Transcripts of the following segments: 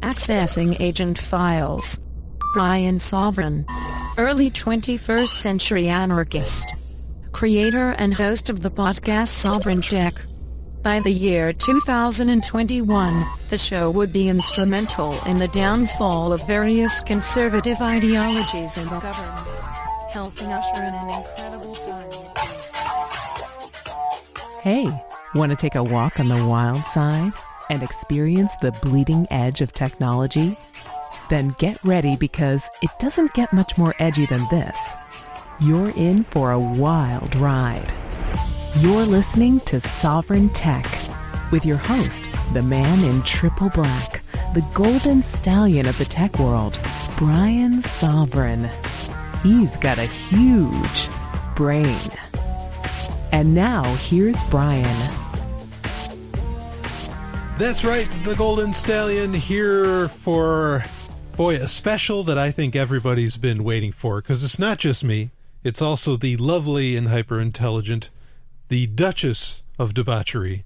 Accessing agent files. Brian Sovryn. Early 21st century anarchist. Creator and host of the podcast Sovryn Tech. By the year 2021, the show would be instrumental in the downfall of various conservative ideologies in the government, helping usher in an incredible time. Hey, want to take a walk on the wild side and experience the bleeding edge of technology? Then get ready, because it doesn't get much more edgy than this. You're in for a wild ride. You're listening to Sovryn Tech with your host, the man in triple black, the golden stallion of the tech world, Brian Sovryn. He's got a huge brain. And now here's Brian. That's right, the golden stallion here for, a special that I think everybody's been waiting for, because it's not just me. It's also the lovely and hyper-intelligent, the Duchess of Debauchery,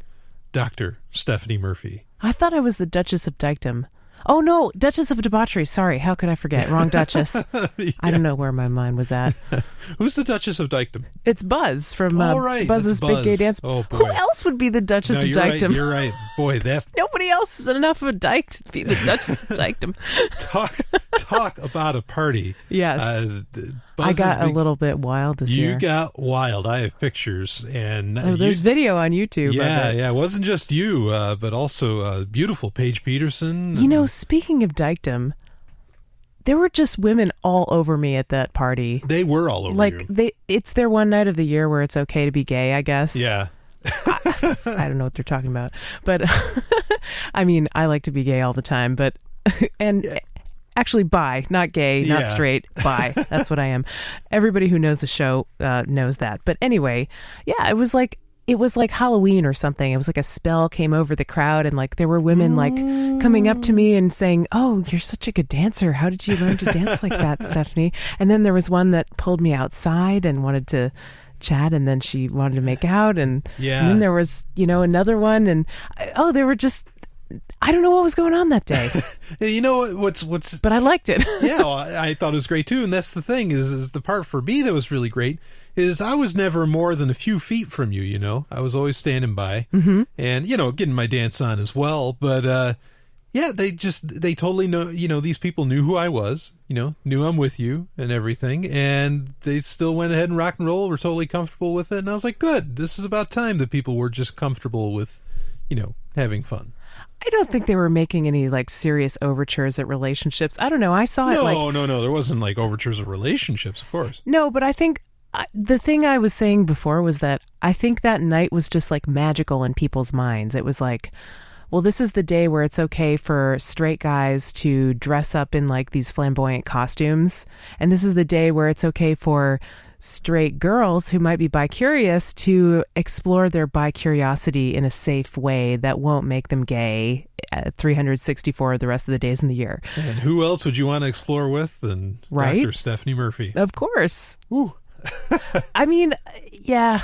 Dr. Stephanie Murphy. I thought I was the Duchess of Dykdom. Oh no, Duchess of Debauchery. Sorry, how could I forget? Wrong Duchess. Yeah. I don't know where my mind was at. Who's the Duchess of Dykdom? It's Buzz from Buzz's Big Gay Dance. Oh, boy. Who else would be the Duchess of Dykdom? Right, you're right. Boy, that... Nobody else is enough of a dyke to be the Duchess of Dykdom. Talk about a party. Yes. I got a little bit wild this year. You got wild. I have pictures. And there's video on YouTube. Yeah, it wasn't just you, but also beautiful Paige Peterson. You know, speaking of dykedom, there were just women all over me at that party. They were all over you. It's their one night of the year where it's okay to be gay, I guess. Yeah. I don't know what they're talking about. But, I mean, I like to be gay all the time. But, and... Yeah. Actually, bi, not gay, not straight, bi. That's what I am. Everybody who knows the show knows that. But anyway, yeah, it was like Halloween or something. It was like a spell came over the crowd, and like there were women like coming up to me and saying, "Oh, you're such a good dancer. How did you learn to dance like that, Stephanie?" And then there was one that pulled me outside and wanted to chat, and then she wanted to make out, and then there was another one, and they were just. I don't know what was going on that day. You know what's but I liked it. Yeah, well, I thought it was great too. And that's the thing is the part for me that was really great is I was never more than a few feet from you. I was always standing by and getting my dance on as well. But they totally know. These people knew who I was. Knew I'm with you and everything, and they still went ahead and rock and roll. Were totally comfortable with it, and I was like, good. This is about time that people were just comfortable with, having fun. I don't think they were making any like serious overtures at relationships. I don't know. I saw it like... No. There wasn't like overtures of relationships, of course. No, but I think the thing I was saying before was that I think that night was just like magical in people's minds. It was like, well, this is the day where it's okay for straight guys to dress up in like these flamboyant costumes. And this is the day where it's okay for straight girls who might be bi-curious to explore their bi-curiosity in a safe way that won't make them gay 364 of the rest of the days in the year. And who else would you want to explore with than Dr. Stephanie Murphy? Of course. Ooh. I mean, yeah.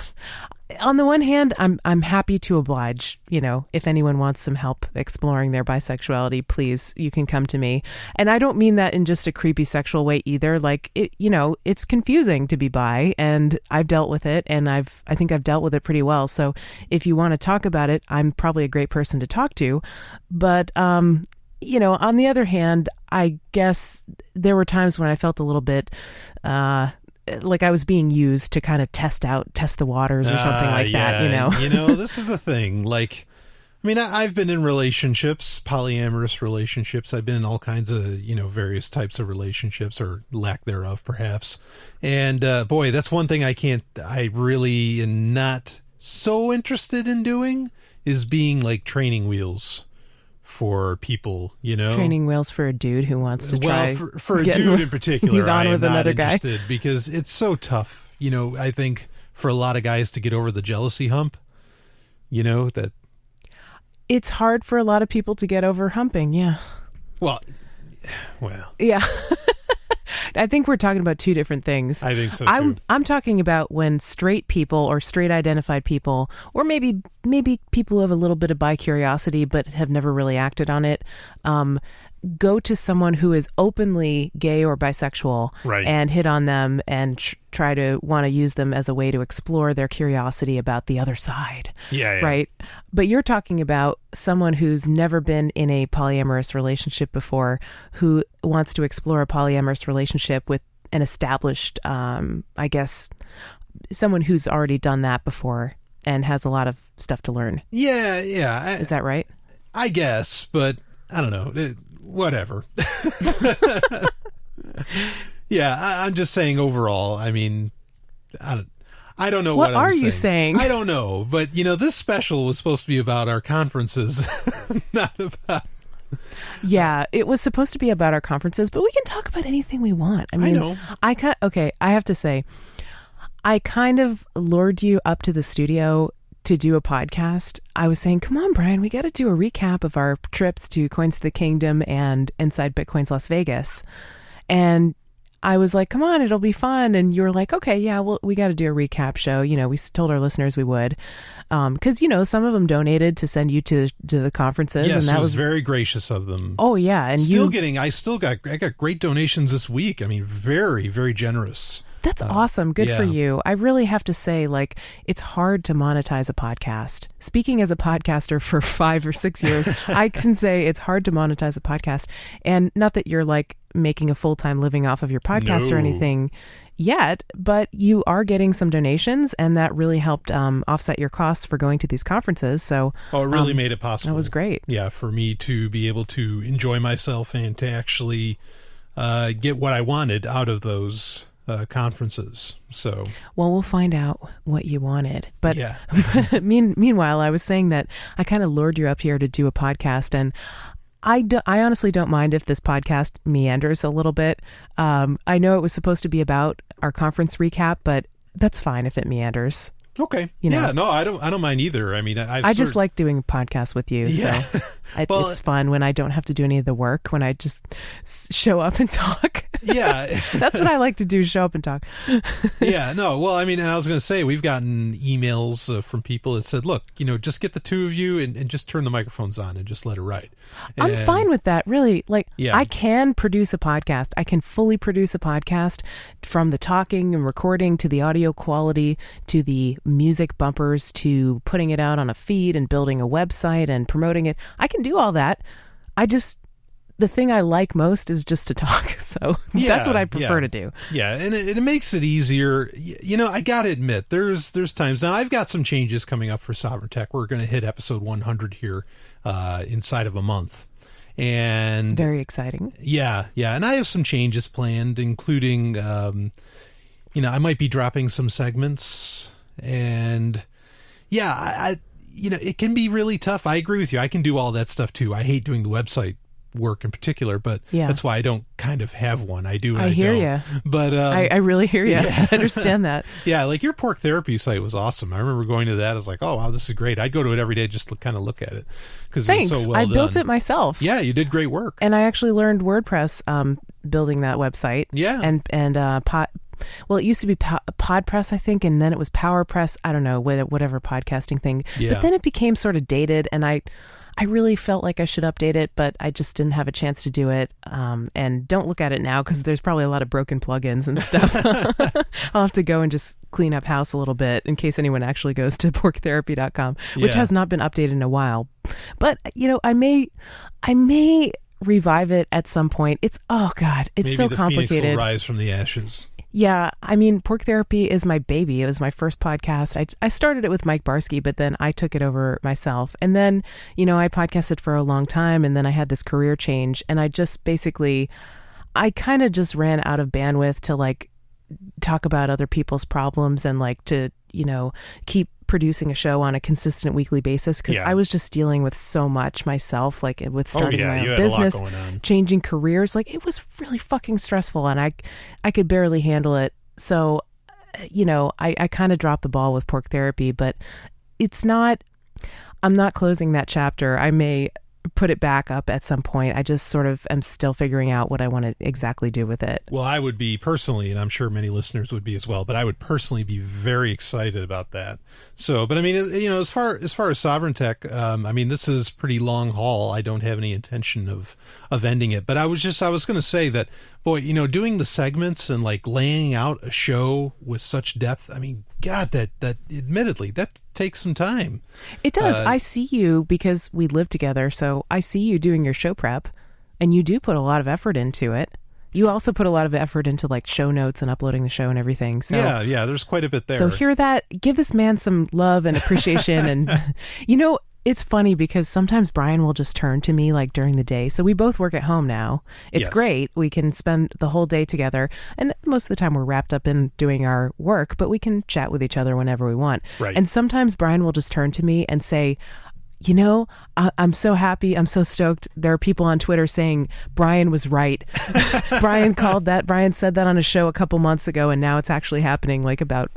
On the one hand, I'm happy to oblige. If anyone wants some help exploring their bisexuality, please, you can come to me. And I don't mean that in just a creepy sexual way either. Like it's confusing to be bi, and I've dealt with it, and I think I've dealt with it pretty well. So if you want to talk about it, I'm probably a great person to talk to. But on the other hand, I guess there were times when I felt a little bit. Like I was being used to kind of test the waters or something like that, This is the thing. Like, I mean, I've been in relationships, polyamorous relationships. I've been in all kinds of, various types of relationships or lack thereof, perhaps. And that's one thing I really am not so interested in doing is being like training wheels for people, Training wheels for a dude who wants to try. Well, for a dude in particular, I am with not another interested guy. Because it's so tough. I think for a lot of guys to get over the jealousy hump, that... It's hard for a lot of people to get over humping, yeah. Well. Yeah. I think we're talking about two different things. I think so too. I'm talking about when straight people or straight identified people, or maybe people who have a little bit of bi-curiosity but have never really acted on it, go to someone who is openly gay or bisexual Right. and hit on them and try to want to use them as a way to explore their curiosity about the other side. Yeah. Right. But you're talking about someone who's never been in a polyamorous relationship before, who wants to explore a polyamorous relationship with an established, I guess, someone who's already done that before and has a lot of stuff to learn. Yeah. Is that right? I guess, but I don't know. Whatever. Yeah, I'm just saying overall. I mean, I don't know what are I'm you saying? I don't know, but this special was supposed to be about our conferences, not about. Yeah, it was supposed to be about our conferences, but we can talk about anything we want. I mean, know. I have to say, I kind of lured you up to the studio to do a podcast. I was saying, come on, Brian, we got to do a recap of our trips to Coins of the Kingdom and Inside Bitcoin's Las Vegas. And I was like, come on, it'll be fun. And you were like, okay, yeah, well, we got to do a recap show. We told our listeners we would. Because, some of them donated to send you to the conferences. Yes, and that it was very gracious of them. Oh, yeah. And I got great donations this week. I mean, very, very generous. That's awesome. Good yeah. for you. I really have to say, it's hard to monetize a podcast. Speaking as a podcaster for 5 or 6 years, I can say it's hard to monetize a podcast. And not that you're making a full-time living off of your podcast or anything yet, but you are getting some donations, and that really helped offset your costs for going to these conferences. So, it really made it possible. That was great. Yeah, for me to be able to enjoy myself and to actually get what I wanted out of those conferences. So, well, we'll find out what you wanted. But yeah. meanwhile, I was saying that I kind of lured you up here to do a podcast, and I honestly don't mind if this podcast meanders a little bit. I know it was supposed to be about our conference recap, but that's fine if it meanders. Okay. Yeah, no, I don't mind either. I mean, I just like doing podcasts with you. Yeah. So it's fun when I don't have to do any of the work, when I just show up and talk. Yeah. That's what I like to do, show up and talk. Yeah, no, well, I mean, and I was going to say, we've gotten emails from people that said, look, just get the two of you and just turn the microphones on and just let it ride. I'm fine with that, really. Yeah. I can produce a podcast. I can fully produce a podcast, from the talking and recording to the audio quality to the music bumpers to putting it out on a feed and building a website and promoting it. I can do all that. The thing I like most is just to talk. So that's what I prefer to do. Yeah, and it makes it easier. I got to admit, there's times now I've got some changes coming up for Sovryn Tech. We're going to hit episode 100 here inside of a month. And very exciting. Yeah. And I have some changes planned, including, I might be dropping some segments. And yeah, it can be really tough. I agree with you. I can do all that stuff too. I hate doing the website work in particular, but that's why I don't kind of have one. I do. And I hear you. But I really hear you. Yeah. I understand that. Yeah, your pork therapy site was awesome. I remember going to that. I was like, oh wow, this is great. I'd go to it every day just to kind of look at it because it was so well done. I built it myself. Yeah, you did great work. And I actually learned WordPress building that website. Yeah, and well, it used to be PodPress, I think, and then it was PowerPress. I don't know, whatever podcasting thing. Yeah. But then it became sort of dated, and I really felt like I should update it, but I just didn't have a chance to do it. And don't look at it now because there's probably a lot of broken plugins and stuff. I'll have to go and just clean up house a little bit in case anyone actually goes to porktherapy.com, which has not been updated in a while. But, I may revive it at some point. It's so complicated. Maybe the phoenix will rise from the ashes. Yeah, I mean, Pork Therapy is my baby. It was my first podcast. I started it with Mike Barsky, but then I took it over myself. And then, I podcasted for a long time, and then I had this career change, and I kind of just ran out of bandwidth to talk about other people's problems and to, keep producing a show on a consistent weekly basis because I was just dealing with so much myself, with starting my own business, changing careers. It was really fucking stressful, and I could barely handle it. So, I kind of dropped the ball with Pork Therapy, but I'm not closing that chapter. I may put it back up at some point. I just sort of am still figuring out what I want to exactly do with it. Well, I would be personally, and I'm sure many listeners would be as well, but I would personally be very excited about that. So, but I mean, you know, as far as Sovereign Tech, I mean, this is pretty long haul. I don't have any intention of ending it, but I was going to say that, boy, you know, doing the segments and like laying out a show with such depth, I mean, God, that admittedly, that takes some time. It does. I see you because we live together, so I see you doing your show prep, and you do put a lot of effort into it. You also put a lot of effort into like show notes and uploading the show and everything. So yeah, there's quite a bit there. So hear that, give this man some love and appreciation. And you know, it's funny because sometimes Brian will just turn to me like during the day. So we both work at home now. It's great. We can spend the whole day together. And most of the time we're wrapped up in doing our work, but we can chat with each other whenever we want. Right. And sometimes Brian will just turn to me and say, you know, I'm so happy. I'm so stoked. There are people on Twitter saying Brian was right. Brian said that on a show a couple months ago, and now it's actually happening, like about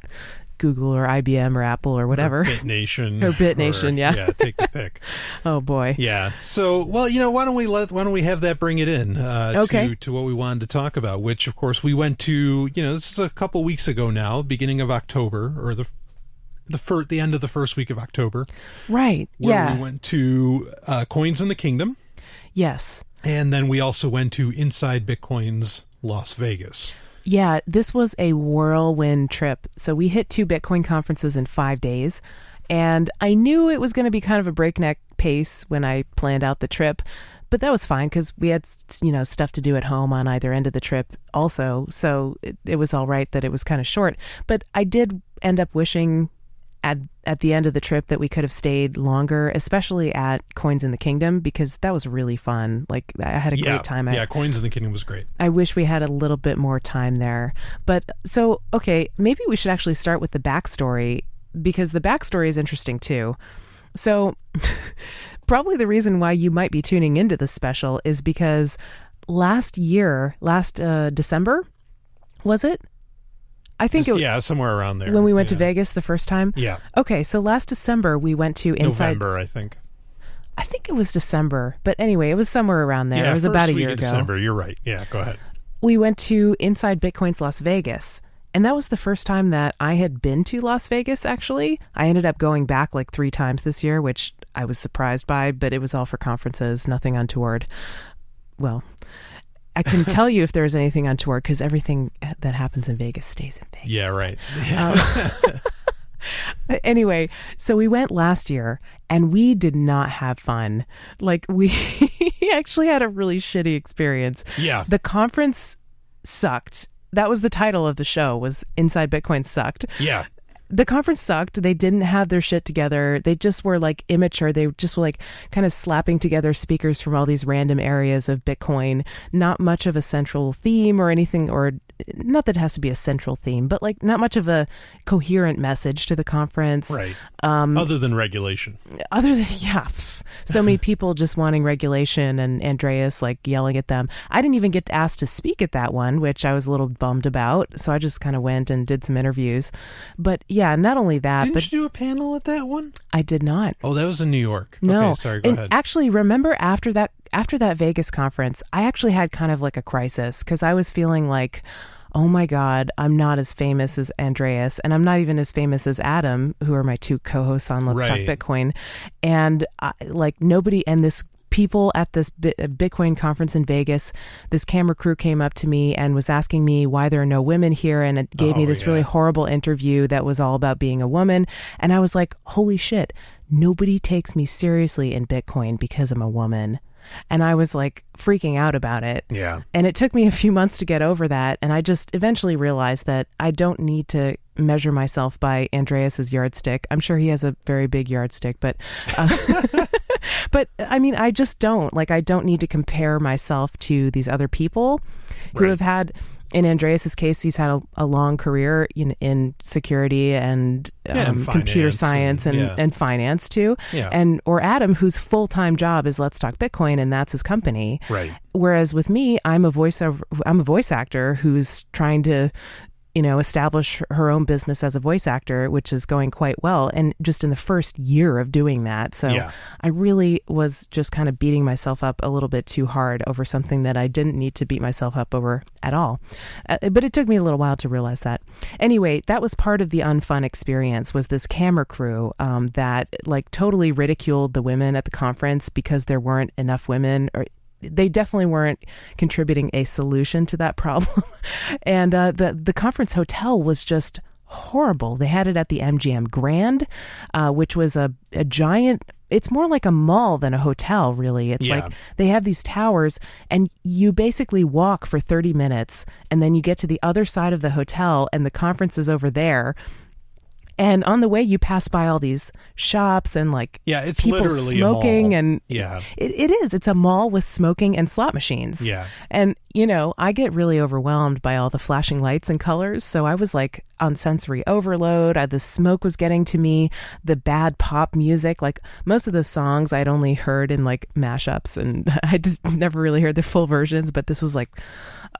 Google or IBM or Apple or whatever. Or BitNation. Or BitNation, yeah. Yeah, take the pick. Oh, boy. Yeah. So, well, you know, why don't we have that bring it in to what we wanted to talk about, which, of course, we went to, you know, this is a couple weeks ago now, beginning of October, or the end of the first week of October. Right. Where we went to Coins in the Kingdom. Yes. And then we also went to Inside Bitcoin's Las Vegas. Yeah, this was a whirlwind trip. So we hit 2 Bitcoin conferences in 5 days. And I knew it was going to be kind of a breakneck pace when I planned out the trip. But that was fine because we had, you know, stuff to do at home on either end of the trip also. So it was all right that it was kind of short. But I did end up wishing at the end of the trip that we could have stayed longer, especially at Coins in the Kingdom, because that was really fun. Like, I had a great time. Coins in the Kingdom was great. I wish we had a little bit more time there. But so, okay, maybe we should actually start with the backstory, because the backstory is interesting too. So probably the reason why you might be tuning into this special is because last December, was it? I think somewhere around there. When we went to Vegas the first time? Yeah. Okay, so last December we went to November, I think. I think it was December, but anyway, it was somewhere around there. Yeah, it was about a year ago. December, you're right. Yeah, go ahead. We went to Inside Bitcoin's Las Vegas, and that was the first time that I had been to Las Vegas, actually. I ended up going back like 3 times this year, which I was surprised by, but it was all for conferences, nothing untoward. Well, I can tell you if there's anything untoward because everything that happens in Vegas stays in Vegas. Yeah, right. Anyway, so we went last year and we did not have fun. Like, we actually had a really shitty experience. Yeah. The conference sucked. That was the title of the show, was Inside Bitcoin Sucked. Yeah. The conference sucked. They didn't have their shit together. They just were like immature. They just were like kind of slapping together speakers from all these random areas of Bitcoin. Not much of a central theme or anything, or not that it has to be a central theme, but like not much of a coherent message to the conference. Right. Other than regulation. So many people just wanting regulation, and Andreas like yelling at them. I didn't even get asked to speak at that one, which I was a little bummed about. So I just kind of went and did some interviews. But yeah, not only that. Didn't you do a panel at that one? I did not. Oh, that was in New York. No. Okay, sorry, go ahead. Actually, remember after that Vegas conference, I actually had kind of like a crisis because I was feeling like, oh my God, I'm not as famous as Andreas, and I'm not even as famous as Adam, who are my 2 co-hosts on Let's Talk Bitcoin. And like nobody, and this people at this Bitcoin conference in Vegas, this camera crew came up to me and was asking me why there are no women here, and it gave me this really horrible interview that was all about being a woman. And I was like, holy shit, nobody takes me seriously in Bitcoin because I'm a woman. And I was like freaking out about it. Yeah. And it took me a few months to get over that. And I just eventually realized that I don't need to measure myself by Andreas's yardstick. I'm sure he has a very big yardstick, but but I mean, I just don't. Like, I don't need to compare myself to these other people who have had, in Andreas's case, he's had a long career in security and computer science and finance too. Yeah. Or Adam, whose full-time job is Let's Talk Bitcoin, and that's his company. Right. Whereas with me, I'm a voice actor who's trying to establish her own business as a voice actor, which is going quite well. And just in the first year of doing that. So I really was just kind of beating myself up a little bit too hard over something that I didn't need to beat myself up over at all. But it took me a little while to realize that. Anyway, that was part of the unfun experience, was this camera crew that like totally ridiculed the women at the conference because there weren't enough women, or they definitely weren't contributing a solution to that problem. And the conference hotel was just horrible. They had it at the MGM Grand, which was a giant, it's more like a mall than a hotel, really. It's like they have these towers and you basically walk for 30 minutes and then you get to the other side of the hotel and the conference is over there. And on the way, you pass by all these shops and like it's people literally smoking, a mall. and it is. It's a mall with smoking and slot machines. Yeah, and I get really overwhelmed by all the flashing lights and colors. So I was like on sensory overload. The smoke was getting to me. The bad pop music, like most of those songs, I'd only heard in like mashups, and I just never really heard the full versions. But this was like,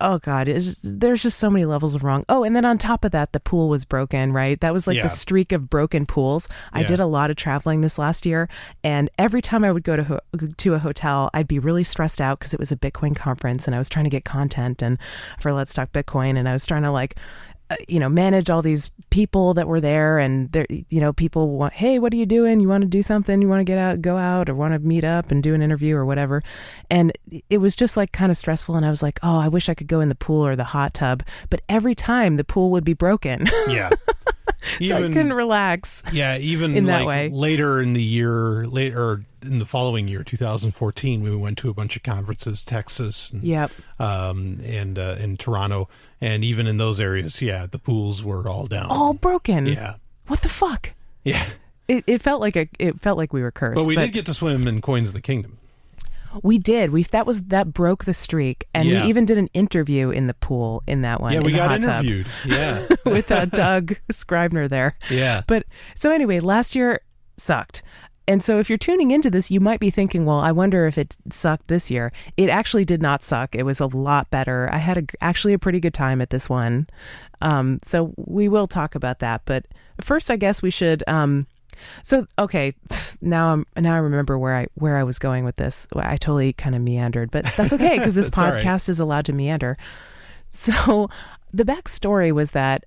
oh God, there's just so many levels of wrong. Oh, and then on top of that, the pool was broken, right? That was like the streak of broken pools. I did a lot of traveling this last year, and every time I would go to a hotel, I'd be really stressed out because it was a Bitcoin conference and I was trying to get content and for Let's Talk Bitcoin, and I was trying to like manage all these people that were there, and there, people want, hey, what are you doing? You want to do something? You want to go out, or want to meet up and do an interview or whatever. And it was just like kind of stressful. And I was like, oh, I wish I could go in the pool or the hot tub. But every time the pool would be broken. Yeah. So I couldn't relax. Yeah. Even in that like way. later in the following year, 2014, we went to a bunch of conferences, Texas, and, and in Toronto, and even in those areas, the pools were all down, all broken. Yeah, what the fuck? Yeah, it felt like we were cursed. But we did get to swim in Coins of the Kingdom. We did. That broke the streak, and we even did an interview in the pool in that one. Yeah, we got hot interviewed. Tub. Yeah, with Doug Scribner there. Yeah, but so anyway, last year sucked. And so if you're tuning into this, you might be thinking, well, I wonder if it sucked this year. It actually did not suck. It was a lot better. I had actually a pretty good time at this one. So we will talk about that. But first, I guess we should... okay, now I remember where I was going with this. I totally kind of meandered, but that's okay because this podcast is allowed to meander. So the backstory was that...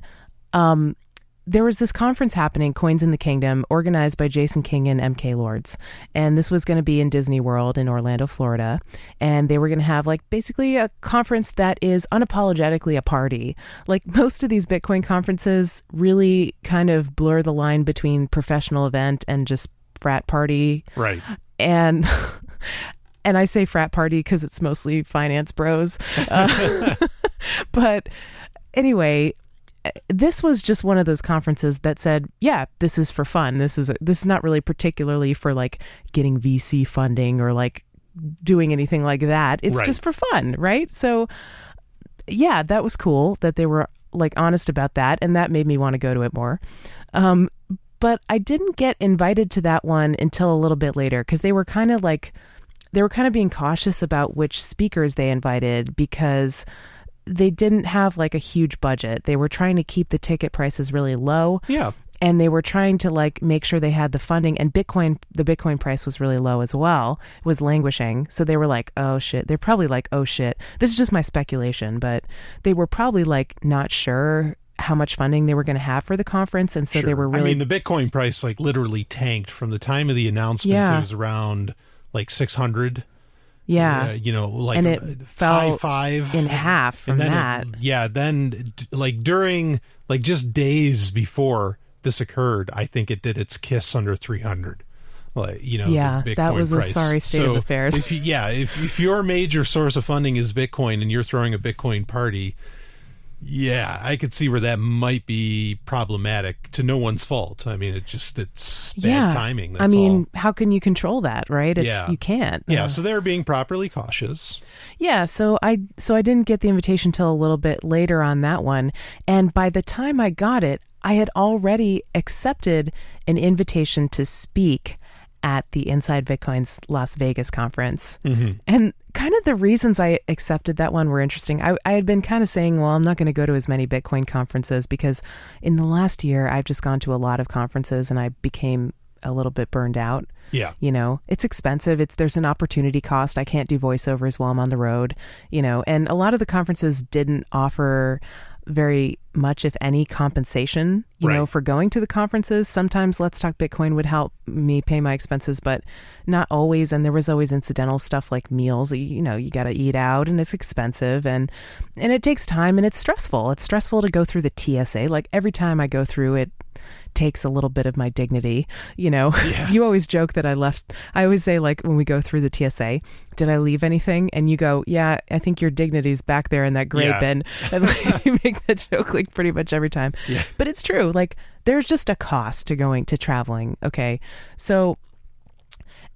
there was this conference happening, Coins in the Kingdom, organized by Jason King and MK Lords. And this was going to be in Disney World in Orlando, Florida. And they were going to have like basically a conference that is unapologetically a party. Like most of these Bitcoin conferences really kind of blur the line between professional event and just frat party. Right. And I say frat party because it's mostly finance bros. But anyway... This was just one of those conferences that said, yeah, this is for fun. This is not really particularly for like getting VC funding or like doing anything like that. It's just for fun, right? So yeah, that was cool that they were like honest about that, and that made me want to go to it more. But I didn't get invited to that one until a little bit later because they were kind of being cautious about which speakers they invited because they didn't have like a huge budget. They were trying to keep the ticket prices really low. Yeah. And they were trying to like make sure they had the funding, and the Bitcoin price was really low as well. It was languishing. So they were like, oh shit. They're probably like, oh shit. This is just my speculation, but they were probably like not sure how much funding they were going to have for the conference. And so they were really... I mean, the Bitcoin price like literally tanked from the time of the announcement. It was around like 600. Yeah. And it fell five in half from that. Then like during like just days before this occurred, I think it did its kiss under 300. Like, the Bitcoin that was price. A sorry state of affairs. If your major source of funding is Bitcoin and you're throwing a Bitcoin party, I could see where that might be problematic to no one's fault. I mean, it's bad timing. That's all. How can you control that, right? You can't. Yeah, so they're being properly cautious. Yeah, so I didn't get the invitation till a little bit later on that one. And by the time I got it, I had already accepted an invitation to speak at the Inside Bitcoin's Las Vegas conference. Mm-hmm. And kind of the reasons I accepted that one were interesting. I had been kind of saying, well, I'm not going to go to as many Bitcoin conferences because in the last year, I've just gone to a lot of conferences and I became a little bit burned out. Yeah. You know, it's expensive. There's an opportunity cost. I can't do voiceovers while I'm on the road, you know, and a lot of the conferences didn't offer very much, if any, compensation, you know, for going to the conferences. Sometimes Let's Talk Bitcoin would help me pay my expenses, but not always. And there was always incidental stuff like meals. You know, you got to eat out and it's expensive and it takes time and it's stressful. It's stressful to go through the TSA. Like every time I go through it, takes a little bit of my dignity, you know. Yeah. You always joke that I always say, like, when we go through the TSA, did I leave anything? And you go, yeah, I think your dignity's back there in that gray bin. And like, you make that joke like pretty much every time. Yeah. But it's true. Like, there's just a cost to traveling. Okay. So,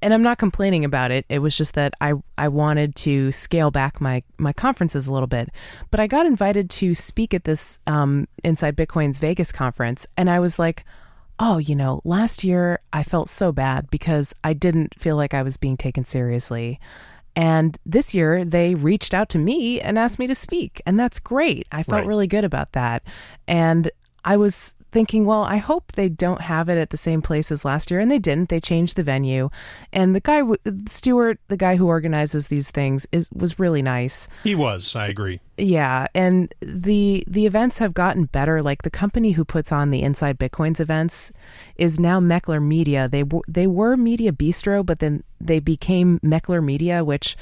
and I'm not complaining about it. It was just that I wanted to scale back my conferences a little bit. But I got invited to speak at this Inside Bitcoin's Vegas conference. And I was like, oh, you know, last year I felt so bad because I didn't feel like I was being taken seriously. And this year they reached out to me and asked me to speak. And that's great. I felt really good about that. And I was thinking, well, I hope they don't have it at the same place as last year. And they didn't. They changed the venue. And the guy, Stuart, the guy who organizes these things, was really nice. He was. I agree. Yeah. And the events have gotten better. Like the company who puts on the Inside Bitcoins events is now Meckler Media. They were Media Bistro, but then they became Meckler Media, which,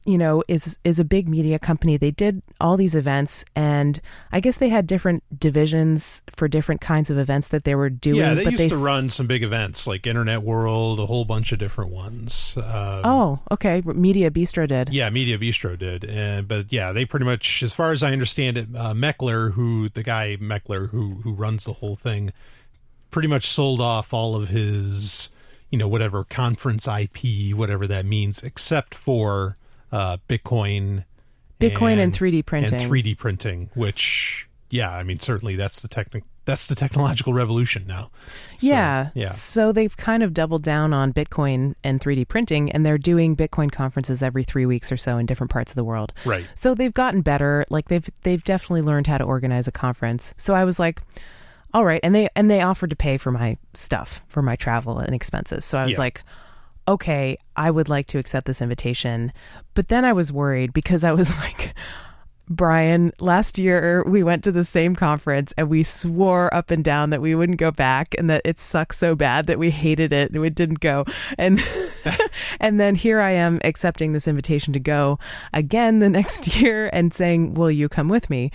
you know, is a big media company. They did all these events, and I guess they had different divisions for different kinds of events that they were doing. Yeah, they used to run some big events like Internet World, a whole bunch of different ones. Oh, okay. Media Bistro did. Yeah, Media Bistro did. But yeah, they pretty much, as far as I understand it, Meckler, the guy Meckler who runs the whole thing, pretty much sold off all of his, you know, whatever conference IP, whatever that means, except for Bitcoin and 3D printing. And 3D printing, which, yeah, I mean, certainly that's the technological revolution now. So, yeah. So they've kind of doubled down on Bitcoin and 3D printing, and they're doing Bitcoin conferences every 3 weeks or so in different parts of the world. Right. So they've gotten better. Like they've definitely learned how to organize a conference. So I was like, all right. And they offered to pay for my stuff, for my travel and expenses. So I was like, okay, I would like to accept this invitation. But then I was worried because I was like, Brian, last year we went to the same conference and we swore up and down that we wouldn't go back and that it sucked so bad that we hated it and we didn't go. And and then here I am accepting this invitation to go again the next year and saying, will you come with me?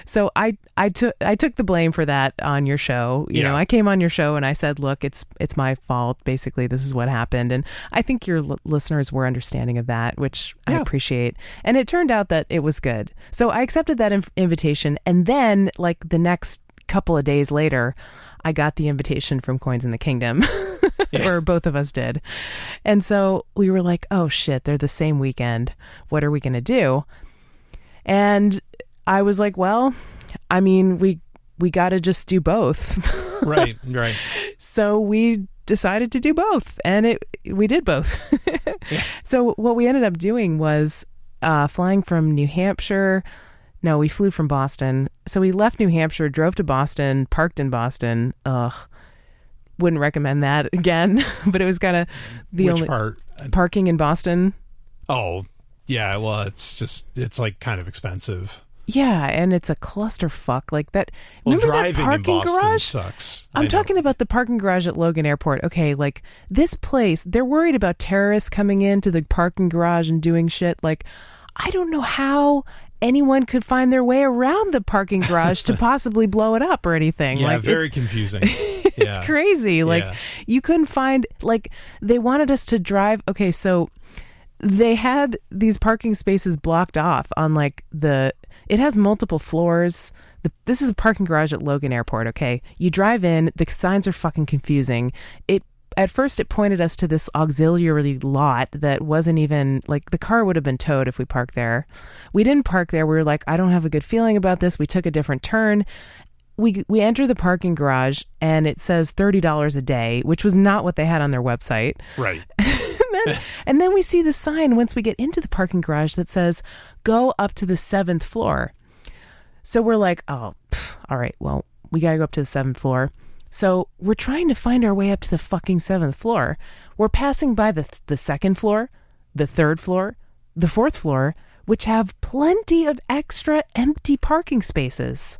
So I took the blame for that on your show. You know, I came on your show and I said, look, it's my fault. Basically, this is what happened. And I think your listeners were understanding of that, which I appreciate. And it turned out that it was good. So I accepted that invitation. And then like the next couple of days later, I got the invitation from Coins in the Kingdom, or both of us did. And so we were like, oh shit, they're the same weekend. What are we going to do? And I was like, well, I mean, we got to just do both. Right. So we decided to do both, and we did both. So what we ended up doing was flying from New Hampshire. No, we flew from Boston. So we left New Hampshire, drove to Boston, parked in Boston. Ugh. Wouldn't recommend that again. But it was kind of the only part? Parking in Boston. Oh, yeah. Well, it's like kind of expensive. Yeah, and it's a clusterfuck like that. Well, remember driving that parking in Boston garage? sucks. I'm talking about the parking garage at Logan Airport. Okay, like this place, they're worried about terrorists coming into the parking garage and doing shit. Like, I don't know how anyone could find their way around the parking garage to possibly blow it up or anything. Yeah, like, very confusing. It's crazy. Like, you couldn't find, like, they wanted us to drive. Okay, so they had these parking spaces blocked off on like it has multiple floors. This is a parking garage at Logan Airport, okay? You drive in, the signs are fucking confusing. At first it pointed us to this auxiliary lot that wasn't even, like, the car would have been towed if we parked there. We didn't park there. We were like, I don't have a good feeling about this. We took a different turn. we enter the parking garage, and it says $30 a day, which was not what they had on their website. Right. and then we see the sign once we get into the parking garage that says, go up to the 7th floor. So we're like, oh, all right, well, we got to go up to the 7th floor. So we're trying to find our way up to the fucking 7th floor. We're passing by the 2nd floor, the 3rd floor, the 4th floor, which have plenty of extra empty parking spaces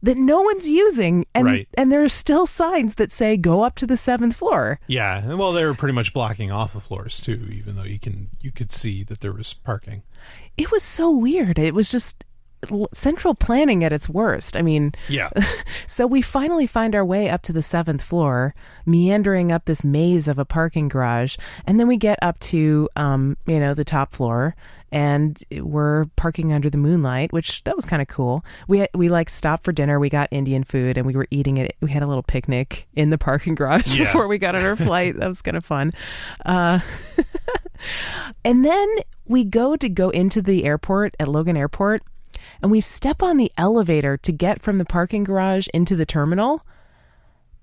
that no one's using. And there are still signs that say, go up to the 7th floor. Yeah. Well, they were pretty much blocking off the floors too, even though you could see that there was parking. It was so weird. It was just central planning at its worst. I mean, yeah. So we finally find our way up to the 7th floor, meandering up this maze of a parking garage, and then we get up to the top floor, and we're parking under the moonlight, which that was kind of cool. We like stopped for dinner. We got Indian food, and we were eating it. We had a little picnic in the parking garage before we got on our flight. That was kind of fun. And then we go into the airport at Logan Airport, and we step on the elevator to get from the parking garage into the terminal.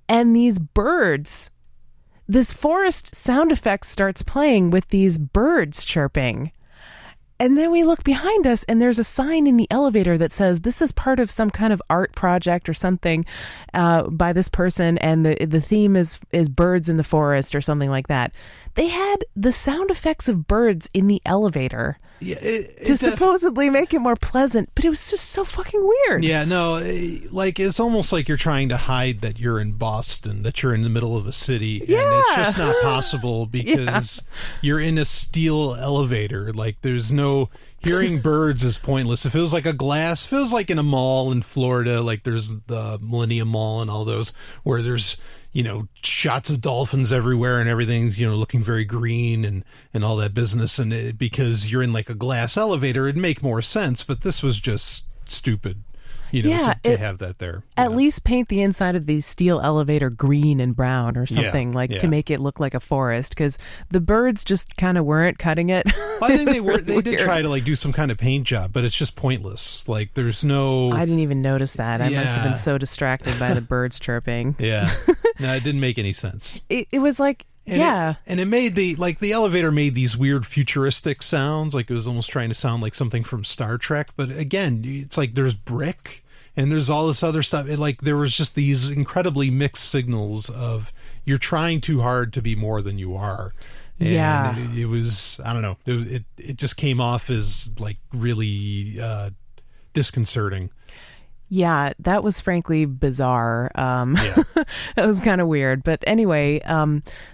And these birds, this forest sound effect starts playing with these birds chirping. And then we look behind us, and there's a sign in the elevator that says this is part of some kind of art project or something by this person, and the theme is birds in the forest or something like that. They had the sound effects of birds in the elevator to supposedly make it more pleasant, but it was just so fucking weird. Yeah, no, like it's almost like you're trying to hide that you're in Boston, that you're in the middle of a city, and it's just not possible because you're in a steel elevator. Like there's no... Hearing birds is pointless. If it was like a glass, if it was like in a mall in Florida, like there's the Millennium Mall and all those, where there's, shots of dolphins everywhere and everything's, looking very green and all that business. And because you're in like a glass elevator, it'd make more sense. But this was just stupid. To have that there. At least paint the inside of the steel elevator green and brown or something to make it look like a forest, because the birds just kind of weren't cutting it. Well, I think they did try to like do some kind of paint job, but it's just pointless. Like there's no... I didn't even notice that. I must have been so distracted by the birds chirping. Yeah. No, it didn't make any sense. It was like... And it made the elevator made these weird futuristic sounds, like it was almost trying to sound like something from Star Trek. But again, it's like there's brick and there's all this other stuff. There was just these incredibly mixed signals of you're trying too hard to be more than you are. And it was, I don't know, it just came off as like really disconcerting. Yeah, that was frankly bizarre. That was kind of weird. But anyway,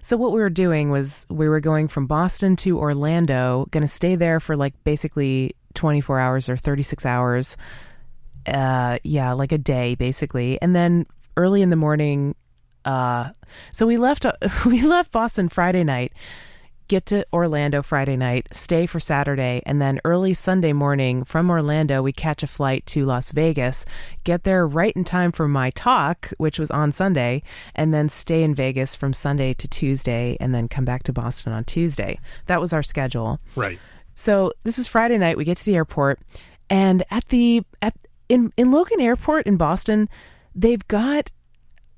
so what we were doing was we were going from Boston to Orlando, going to stay there for like basically 24 hours or 36 hours. Like a day basically. And then early in the morning, so we left Boston Friday night, get to Orlando Friday night, stay for Saturday, and then early Sunday morning from Orlando, we catch a flight to Las Vegas, get there right in time for my talk, which was on Sunday, and then stay in Vegas from Sunday to Tuesday, and then come back to Boston on Tuesday. That was our schedule. Right. So this is Friday night. We get to the airport, and in Logan Airport in Boston, they've got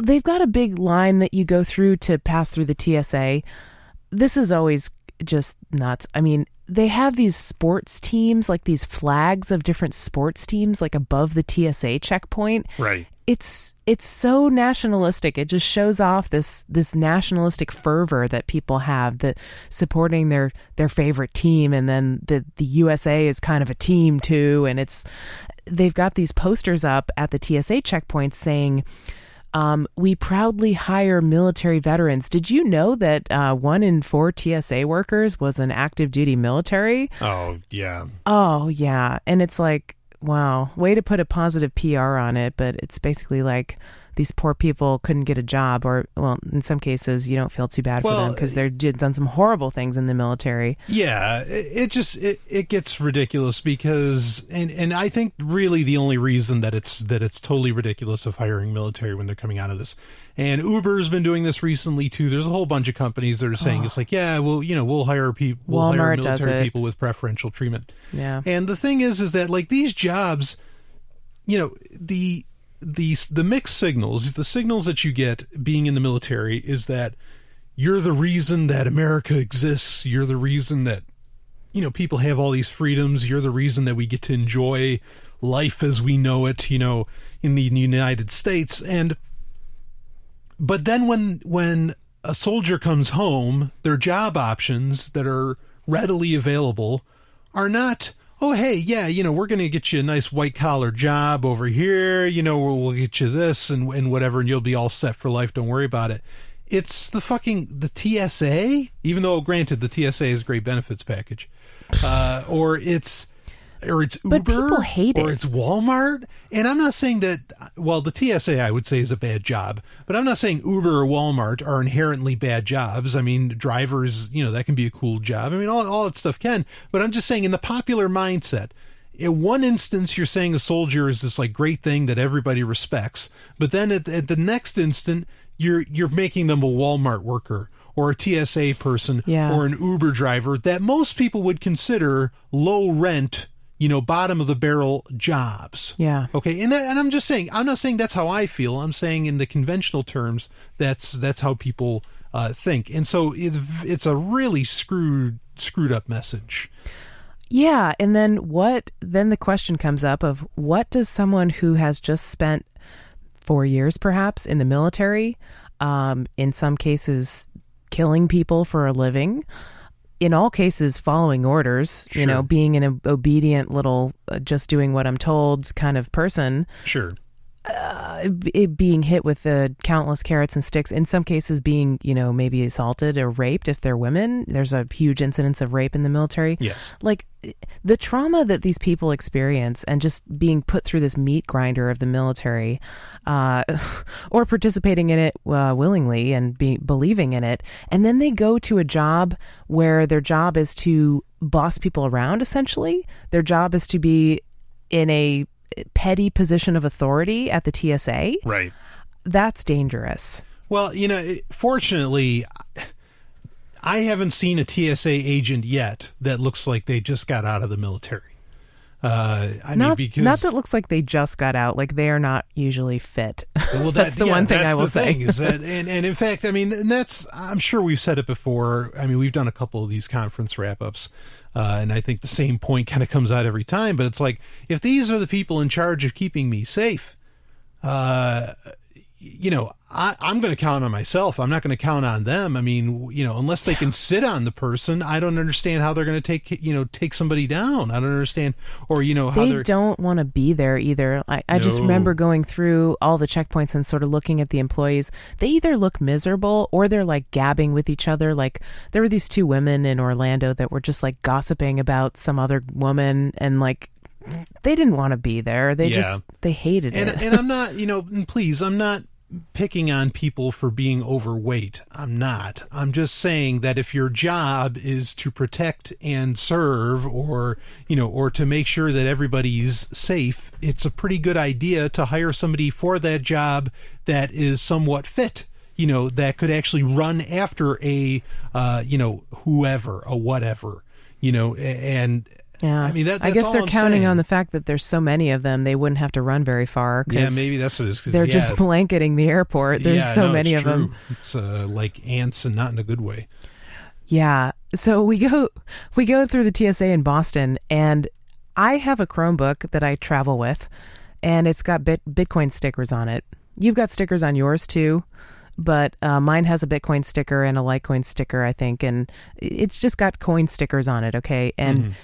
a big line that you go through to pass through the TSA. This is always just nuts. I mean, they have these sports teams, like these flags of different sports teams, like above the TSA checkpoint. Right. It's so nationalistic. It just shows off this nationalistic fervor that people have, that supporting their favorite team, and then the USA is kind of a team too. And they've got these posters up at the TSA checkpoint saying, we proudly hire military veterans. Did you know that 1 in 4 TSA workers was an active duty military? Oh, yeah. Oh, yeah. And it's like, wow, way to put a positive PR on it. But it's basically like these poor people couldn't get a job, or, well, in some cases you don't feel too bad for them because they've done some horrible things in the military. Yeah, it gets ridiculous because, and I think really the only reason that it's totally ridiculous of hiring military when they're coming out of this, and Uber's been doing this recently too. There's a whole bunch of companies that are saying it's like, yeah, well, we'll hire people, we'll hire military people with preferential treatment. Yeah, and the thing is that like these jobs, the mixed signals, the signals that you get being in the military is that you're the reason that America exists. You're the reason that, people have all these freedoms. You're the reason that we get to enjoy life as we know it, in the United States. But then when a soldier comes home, their job options that are readily available are not, oh, hey, yeah, we're going to get you a nice white collar job over here. We'll get you this and whatever, and you'll be all set for life. Don't worry about it. It's the TSA, even though, granted, the TSA is a great benefits package, or it's Uber, but people hate or it. It's Walmart. And I'm not saying that, well, the TSA I would say is a bad job, but I'm not saying Uber or Walmart are inherently bad jobs. I mean, drivers, that can be a cool job. I mean, all that stuff can, but I'm just saying in the popular mindset, in one instance, you're saying a soldier is this like great thing that everybody respects, but then at the next instant, you're making them a Walmart worker or a TSA person or an Uber driver that most people would consider low rent, bottom of the barrel jobs. Yeah. Okay. And I'm just saying, I'm not saying that's how I feel. I'm saying in the conventional terms, that's how people think. And so it's a really screwed up message. Yeah. And then the question comes up of what does someone who has just spent 4 years perhaps in the military, in some cases killing people for a living, in all cases following orders, Sure. Being an obedient little just doing what I'm told kind of person. Sure. It being hit with the countless carrots and sticks, in some cases being, maybe assaulted or raped if they're women. There's a huge incidence of rape in the military. Yes. Like the trauma that these people experience and just being put through this meat grinder of the military, or participating in it willingly and believing in it. And then they go to a job where their job is to boss people around, essentially. Their job is to be in a petty position of authority at the TSA. Right. That's dangerous. Well, fortunately, I haven't seen a TSA agent yet that looks like they just got out of the military. Not that looks like they just got out. Like they are not usually fit. Well, that's the one thing I will say. Is that, and in fact, I mean, and that's, I'm sure we've said it before. I mean, we've done a couple of these conference wrap-ups, and I think the same point kind of comes out every time. But it's like, if these are the people in charge of keeping me safe, I'm going to count on myself. I'm not going to count on them. I mean, unless they can sit on the person, I don't understand how they're going to take somebody down. I don't understand, or how they don't want to be there either. I just remember going through all the checkpoints and sort of looking at the employees. They either look miserable or they're like gabbing with each other. Like there were these two women in Orlando that were just like gossiping about some other woman, and like they didn't want to be there. They hated it. And I'm not, please, I'm not picking on people for being overweight. I'm not. I'm just saying that if your job is to protect and serve, or to make sure that everybody's safe, it's a pretty good idea to hire somebody for that job that is somewhat fit, that could actually run after a, whoever, a whatever, and yeah, I mean, that's I guess all they're I'm counting saying. on the fact that there's so many of them, they wouldn't have to run very far. Yeah, maybe that's what it is. They're just blanketing the airport. There's so many of them. It's like ants, and not in a good way. Yeah. So we go through the TSA in Boston, and I have a Chromebook that I travel with, and it's got Bitcoin stickers on it. You've got stickers on yours too, but mine has a Bitcoin sticker and a LITECOIN sticker, I think, and it's just got coin stickers on it. Okay, and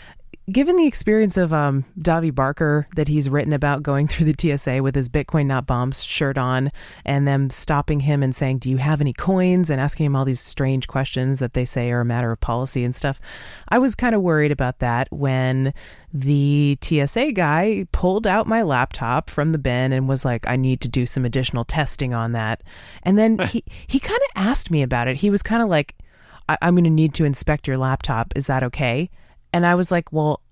given the experience of Davi Barker that he's written about going through the TSA with his Bitcoin Not Bombs shirt on, and them stopping him and saying, do you have any coins? And asking him all these strange questions that they say are a matter of policy and stuff. I was kind of worried about that when the TSA guy pulled out my laptop from the bin and was like, I need to do some additional testing on that. And then he kind of asked me about it. He was kind of like, I'm going to need to inspect your laptop. Is that okay? And I was like, well,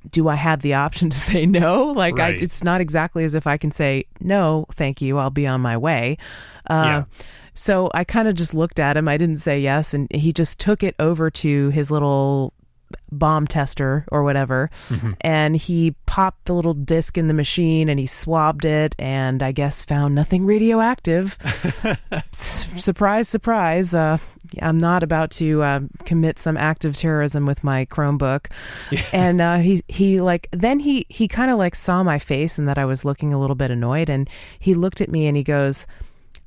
do I have the option to say no? Like, right. It's not exactly as if I can say, no, thank you, I'll be on my way. So I kind of just looked at him. I didn't say yes. And he just took it over to his little bomb tester or whatever. And he popped the little disc in the machine and he swabbed it and I guess found nothing radioactive. Surprise, surprise. I'm not about to commit some act of terrorism with my Chromebook. And he kind of like saw my face and that I was looking a little bit annoyed, and he looked at me and he goes,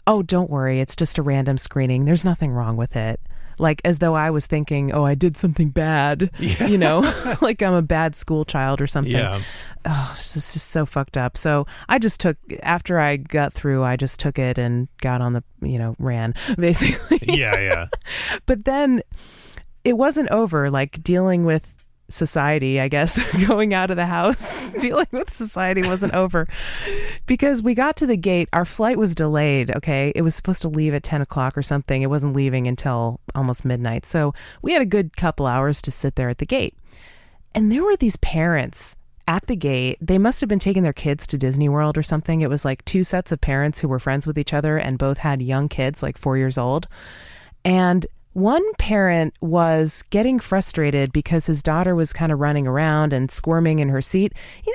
"Oh, don't worry, it's just a random screening. There's nothing wrong with it." Like as though I was thinking, "Oh, I did something bad," you know, like I'm a bad school child or something. Yeah. Oh, this is just so fucked up. So I just after I got through, I just took it and got on ran basically. Yeah. But then it wasn't over, like dealing with society, I guess. Going out of the house, dealing with society wasn't over because we got to the gate. Our flight was delayed. Okay. It was supposed to leave at 10 o'clock or something. It wasn't leaving until almost midnight. So we had a good couple hours to sit there at the gate. And there were these parents at the gate. They must have been taking their kids to Disney World or something. It was like two sets of parents who were friends with each other and both had young kids, like 4 years old. And one parent was getting frustrated because his daughter was kind of running around and squirming in her seat.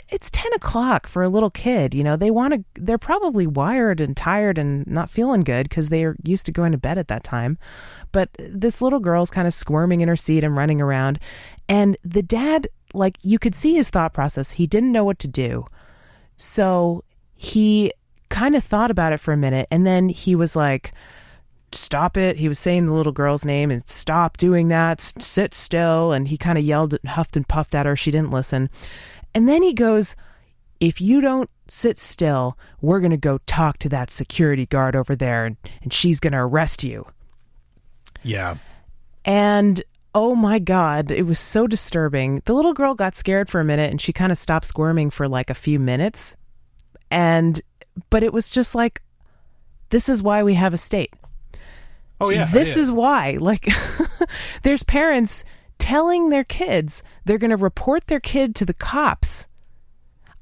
It's 10 o'clock for a little kid. They're probably wired and tired and not feeling good because they're used to going to bed at that time. But this little girl's kind of squirming in her seat and running around. And the dad, like, you could see his thought process. He didn't know what to do. So he kind of thought about it for a minute. And then he was like, "Stop it." He was saying the little girl's name and "Stop doing that. Sit still." And he kind of yelled, huffed and puffed at her. She didn't listen. And then he goes, "If you don't sit still, we're going to go talk to that security guard over there and she's going to arrest you." Yeah. And oh my God, it was so disturbing. The little girl got scared for a minute and she kind of stopped squirming for like a few minutes. But it was just like, this is why we have a state. Oh, yeah. This is why. Like, there's parents telling their kids they're going to report their kid to the cops.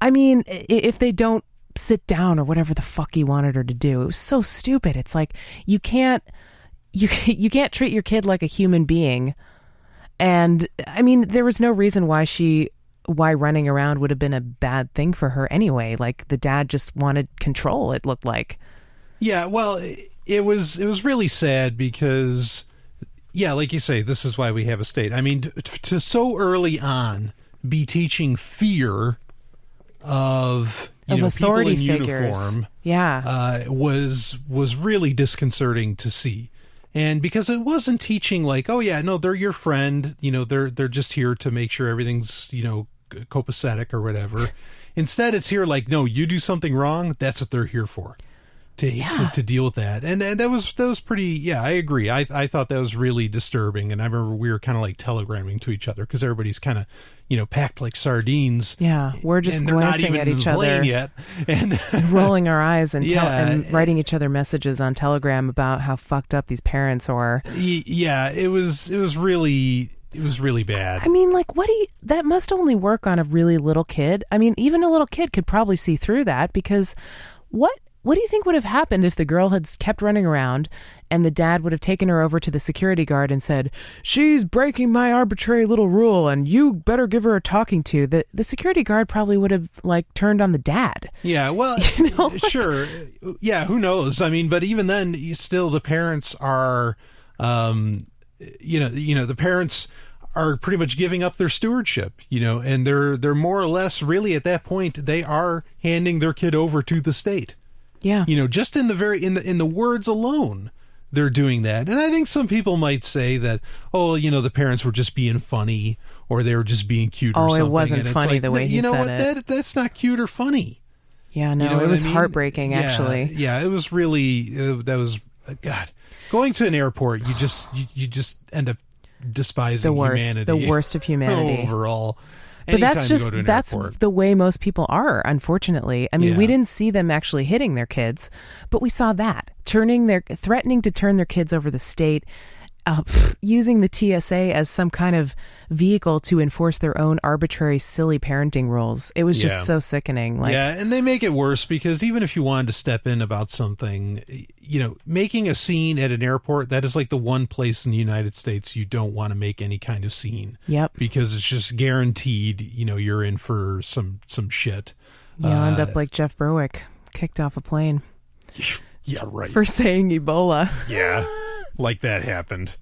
I mean, if they don't sit down or whatever the fuck he wanted her to do. It was so stupid. It's like, you can't treat your kid like a human being. And I mean, there was no reason why running around would have been a bad thing for her anyway. Like, the dad just wanted control, it looked like. Yeah, well, it was really sad because, yeah, like you say, this is why we have a state. I mean, to so early on be teaching fear of authority people in figures. Uniform, was really disconcerting to see. And because it wasn't teaching like, oh yeah, no, they're your friend, they're just here to make sure everything's, copacetic or whatever. Instead, it's here like, no, you do something wrong, that's what they're here for. To deal with that. And that was pretty, yeah, I agree. I thought that was really disturbing. And I remember we were kind of like telegramming to each other because everybody's kind of, packed like sardines. Yeah, we're just glancing at each other yet. And rolling our eyes and writing each other messages on Telegram about how fucked up these parents are. Yeah, it was really bad. I mean, like, that must only work on a really little kid. I mean, even a little kid could probably see through that because what do you think would have happened if the girl had kept running around and the dad would have taken her over to the security guard and said, "She's breaking my arbitrary little rule and you better give her a talking to"? The security guard probably would have like turned on the dad. Yeah, well, sure. Yeah, who knows? I mean, but even then, still the parents are, the parents are pretty much giving up their stewardship, and they're more or less really at that point, they are handing their kid over to the state. Yeah. Just in the words alone, they're doing that. And I think some people might say that, oh, the parents were just being funny or they were just being cute or something. Oh, it wasn't funny the way he said it. That's not cute or funny. Yeah, no, it was heartbreaking, actually. Yeah, it was really, that was, God, going to an airport, you just end up despising humanity. The worst of humanity. Overall. But that's the way most people are, unfortunately. I mean, we didn't see them actually hitting their kids, but we saw that threatening to turn their kids over the state. using the TSA as some kind of vehicle to enforce their own arbitrary, silly parenting rules. It was just so sickening. Like, yeah, and they make it worse because even if you wanted to step in about something, making a scene at an airport, that is like the one place in the United States you don't want to make any kind of scene. Yep. Because it's just guaranteed, you're in for some shit. You'll end up like Jeff Berwick, kicked off a plane. Yeah, right. For saying Ebola. Yeah. Like that happened.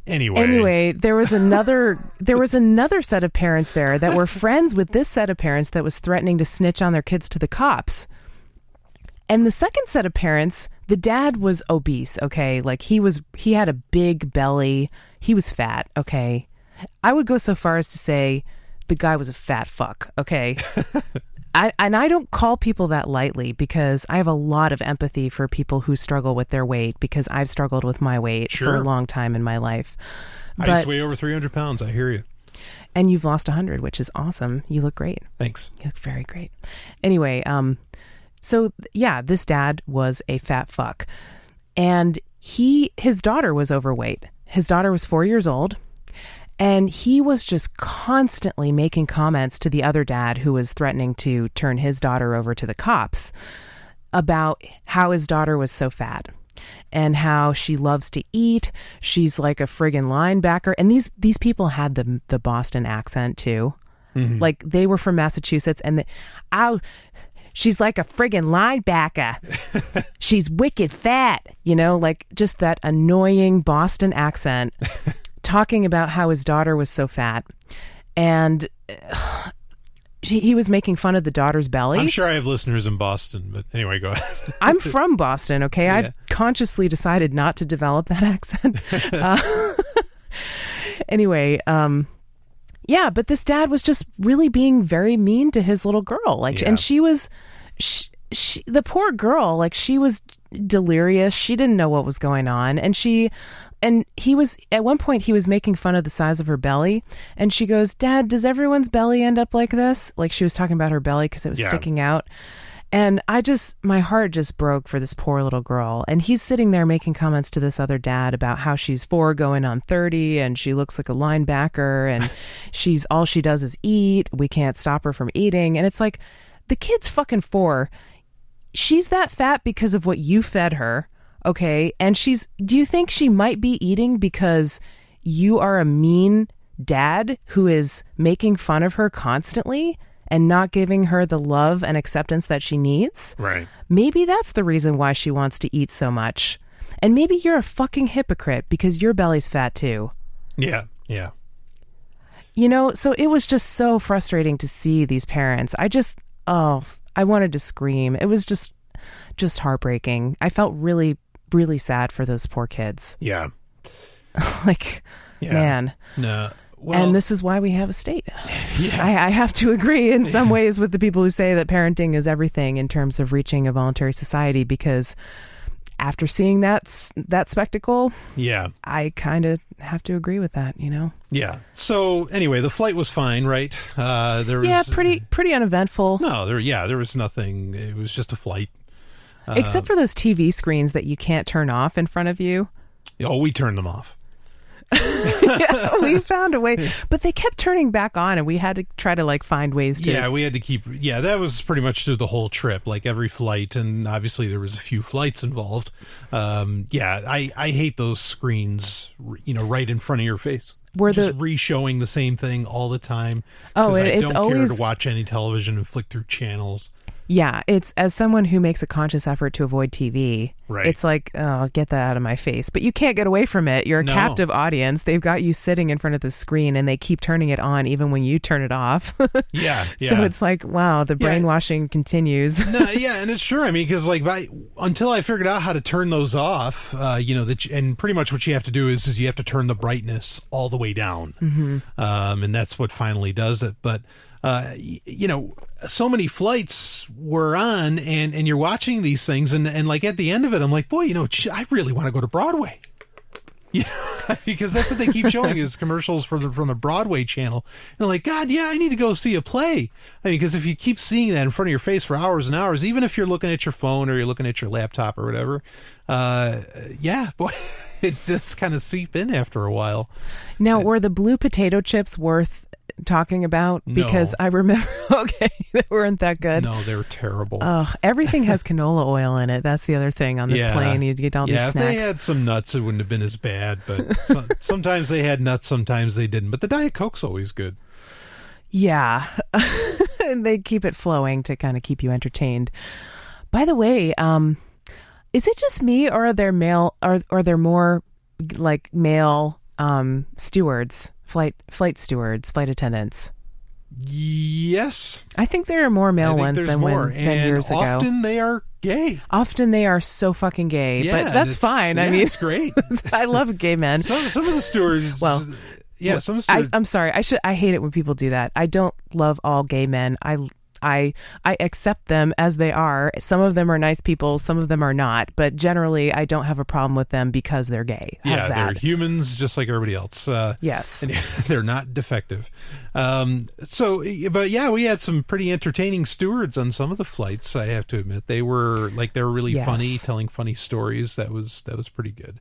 Anyway, there was another set of parents there that were friends with this set of parents that was threatening to snitch on their kids to the cops. And the second set of parents, the dad was obese, okay? Like he had a big belly. He was fat, okay? I would go so far as to say the guy was a fat fuck, okay? I don't call people that lightly because I have a lot of empathy for people who struggle with their weight because I've struggled with my weight for a long time in my life. I just weigh over 300 pounds. I hear you. And you've lost 100, which is awesome. You look great. Thanks. You look very great. Anyway, so yeah, this dad was a fat fuck. And his daughter was overweight. His daughter was 4 years old. And he was just constantly making comments to the other dad who was threatening to turn his daughter over to the cops about how his daughter was so fat and how she loves to eat. She's like a friggin' linebacker. And these people had the Boston accent too. Mm-hmm. Like they were from Massachusetts and she's like a friggin' linebacker. She's wicked fat, like just that annoying Boston accent. Talking about how his daughter was so fat, and he was making fun of the daughter's belly. I'm sure I have listeners in Boston, but anyway, go ahead. I'm from Boston, okay? Yeah. I've consciously decided not to develop that accent. Anyway, yeah, but this dad was just really being very mean to his little girl, and she was, the poor girl, like she was delirious. She didn't know what was going on, and he was, at one point he was making fun of the size of her belly, and she goes, "Dad, does everyone's belly end up like this?" Like she was talking about her belly because it was sticking out. And my heart just broke for this poor little girl. And he's sitting there making comments to this other dad about how she's 4 going on 30 and she looks like a linebacker and all she does is eat. We can't stop her from eating. And it's like, the kid's fucking 4. She's that fat because of what you fed her. Okay. And do you think she might be eating because you are a mean dad who is making fun of her constantly and not giving her the love and acceptance that she needs? Right. Maybe that's the reason why she wants to eat so much. And maybe you're a fucking hypocrite because your belly's fat too. Yeah. Yeah. So it was just so frustrating to see these parents. I wanted to scream. It was just heartbreaking. I felt really, really sad for those poor kids. Yeah. Man. No. Well, and this is why we have a state. Yeah. I have to agree in some ways with the people who say that parenting is everything in terms of reaching a voluntary society, because after seeing that spectacle, I kind of have to agree with that, Yeah. So anyway, the flight was fine, right? There was pretty uneventful. No, there was nothing. It was just a flight. Except for those TV screens that you can't turn off in front of you. Oh, we turned them off. Yeah, we found a way, but they kept turning back on, and we had to try to find ways to. Yeah, we had to keep. Yeah, that was pretty much through the whole trip, every flight, and obviously there was a few flights involved. I hate those screens, right in front of your face. Just re-showing the same thing all the time. Oh, it's I don't care to watch any television and flick through channels. Yeah, it's, as someone who makes a conscious effort to avoid TV, right. It's like, oh, get that out of my face. But you can't get away from it. You're a captive audience. They've got you sitting in front of the screen, and they keep turning it on even when you turn it off. Yeah. So it's like, wow, the brainwashing continues. No, yeah, and it's true. I mean, because until I figured out how to turn those off, and pretty much what you have to do is you have to turn the brightness all the way down. Mm-hmm. And that's what finally does it. But so many flights were on, and you're watching these things, and at the end of it, I'm like, boy, I really want to go to Broadway. Yeah. because that's what they keep showing is commercials from the Broadway channel. And like, God, yeah, I need to go see a play. I mean, because if you keep seeing that in front of your face for hours and hours, even if you're looking at your phone or you're looking at your laptop or whatever, yeah, boy, it does kind of seep in after a while. Now, were the blue potato chips worth talking about? Because No. I remember, okay, they weren't that good. No, they were terrible. Everything has canola oil in it. That's the other thing on the plane. You get all these snacks. If they had some nuts, it wouldn't have been as bad. But sometimes they had nuts, sometimes they didn't. But the Diet Coke's always good. Yeah. And they keep it flowing to kind of keep you entertained. By the way, is it just me, or are there more like male stewards, flight stewards, flight attendants? Yes. I think there are more male ones than years ago. Often they are gay. Often they are so fucking gay, Yeah, but that's fine. I mean, it's great. I love gay men. Some of the stewards. Well, yeah, some stewards. I'm sorry. I hate it when people do that. I don't love all gay men. I accept them as they are. Some of them are nice people, some of them are not, but generally I don't have a problem with them because they're gay. They're humans just like everybody else. Yes. And they're not defective. But yeah, we had some pretty entertaining stewards on some of the flights, I have to admit. They were really funny, telling funny stories. That was pretty good.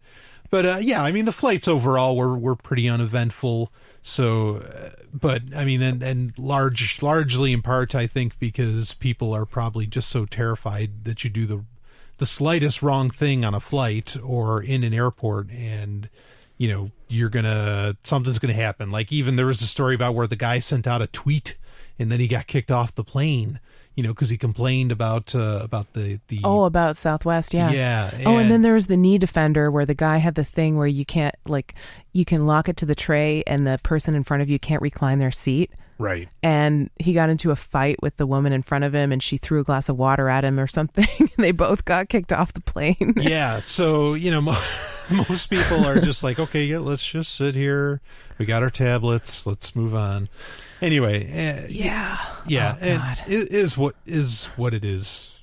But yeah, I mean, the flights overall were pretty uneventful. So, but I mean, and largely in part, I think, because people are probably just so terrified that you do the slightest wrong thing on a flight or in an airport, and something's gonna happen. Like, even there was a story about where the guy sent out a tweet and then he got kicked off the plane. Because he complained about about Southwest, yeah. Yeah. And then there was the knee defender where the guy had the thing where you can't, you can lock it to the tray and the person in front of you can't recline their seat. Right. And he got into a fight with the woman in front of him, and she threw a glass of water at him or something. They both got kicked off the plane. Yeah. So, most people are just like, okay, yeah, let's just sit here. We got our tablets. Let's move on. Anyway. Yeah. Yeah. Oh, God. And it is what it is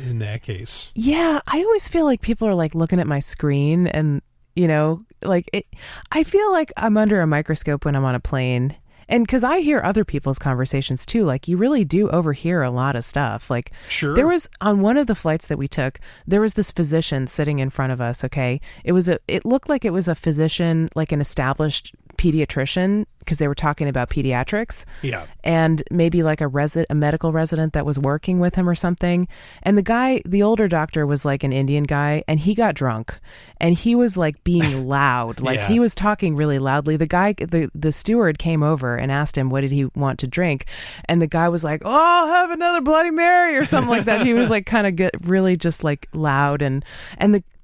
in that case. Yeah. I always feel like people are looking at my screen and, I feel like I'm under a microscope when I'm on a plane. And because I hear other people's conversations too, you really do overhear a lot of stuff. Sure. There was, on one of the flights that we took, there was this physician sitting in front of us. Okay. It looked like it was a physician, an established pediatrician, because they were talking about pediatrics. Yeah. And maybe a medical resident that was working with him or something. And the older doctor was an Indian guy, and he got drunk and he was being loud. Yeah. He was talking really loudly. The guy, the steward came over and asked him, what did he want to drink? And the guy was like, oh, I'll have another Bloody Mary or something like that. He was kind of really just loud. And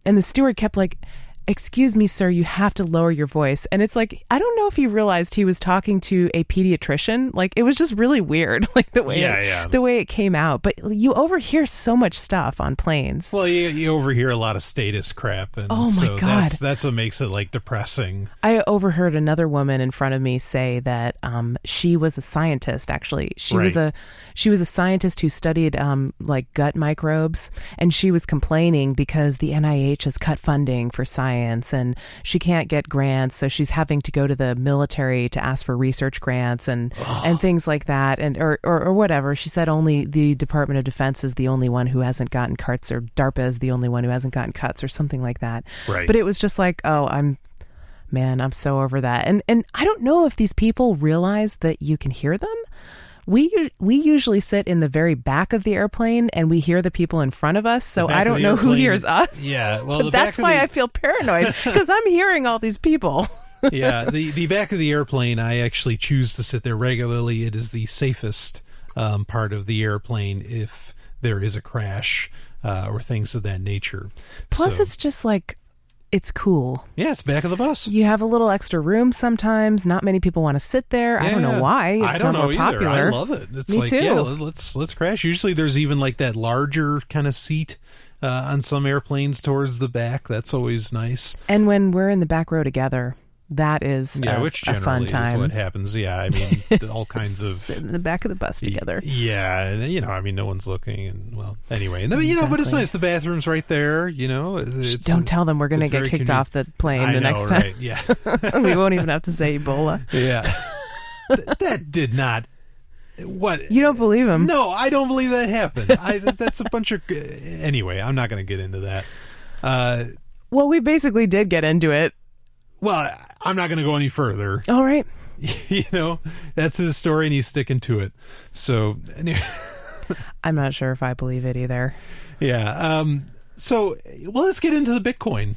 the steward kept excuse me, sir, you have to lower your voice. And it's I don't know if he realized he was talking to a pediatrician. It was just really weird, the way it came out. But you overhear so much stuff on planes. Well, you overhear a lot of status crap. And oh my God. That's what makes it depressing. I overheard another woman in front of me say that she was a scientist, actually. She was a scientist who studied gut microbes, and she was complaining because the NIH has cut funding for science and she can't get grants, so she's having to go to the military to ask for research grants and things like that, and or whatever. She said only the Department of Defense is the only one who hasn't gotten cuts, or DARPA is the only one who hasn't gotten cuts, or something like that. Right. But it was just I'm so over that. And I don't know if these people realize that you can hear them. We usually sit in the very back of the airplane and we hear the people in front of us. So I don't know who hears us. Yeah. Well, that's why I feel paranoid, because I'm hearing all these people. Yeah. The back of the airplane, I actually choose to sit there regularly. It is the safest part of the airplane if there is a crash or things of that nature. Plus, it's just it's cool. Yeah, it's back of the bus. You have a little extra room sometimes. Not many people want to sit there. I don't know why. It's not more popular. I love it. It's Me too. Yeah, let's crash. Usually there's even that larger kind of seat on some airplanes towards the back. That's always nice. And when we're in the back row together, that is which a generally fun is time. what happens. Yeah, I mean, all kinds of Sit in the back of the bus together. Yeah, and I mean, no one's looking, and well, ananyway, and then, but it's nice. The bathroom's right there. Don't tell them we're going to get kicked off the plane the next time. Right? Yeah, we won't even have to say Ebola. Yeah, that did not. What? You don't believe him? No, I don't believe that happened. That's a bunch of. Anyway, I'm not going to get into that. Well, we basically did get into it. Well, I'm not going to go any further. All right. That's his story, and he's sticking to it. So, I'm not sure if I believe it either. Yeah. So, well, let's get into the Bitcoin.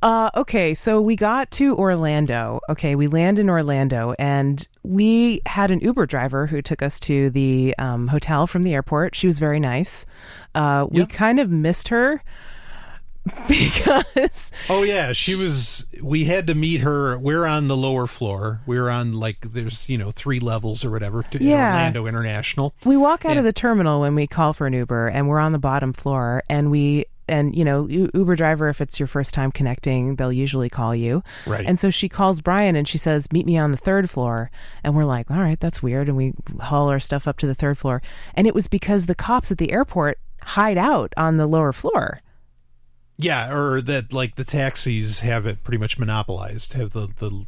Okay, so we got to Orlando. Okay, we land in Orlando, and we had an Uber driver who took us to the hotel from the airport. She was very nice. We kind of missed her because... Oh, yeah, we had to meet her. We're on the lower floor. We're on, there's, 3 levels or whatever to Orlando International. We walk out of the terminal when we call for an Uber, and we're on the bottom floor, and Uber driver, if it's your first time connecting, they'll usually call you. Right. And so she calls Brian and she says, meet me on the 3rd floor. And we're like, all right, that's weird. And we haul our stuff up to the 3rd floor. And it was because the cops at the airport hide out on the lower floor. Yeah, or that the taxis have it pretty much monopolized, have the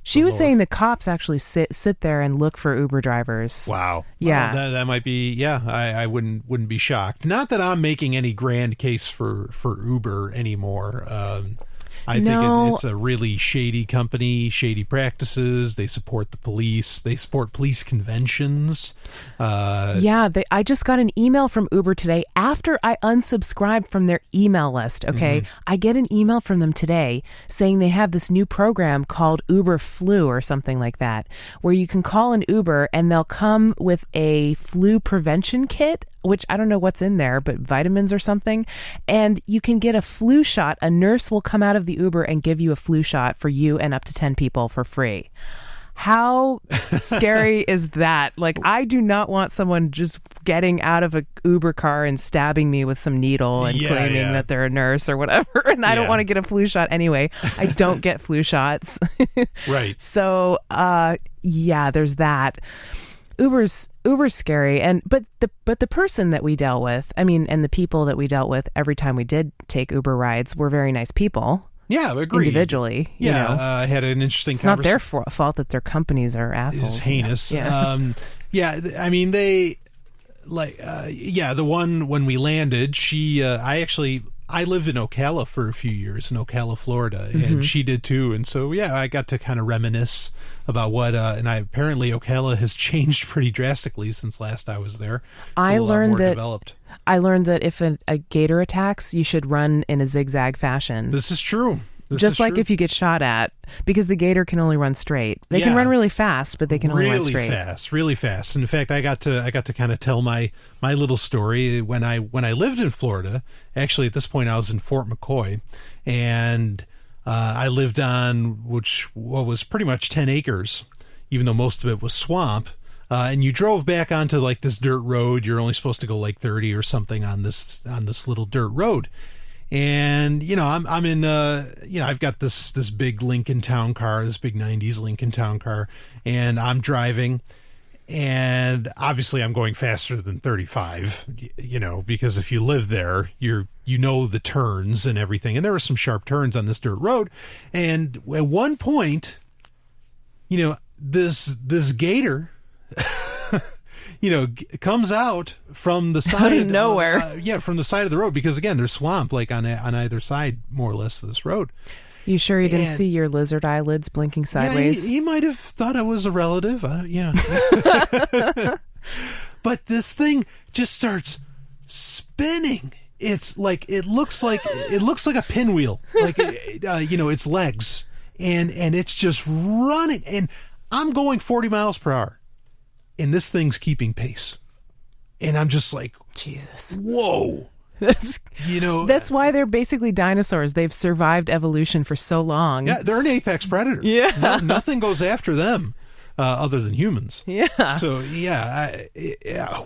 She was saying the cops actually sit there and look for Uber drivers. Wow. Yeah. Well, that might be, I wouldn't be shocked. Not that I'm making any grand case for Uber anymore. I think it's a really shady company, shady practices. They support the police. They support police conventions. I just got an email from Uber today after I unsubscribed from their email list, okay? Mm-hmm. I get an email from them today saying they have this new program called Uber Flu or something like that, where you can call an Uber and they'll come with a flu prevention kit, which I don't know what's in there, but vitamins or something. And you can get a flu shot. A nurse will come out of the Uber and give you a flu shot for you and up to 10 people for free. How scary is that? I do not want someone just getting out of a Uber car and stabbing me with some needle and claiming that they're a nurse or whatever. And I don't want to get a flu shot anyway. I don't get flu shots. Right. So, there's that. Uber's scary, but the person that we dealt with, and the people that we dealt with every time we did take Uber rides were very nice people. Yeah, agreed. Individually, I had an interesting. It's not their fault that their companies are assholes. It's heinous. Yeah. They the one when we landed, she I lived in Ocala for a few years, in Ocala, Florida, and she did too. And so, I got to kind of reminisce about what, apparently Ocala has changed pretty drastically since last I was there. I learned that developed. I learned that if a gator attacks, you should run in a zigzag fashion. This is true. Just like if you get shot at, because the gator can only run straight. They can run really fast, but they can only run straight. Really fast. In fact, I got to kind of tell my little story when I lived in Florida. Actually, at this point, I was in Fort McCoy, and I lived on what was pretty much 10 acres, even though most of it was swamp. And you drove back onto this dirt road. You're only supposed to go 30 or something on this little dirt road. And, I'm in, I've got this big Lincoln Town Car, this big 90s Lincoln Town Car, and I'm driving, and obviously I'm going faster than 35, because if you live there, you know the turns and everything. And there were some sharp turns on this dirt road. And at one point, this gator... comes out from the side of nowhere. From the side of the road, because again, there's swamp on either side, more or less, of this road. You sure you didn't see your lizard eyelids blinking sideways? He might have thought I was a relative. But this thing just starts spinning. It's it looks like a pinwheel, its legs, and it's just running, and I'm going 40 miles per hour. And this thing's keeping pace. And I'm just like, Jesus. Whoa. That's why they're basically dinosaurs. They've survived evolution for so long. Yeah, they're an apex predator. Yeah. Nothing goes after them other than humans. Yeah. So,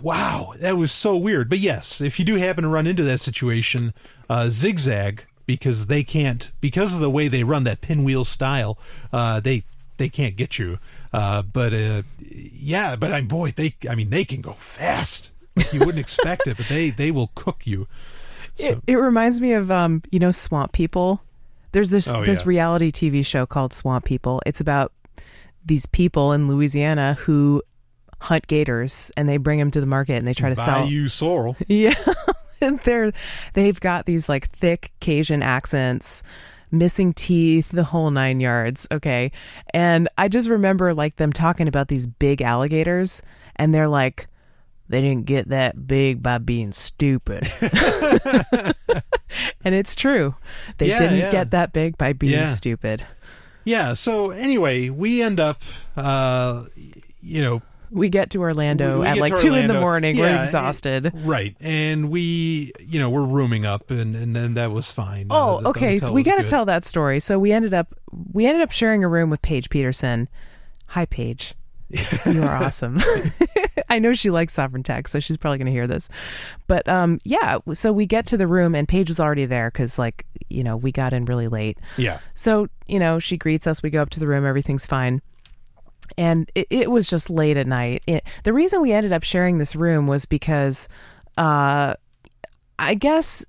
wow. That was so weird. But yes, if you do happen to run into that situation, zigzag because because of the way they run that pinwheel style, they can't get you. But they can go fast. Like you wouldn't expect it, but they will cook you. So. It reminds me of Swamp People. There's this reality TV show called Swamp People. It's about these people in Louisiana who hunt gators, and they bring them to the market, and they try to sell you sorrel. Yeah, and they've got these like thick Cajun accents, missing teeth, the whole 9 yards. Okay, and I just remember like them talking about these big alligators, and they're like, they didn't get that big by being stupid. And it's true. They didn't get that big by being stupid. Yeah. So anyway, we end up, we get to Orlando at like 2 a.m. We're exhausted. Right. And we're rooming up and then that was fine. Oh, okay. So we got to tell that story. So we ended up sharing a room with Paige Peterson. Hi, Paige. You are awesome. I know she likes Sovereign Tech, so she's probably going to hear this. But so we get to the room and Paige was already there because we got in really late. Yeah. So, she greets us. We go up to the room. Everything's fine. And it was just late at night. The reason we ended up sharing this room was because I guess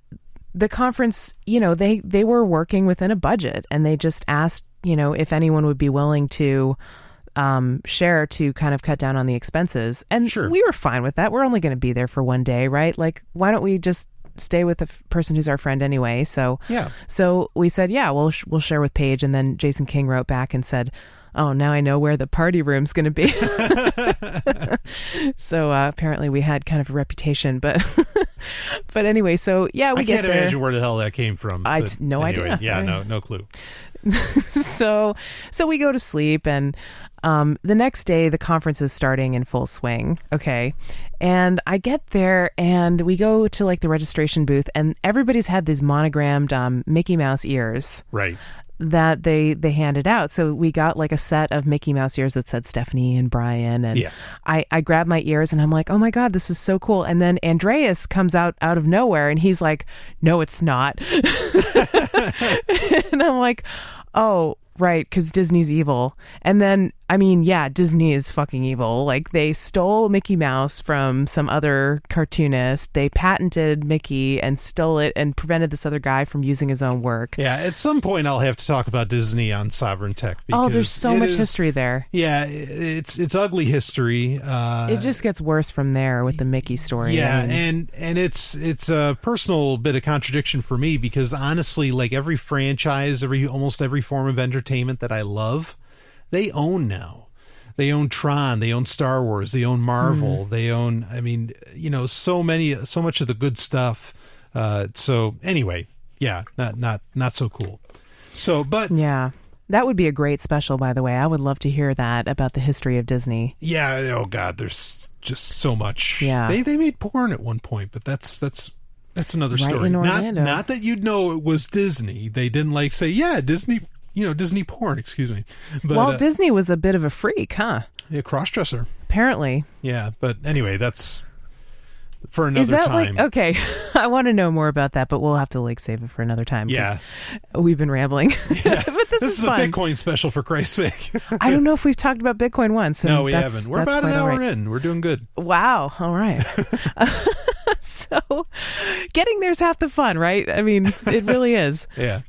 the conference, they were working within a budget and they just asked, if anyone would be willing to share to kind of cut down on the expenses. And we were fine with that. We're only going to be there for one day, right? Like, why don't we just stay with the person who's our friend anyway? So we said, we'll share with Paige. And then Jason King wrote back and said, oh, now I know where the party room's going to be. So apparently we had kind of a reputation, but anyway, so we I get can't there. imagine where the hell that came from. No idea. Yeah, no clue. So we go to sleep, and the next day the conference is starting in full swing. Okay. And I get there and we go to like the registration booth, and everybody's had these monogrammed Mickey Mouse ears. Right. That they handed out. So we got like a set of Mickey Mouse ears that said Stephanie and Brian. And I grabbed my ears and I'm like, oh my God, this is so cool. And then Andreas comes out of nowhere and he's like, no, it's not. And I'm like, oh, right, because Disney's evil. And then, Disney is fucking evil. Like, they stole Mickey Mouse from some other cartoonist. They patented Mickey and stole it and prevented this other guy from using his own work. Yeah, at some point I'll have to talk about Disney on Sovereign Tech. Oh, there's so much history there. Yeah, it's ugly history. It just gets worse from there with the Mickey story. Yeah, and it's a personal bit of contradiction for me because honestly, like every franchise, almost every form of entertainment that I love, they own now. They own Tron, they own Star Wars, they own Marvel, they own, so much of the good stuff. So anyway, not so cool. So, but yeah, that would be a great special, by the way. I would love to hear that about the history of Disney. Yeah. Oh God, there's just so much. Yeah. They made porn at one point, but that's another right story. In Orlando. Not that you'd know it was Disney. They didn't say, Disney. Disney porn, excuse me. But, Walt Disney was a bit of a freak, huh? Yeah, cross-dresser. Apparently. Yeah, but anyway, that's for another time. Okay, I want to know more about that, but we'll have to save it for another time. Yeah. We've been rambling. Yeah. But this is fun. A Bitcoin special, for Christ's sake. I don't know if we've talked about Bitcoin once. No, we haven't. We're about an hour in. We're doing good. Wow. All right. So getting there's half the fun, right? It really is. Yeah.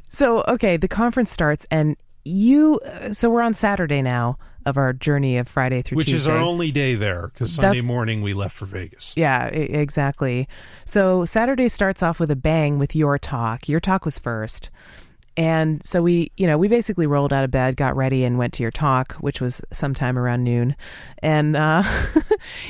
So, okay, the conference starts and so we're on Saturday now of our journey of Friday through Tuesday. Which is our only day there because Sunday morning we left for Vegas. Yeah, exactly. So Saturday starts off with a bang with your talk. Your talk was first. And so we basically rolled out of bed, got ready, and went to your talk, which was sometime around noon. And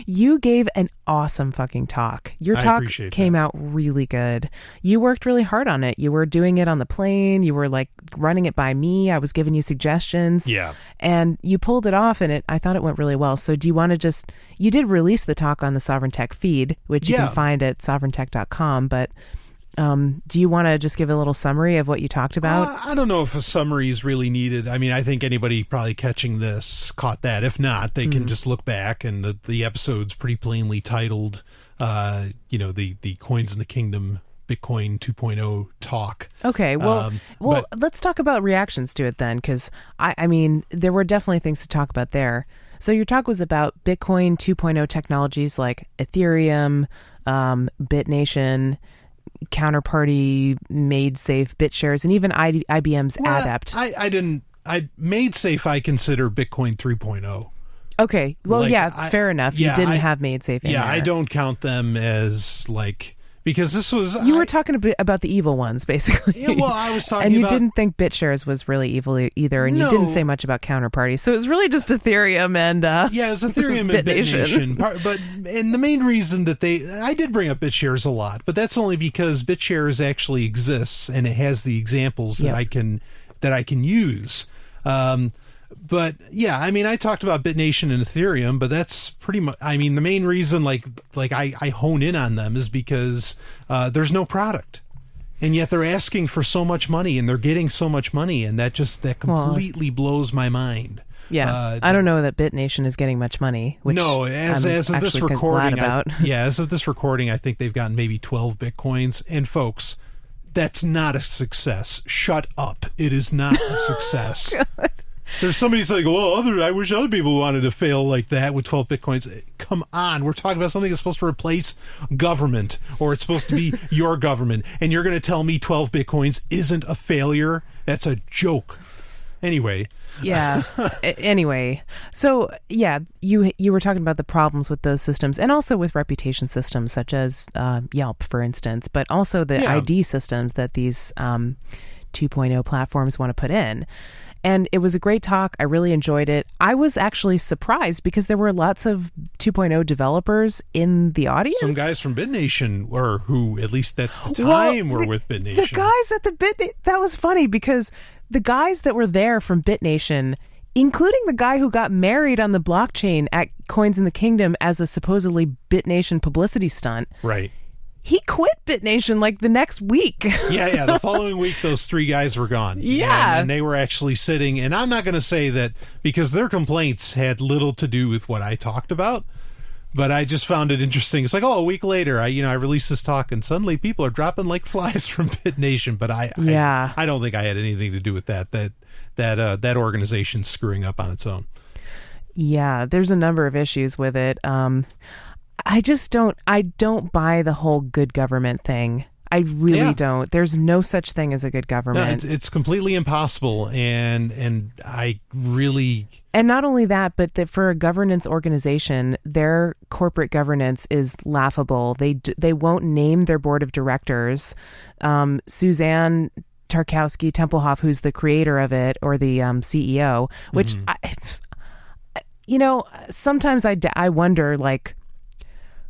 you gave an awesome fucking talk. Your talk came out really good. You worked really hard on it. You were doing it on the plane. You were running it by me. I was giving you suggestions. Yeah. And you pulled it off, and I thought it went really well. So do you want to you did release the talk on the Sovereign Tech feed, which you can find at sovereigntech.com, but do you want to just give a little summary of what you talked about? I don't know if a summary is really needed. I think anybody probably catching this caught that. If not, they can just look back, and the episode's pretty plainly titled, the Coins in the Kingdom Bitcoin 2.0 talk. Okay, well, let's talk about reactions to it then, because I mean, there were definitely things to talk about there. So your talk was about Bitcoin 2.0 technologies like Ethereum, BitNation, Counterparty, MadeSafe, BitShares, and even IBM's Adept. I MadeSafe I consider Bitcoin 3.0. Okay, well, fair enough. You didn't have MadeSafe in there. Yeah, I don't count them as like... Because this was... You were talking about the evil ones, basically. Yeah, well, I was talking and you about... didn't think BitShares was really evil either, and you didn't say much about Counterparty. So it was really just Ethereum and... yeah, it was Ethereum and BitNation. And the main reason that I did bring up BitShares a lot, but that's only because BitShares actually exists, and it has the examples that I can use. But yeah, I mean, I talked about BitNation and Ethereum, but that's pretty much, I mean, the main reason like I hone in on them is because there's no product, and yet they're asking for so much money and they're getting so much money, and that completely blows my mind. Yeah, I don't know that BitNation is getting much money. Which no, as of this recording, as of this recording, I think they've gotten maybe 12 Bitcoins. And folks, that's not a success. Shut up! It is not a success. There's somebody saying, well, I wish other people wanted to fail like that with 12 Bitcoins. Come on. We're talking about something that's supposed to replace government, or it's supposed to be your government. And you're going to tell me 12 Bitcoins isn't a failure? That's a joke. Anyway. Yeah. Anyway. So, yeah, you were talking about the problems with those systems, and also with reputation systems such as Yelp, for instance, but also the ID systems that these 2.0 platforms want to put in. And it was a great talk. I really enjoyed it. I was actually surprised because there were lots of 2.0 developers in the audience. Some guys from BitNation, or who at least at the time were with BitNation. The guys at the BitNation, that was funny because the guys that were there from BitNation, including the guy who got married on the blockchain at Coins in the Kingdom as a supposedly BitNation publicity stunt. Right. He quit BitNation like the next week. Yeah. The following week, those three guys were gone. Yeah. And they were actually sitting, and I'm not going to say that because their complaints had little to do with what I talked about, but I just found it interesting. It's like, a week later, I released this talk, and suddenly people are dropping like flies from BitNation. But I don't think I had anything to do with that organization screwing up on its own. Yeah, there's a number of issues with it. I don't buy the whole good government thing. I really don't. There's no such thing as a good government. No, it's completely impossible, and I really... And not only that, but that for a governance organization, their corporate governance is laughable. They won't name their board of directors. Suzanne Tarkowski Tempelhoff, who's the creator of it, or the CEO, which sometimes I wonder, like,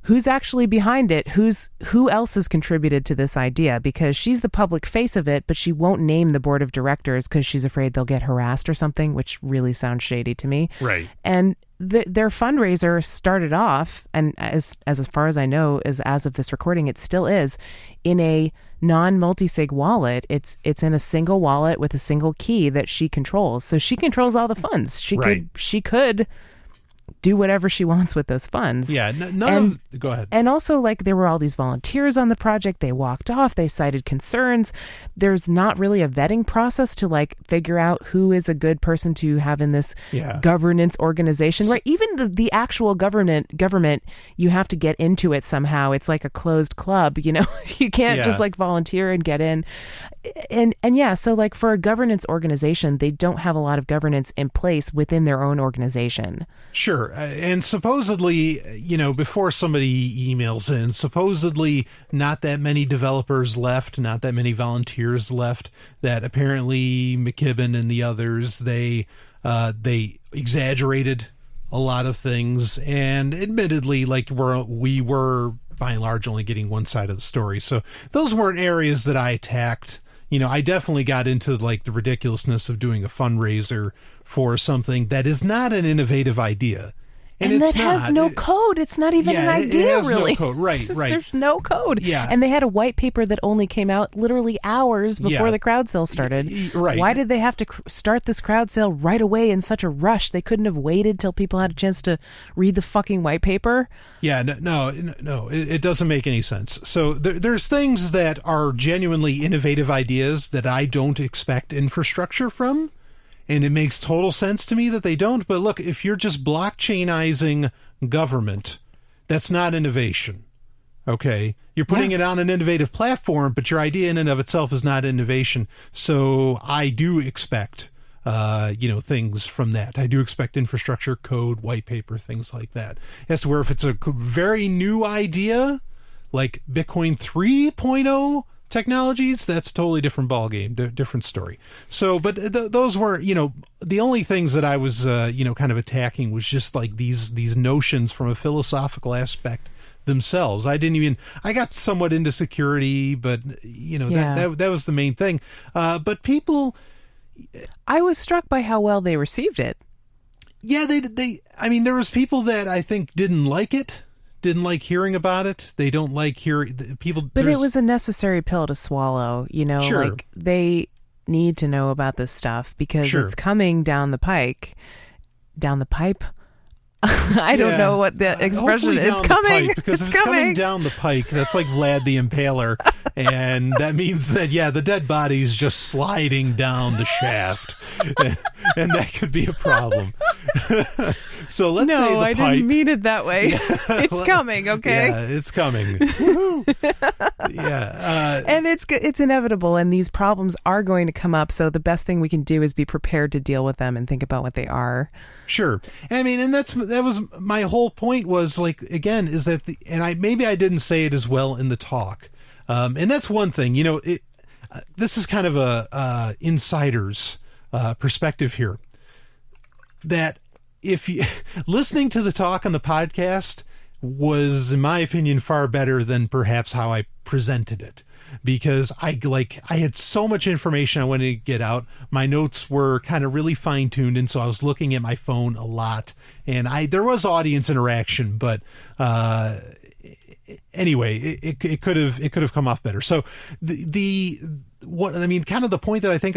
who's actually behind it? Who else has contributed to this idea? Because she's the public face of it, but she won't name the board of directors because she's afraid they'll get harassed or something, which really sounds shady to me. Right. And their fundraiser started off, and as far as I know, as of this recording, it still is, in a non-multi-sig wallet. It's in a single wallet with a single key that she controls. So she controls all the funds. She could do whatever she wants with those funds. Yeah, go ahead. And also, like, there were all these volunteers on the project. They walked off. They cited concerns. There's not really a vetting process to, like, figure out who is a good person to have in this governance organization. Right? Even the actual government, you have to get into it somehow. It's like a closed club, you can't just, like, volunteer and get in. And so, like, for a governance organization, they don't have a lot of governance in place within their own organization. Sure. And supposedly, before somebody emails in, supposedly not that many developers left, not that many volunteers left, that apparently McKibben and the others, they exaggerated a lot of things. And admittedly, like, we were by and large only getting one side of the story. So those weren't areas that I attacked. I definitely got into, like, the ridiculousness of doing a fundraiser for something that is not an innovative idea. And it's that has no code. It's not even an idea, it has really. No code. Right. There's no code. Yeah. And they had a white paper that only came out literally hours before the crowd sale started. Right. Why did they have to start this crowd sale right away in such a rush? They couldn't have waited till people had a chance to read the fucking white paper. Yeah, no, it doesn't make any sense. So there's things that are genuinely innovative ideas that I don't expect infrastructure from. And it makes total sense to me that they don't. But look, if you're just blockchainizing government, that's not innovation. Okay? You're putting it on an innovative platform, but your idea in and of itself is not innovation. So I do expect, things from that. I do expect infrastructure, code, white paper, things like that. As to where if it's a very new idea, like Bitcoin 3.0, technologies, that's a totally different ballgame, different story. So, but those were, the only things that I was, kind of attacking was just like these notions from a philosophical aspect themselves. I got somewhat into security, but that was the main thing. But people, I was struck by how well they received it. Yeah, there was people that I think didn't like it. Didn't like hearing about it. They don't like hearing people. But it was a necessary pill to swallow. Sure. Like they need to know about this stuff because it's coming down the pike. Down the pipe? I don't know what the expression is. It's coming. Because it's if it's coming down the pike, that's like Vlad the Impaler. And that means that, the dead body is just sliding down the shaft. And that could be a problem. So let's say the pipe. I didn't mean it that way. It's coming, okay? Yeah, it's coming. And it's inevitable, and these problems are going to come up. So the best thing we can do is be prepared to deal with them and think about what they are. Sure. And that was my whole point was like, again, is that maybe I didn't say it as well in the talk. And that's one thing, this is kind of a insider's perspective here, that if you listening to the talk on the podcast was, in my opinion, far better than perhaps how I presented it. Because I had so much information I wanted to get out. My notes were kind of really fine-tuned, and so I was looking at my phone a lot. And there was audience interaction, but anyway, it could have come off better. So kind of the point that I think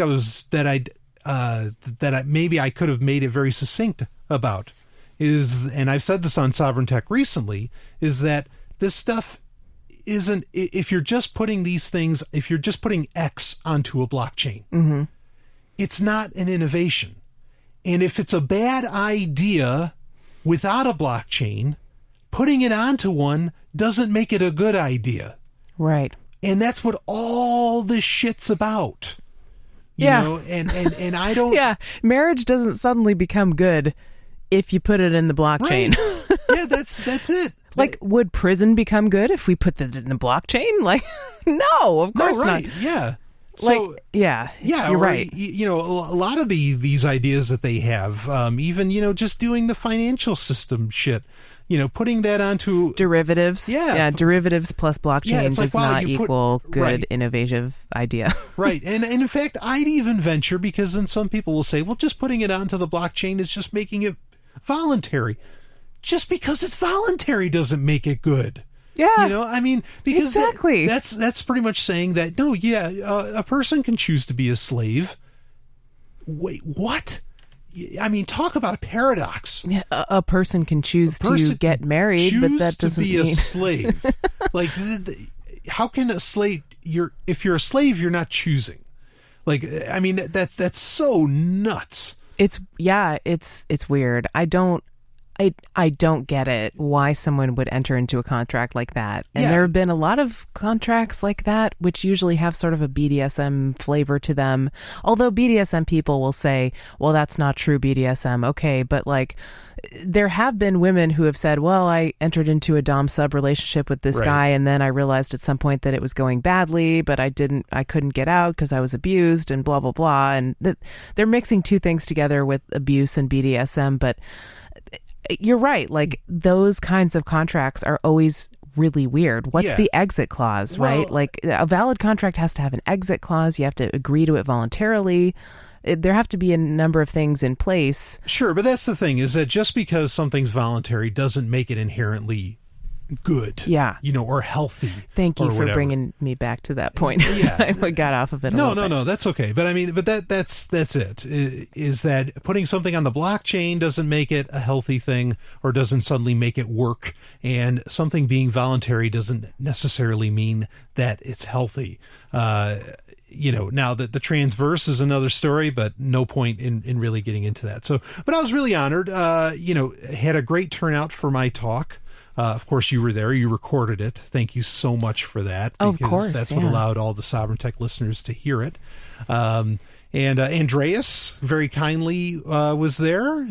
maybe I could have made it very succinct about is, and I've said this on Sovryn Tech recently, is that this stuff isn't, if you're just putting X onto a blockchain, it's not an innovation. And if it's a bad idea without a blockchain, putting it onto one doesn't make it a good idea. Right. And that's what all this shit's about. You know, and I don't... Yeah, marriage doesn't suddenly become good if you put it in the blockchain. Right. Yeah, that's it. Like, would prison become good if we put it in the blockchain? Like, no, of course not. Yeah. So, you're right. A lot of these ideas that they have, even, just doing the financial system shit, putting that onto derivatives. Yeah, derivatives plus blockchain does not equal good, innovative idea. Right. And in fact, I'd even venture, because then some people will say, well, just putting it onto the blockchain is just making it voluntary. Just because it's voluntary doesn't make it good. Yeah. Because exactly. That's pretty much saying that, no, a person can choose to be a slave. Wait, what? Talk about a paradox. Yeah, a person can choose to get married, but that doesn't mean... to be a slave. Like, how can a slave... If you're a slave, you're not choosing. Like, that's so nuts. It's weird. I don't get it, why someone would enter into a contract like that. And there have been a lot of contracts like that, which usually have sort of a BDSM flavor to them. Although BDSM people will say, well, that's not true BDSM. Okay, but like, there have been women who have said, well, I entered into a dom-sub relationship with this guy, and then I realized at some point that it was going badly, but I couldn't get out because I was abused and blah, blah, blah. And they're mixing two things together with abuse and BDSM, but... You're right. Like, those kinds of contracts are always really weird. What's the exit clause, right? Like, a valid contract has to have an exit clause. You have to agree to it voluntarily. There have to be a number of things in place. Sure, but that's the thing, is that just because something's voluntary doesn't make it inherently good, or healthy. Thank you or for whatever. Bringing me back to that point. Yeah. I got off of it. No, that's okay. But I mean, that's it. Is that putting something on the blockchain doesn't make it a healthy thing, or doesn't suddenly make it work, and something being voluntary doesn't necessarily mean that it's healthy. Now that the transverse is another story, but no point in really getting into that. So, but I was really honored. Had a great turnout for my talk. Of course, you were there. You recorded it. Thank you so much for that. Of course, that's what allowed all the Sovryn Tech listeners to hear it. And Andreas very kindly was there,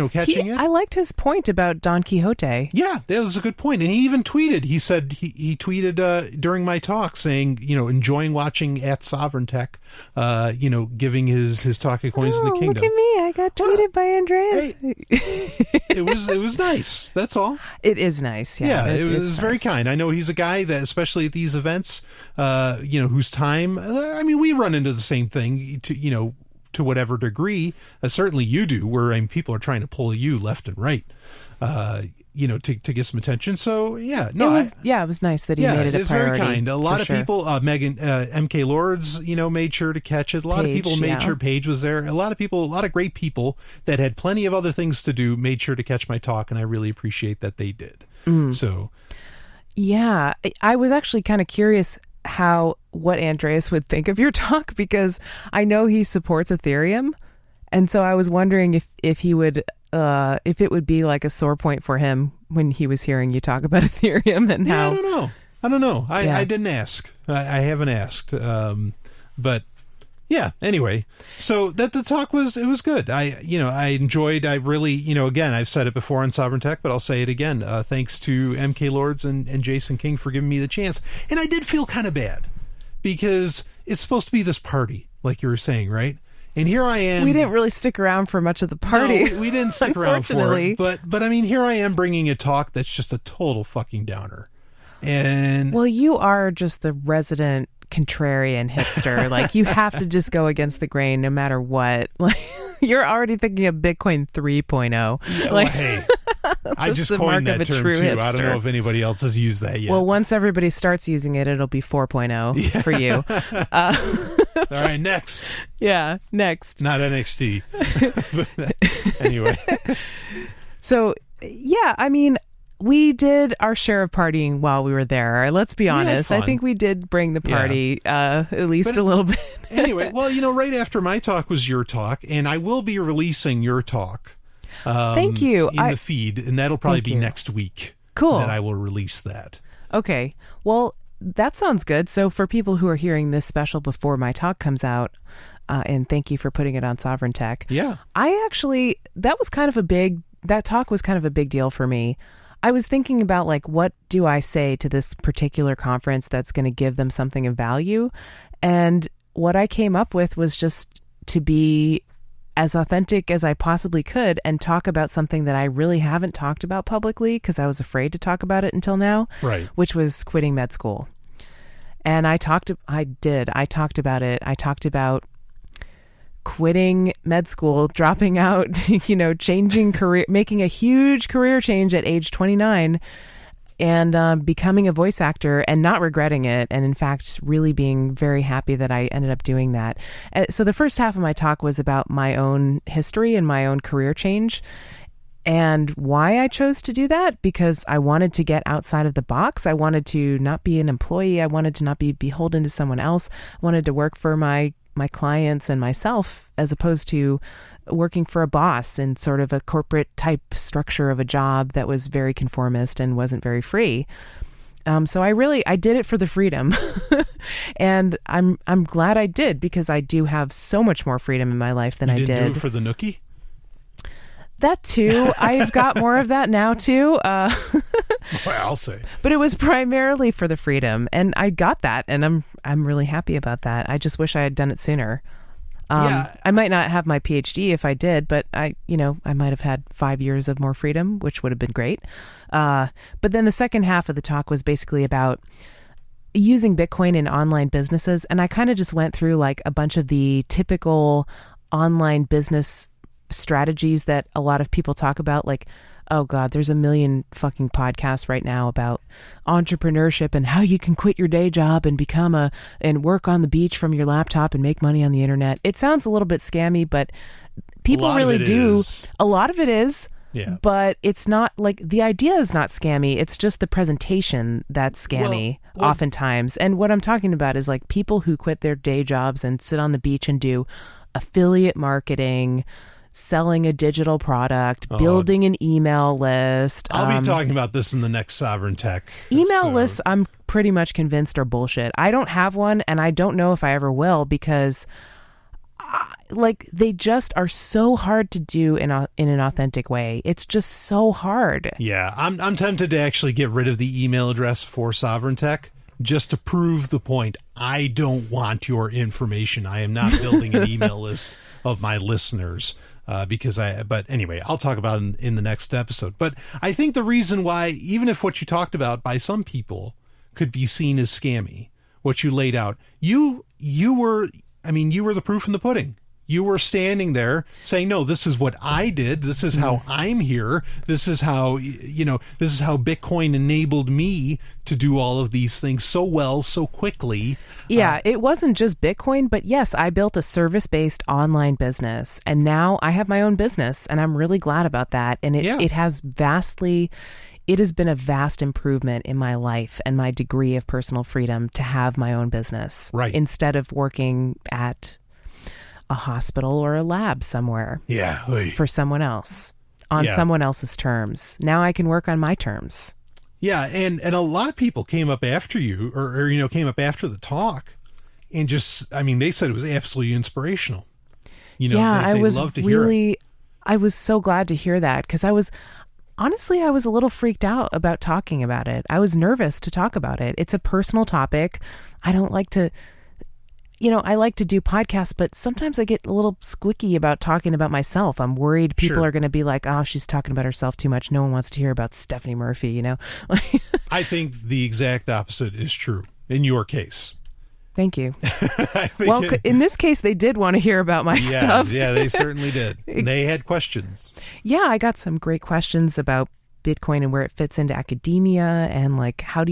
catching it. I liked his point about Don Quixote. Yeah, that was a good point. And he even tweeted. He said he tweeted during my talk saying, enjoying watching at Sovryn Tech, giving his talk at Coins in the Kingdom. Look at me! I got tweeted by Andreas. Hey, it was nice. That's all. It is nice. Yeah, it was very kind. I know he's a guy that, especially at these events, whose time. I mean, we run into the same thing to whatever degree. Certainly you do, where people are trying to pull you left and right, to get some attention. So it was nice that he made it a priority. It's very kind. A lot of people, Megan, MK Lords, made sure to catch it. A lot of people made sure Paige was there. A lot of great people that had plenty of other things to do made sure to catch my talk, and I really appreciate that they did. So, yeah, I was actually kind of curious what Andreas would think of your talk, because I know he supports Ethereum, and so I was wondering if he would if it would be like a sore point for him when he was hearing you talk about Ethereum and how. I don't know. I didn't ask. I haven't asked. But yeah. Anyway, so the talk was good. I enjoyed. I really again, I've said it before on Sovryn Tech, but I'll say it again. Thanks to MK Lords and Jason King for giving me the chance. And I did feel kind of bad, because it's supposed to be this party, like you were saying, right? And here I am. We didn't really stick around for much of the party. No, we didn't stick around for it. But I mean, here I am bringing a talk that's just a total fucking downer. And well, you are just the resident contrarian hipster. Like, you have to just go against the grain no matter what. Like, you're already thinking of Bitcoin 3.0. Yeah, well, hey, I just coined that term too. Hipster. I don't know if anybody else has used that yet. Well, once everybody starts using it, it'll be 4.0 for you. All right, next. Yeah, next. Not NXT. But anyway. So, yeah, I mean, we did our share of partying while we were there. Let's be honest. I think we did bring the party at least a little bit. Anyway, well, right after my talk was your talk, and I will be releasing your talk. Thank you. In the feed, and that'll probably be next week. Cool. That I will release that. Okay. Well, that sounds good. So for people who are hearing this special before my talk comes out, and thank you for putting it on Sovryn Tech. Yeah. That talk was kind of a big deal for me. I was thinking about, like, what do I say to this particular conference that's going to give them something of value? And what I came up with was just to be as authentic as I possibly could and talk about something that I really haven't talked about publicly, because I was afraid to talk about it until now, right? Which was quitting med school. And I talked about it. I talked about quitting med school, dropping out, changing career, making a huge career change at age 29, and becoming a voice actor and not regretting it. And in fact, really being very happy that I ended up doing that. So the first half of my talk was about my own history and my own career change, and why I chose to do that, because I wanted to get outside of the box. I wanted to not be an employee. I wanted to not be beholden to someone else. I wanted to work for my clients and myself, as opposed to working for a boss in sort of a corporate type structure of a job that was very conformist and wasn't very free. So I did it for the freedom. And I'm glad I did, because I do have so much more freedom in my life than I did. You didn't do it for the nookie? That too. I've got more of that now too. Well, I'll say. But it was primarily for the freedom, and I got that, and I'm really happy about that. I just wish I had done it sooner. I might not have my PhD if I did, but I might have had 5 years of more freedom, which would have been great. But then the second half of the talk was basically about using Bitcoin in online businesses, and I kind of just went through like a bunch of the typical online business strategies that a lot of people talk about, like, oh God, there's a million fucking podcasts right now about entrepreneurship and how you can quit your day job and and work on the beach from your laptop and make money on the internet. It sounds a little bit scammy, but people really do. A lot of it is. Yeah. But it's not like the idea is not scammy. It's just the presentation that's scammy oftentimes. And what I'm talking about is like people who quit their day jobs and sit on the beach and do affiliate marketing, selling a digital product, building an email list. I'll be talking about this in the next Sovryn Tech. Email lists, I'm pretty much convinced are bullshit. I don't have one, and I don't know if I ever will, because they just are so hard to do in an authentic way. It's just so hard. Yeah, I'm tempted to actually get rid of the email address for Sovryn Tech just to prove the point. I don't want your information. I am not building an email list of my listeners. But anyway, I'll talk about it in the next episode. But I think the reason why, even if what you talked about by some people could be seen as scammy, what you laid out, you were the proof in the pudding. You were standing there saying, no, this is what I did. This is how I'm here. This is how, this is how Bitcoin enabled me to do all of these things so well, so quickly. Yeah, it wasn't just Bitcoin, but yes, I built a service-based online business, and now I have my own business, and I'm really glad about that. And it has been a vast improvement in my life and my degree of personal freedom to have my own business. Right. Instead of working at a hospital or a lab somewhere. Yeah. For someone else on someone else's terms. Now I can work on my terms. Yeah. And a lot of people came up after you or came up after the talk and just, they said it was absolutely inspirational. They loved to hear it. I was so glad to hear that, because I was a little freaked out about talking about it. I was nervous to talk about it. It's a personal topic. I don't like to, I like to do podcasts, but sometimes I get a little squicky about talking about myself. I'm worried people are going to be like, oh, she's talking about herself too much. No one wants to hear about Stephanie Murphy, I think the exact opposite is true in your case. Thank you. Well, in this case, they did want to hear about my stuff. Yeah, they certainly did. And they had questions. Yeah, I got some great questions about Bitcoin and where it fits into academia, and how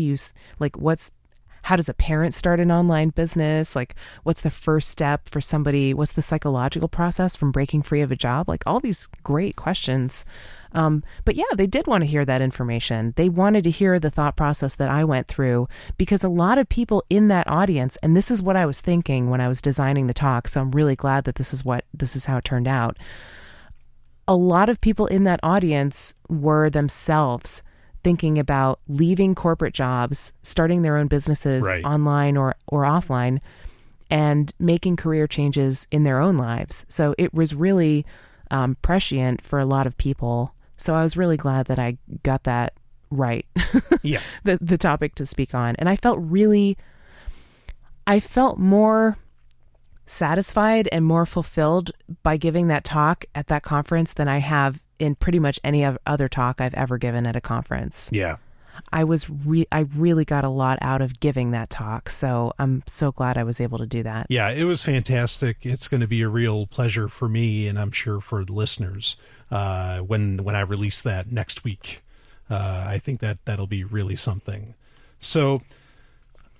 does a parent start an online business? Like, what's the first step for somebody? What's the psychological process from breaking free of a job? Like, all these great questions. But yeah, they did want to hear that information. They wanted to hear the thought process that I went through, because a lot of people in that audience, and this is what I was thinking when I was designing the talk, so I'm really glad that this is how it turned out. A lot of people in that audience were themselves thinking about leaving corporate jobs, starting their own businesses online or offline, and making career changes in their own lives. So it was really prescient for a lot of people. So I was really glad that I got that right. Yeah. the topic to speak on. And I felt more satisfied and more fulfilled by giving that talk at that conference than I have in pretty much any other talk I've ever given at a conference. Yeah. I really got a lot out of giving that talk. So I'm so glad I was able to do that. Yeah, it was fantastic. It's going to be a real pleasure for me, and I'm sure for the listeners, when I release that next week. I think that'll be really something. So,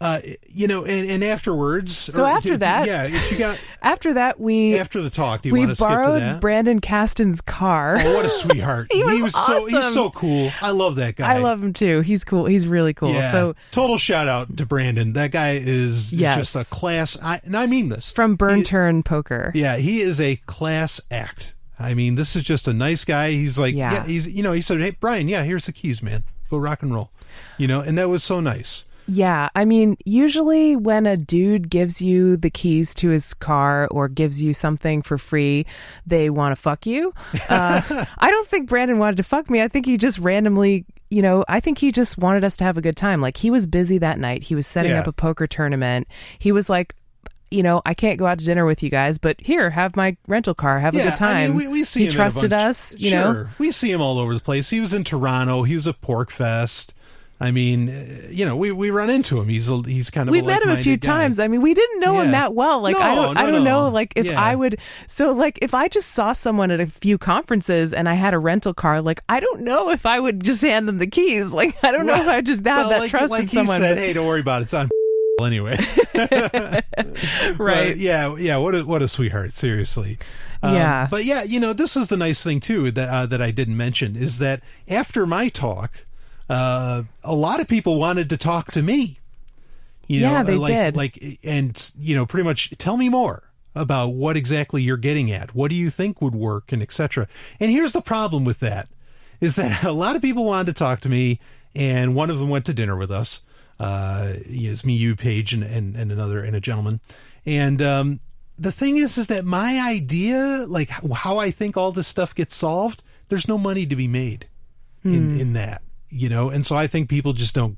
and afterwards. So after that, if you got after that, after the talk, do you want to skip to that? We borrowed Brandon Caston's car. Oh, what a sweetheart! He was awesome. He's so cool. I love that guy. I love him too. He's cool. He's really cool. Yeah. So total shout out to Brandon. That guy is just a class. And I mean this from Burn Turn Poker. Yeah, he is a class act. This is just a nice guy. He's like, he said, hey, Brian, here's the keys, man. Go rock and roll. And that was so nice. Yeah, usually when a dude gives you the keys to his car or gives you something for free, they want to fuck you. I don't think Brandon wanted to fuck me. I think he just randomly, I think he just wanted us to have a good time. Like, he was busy that night. He was setting up a poker tournament. He was like, I can't go out to dinner with you guys, but here, have my rental car, have a good time. We see him. He trusted us, Sure. We see him all over the place. He was in Toronto. He was at Pork Fest. I mean, we run into him. He's kind of we met him a few times. I mean, we didn't know him that well. Like, I don't know. Like, if I would, so like, if I just saw someone at a few conferences and I had a rental car, like, I don't know if I would just hand them the keys. Like, I don't know if I just have that trust in someone. Like you said, hey, don't worry about it. It's on anyway. Right. But yeah. What a sweetheart. Seriously. But yeah, this is the nice thing too that I didn't mention is that after my talk, a lot of people wanted to talk to me. They did. Pretty much tell me more about what exactly you're getting at. What do you think would work, and etc. And here's the problem with that is that a lot of people wanted to talk to me, and one of them went to dinner with us. It's me, you, Paige, and a gentleman. And the thing is that my idea, like how I think all this stuff gets solved, there's no money to be made in that. And so I think people just don't,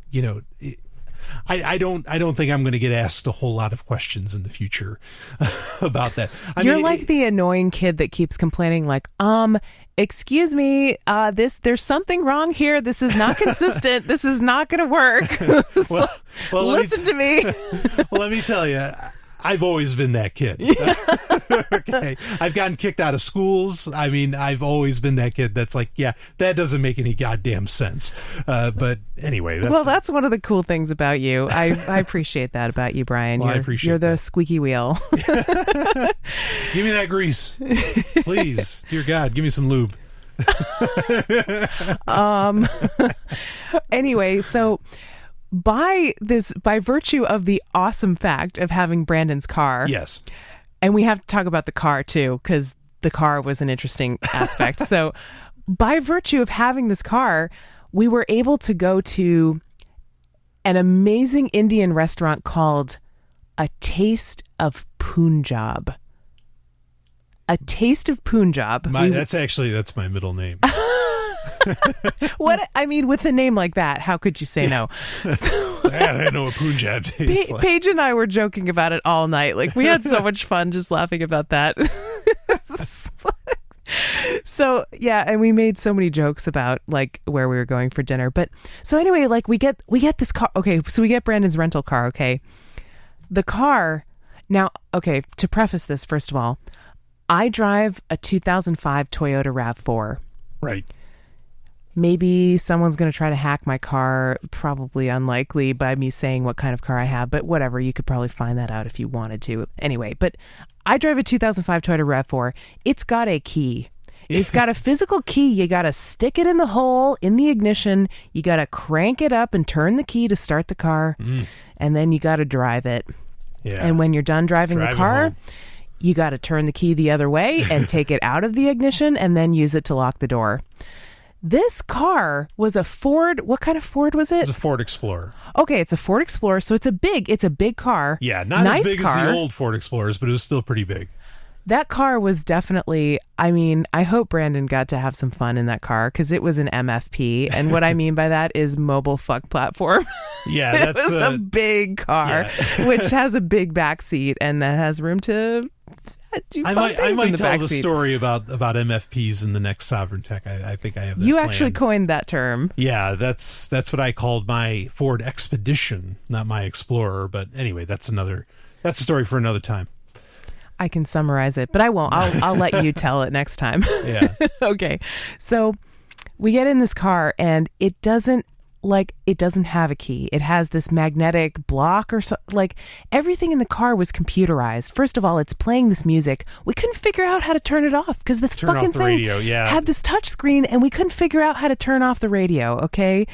I don't think I'm going to get asked a whole lot of questions in the future about that. You're like the annoying kid that keeps complaining like, excuse me, there's something wrong here. This is not consistent. This is not going to work. well, listen to me. Well, let me tell you, I've always been that kid. Okay. I've gotten kicked out of schools. I mean, I've always been that kid that's like, yeah, that doesn't make any goddamn sense. But anyway. That's one of the cool things about you. I appreciate that about you, Brian. Well, I appreciate You're the squeaky wheel. Give me that grease. Please. Dear God, give me some lube. Anyway, so by virtue of the awesome fact of having Brandon's car. Yes. And we have to talk about the car too, because the car was an interesting aspect. So by virtue of having this car, we were able to go to an amazing Indian restaurant called A Taste of Punjab. A Taste of Punjab. That's my middle name. What I mean, with a name like that, how could you say no? I know what Punjab tastes like. Paige and I were joking about it all night. Like, we had so much fun just laughing about that. So yeah, and we made so many jokes about like where we were going for dinner. But so anyway, like we get this car. Okay, so we get Brandon's rental car. Okay, the car. Now, okay, to preface this, first of all, I drive a 2005 Toyota RAV4. Right. Maybe someone's going to try to hack my car. Probably unlikely by me saying what kind of car I have, but whatever. You could probably find that out if you wanted to. Anyway, but I drive a 2005 Toyota RAV4. It's got a key. It's got a physical key. You got to stick it in the hole in the ignition. You got to crank it up and turn the key to start the car. And then you got to drive it. Yeah. And when you're done driving the car, you got to turn the key the other way and take it out of the ignition and then use it to lock the door. This car was a Ford. What kind of Ford was it? It's a Ford Explorer. Okay, it's a Ford Explorer, so it's a big car. Yeah, not nice as big car. as the old Ford Explorers, but it was still pretty big. That car was definitely, I mean, I hope Brandon got to have some fun in that car because it was an MFP. And what I mean by that is mobile fuck platform. Yeah, it was a big car, which has a big back seat and that has room to do fun things I might in the tell the backseat. story about MFPs in the next Sovryn Tech. I think I have that You planned. actually coined that term. Yeah, that's what I called my Ford Expedition, not my Explorer. But anyway, that's a story for another time. I can summarize it, but I won't. I'll let you tell it next time. Yeah. Okay. So we get in this car and it doesn't have a key. It has this magnetic block or so. Like everything in the car was computerized. First of all, it's playing this music. We couldn't figure out how to turn it off because the fucking thing radio, had this touch screen and we couldn't figure out how to turn off the radio. Okay.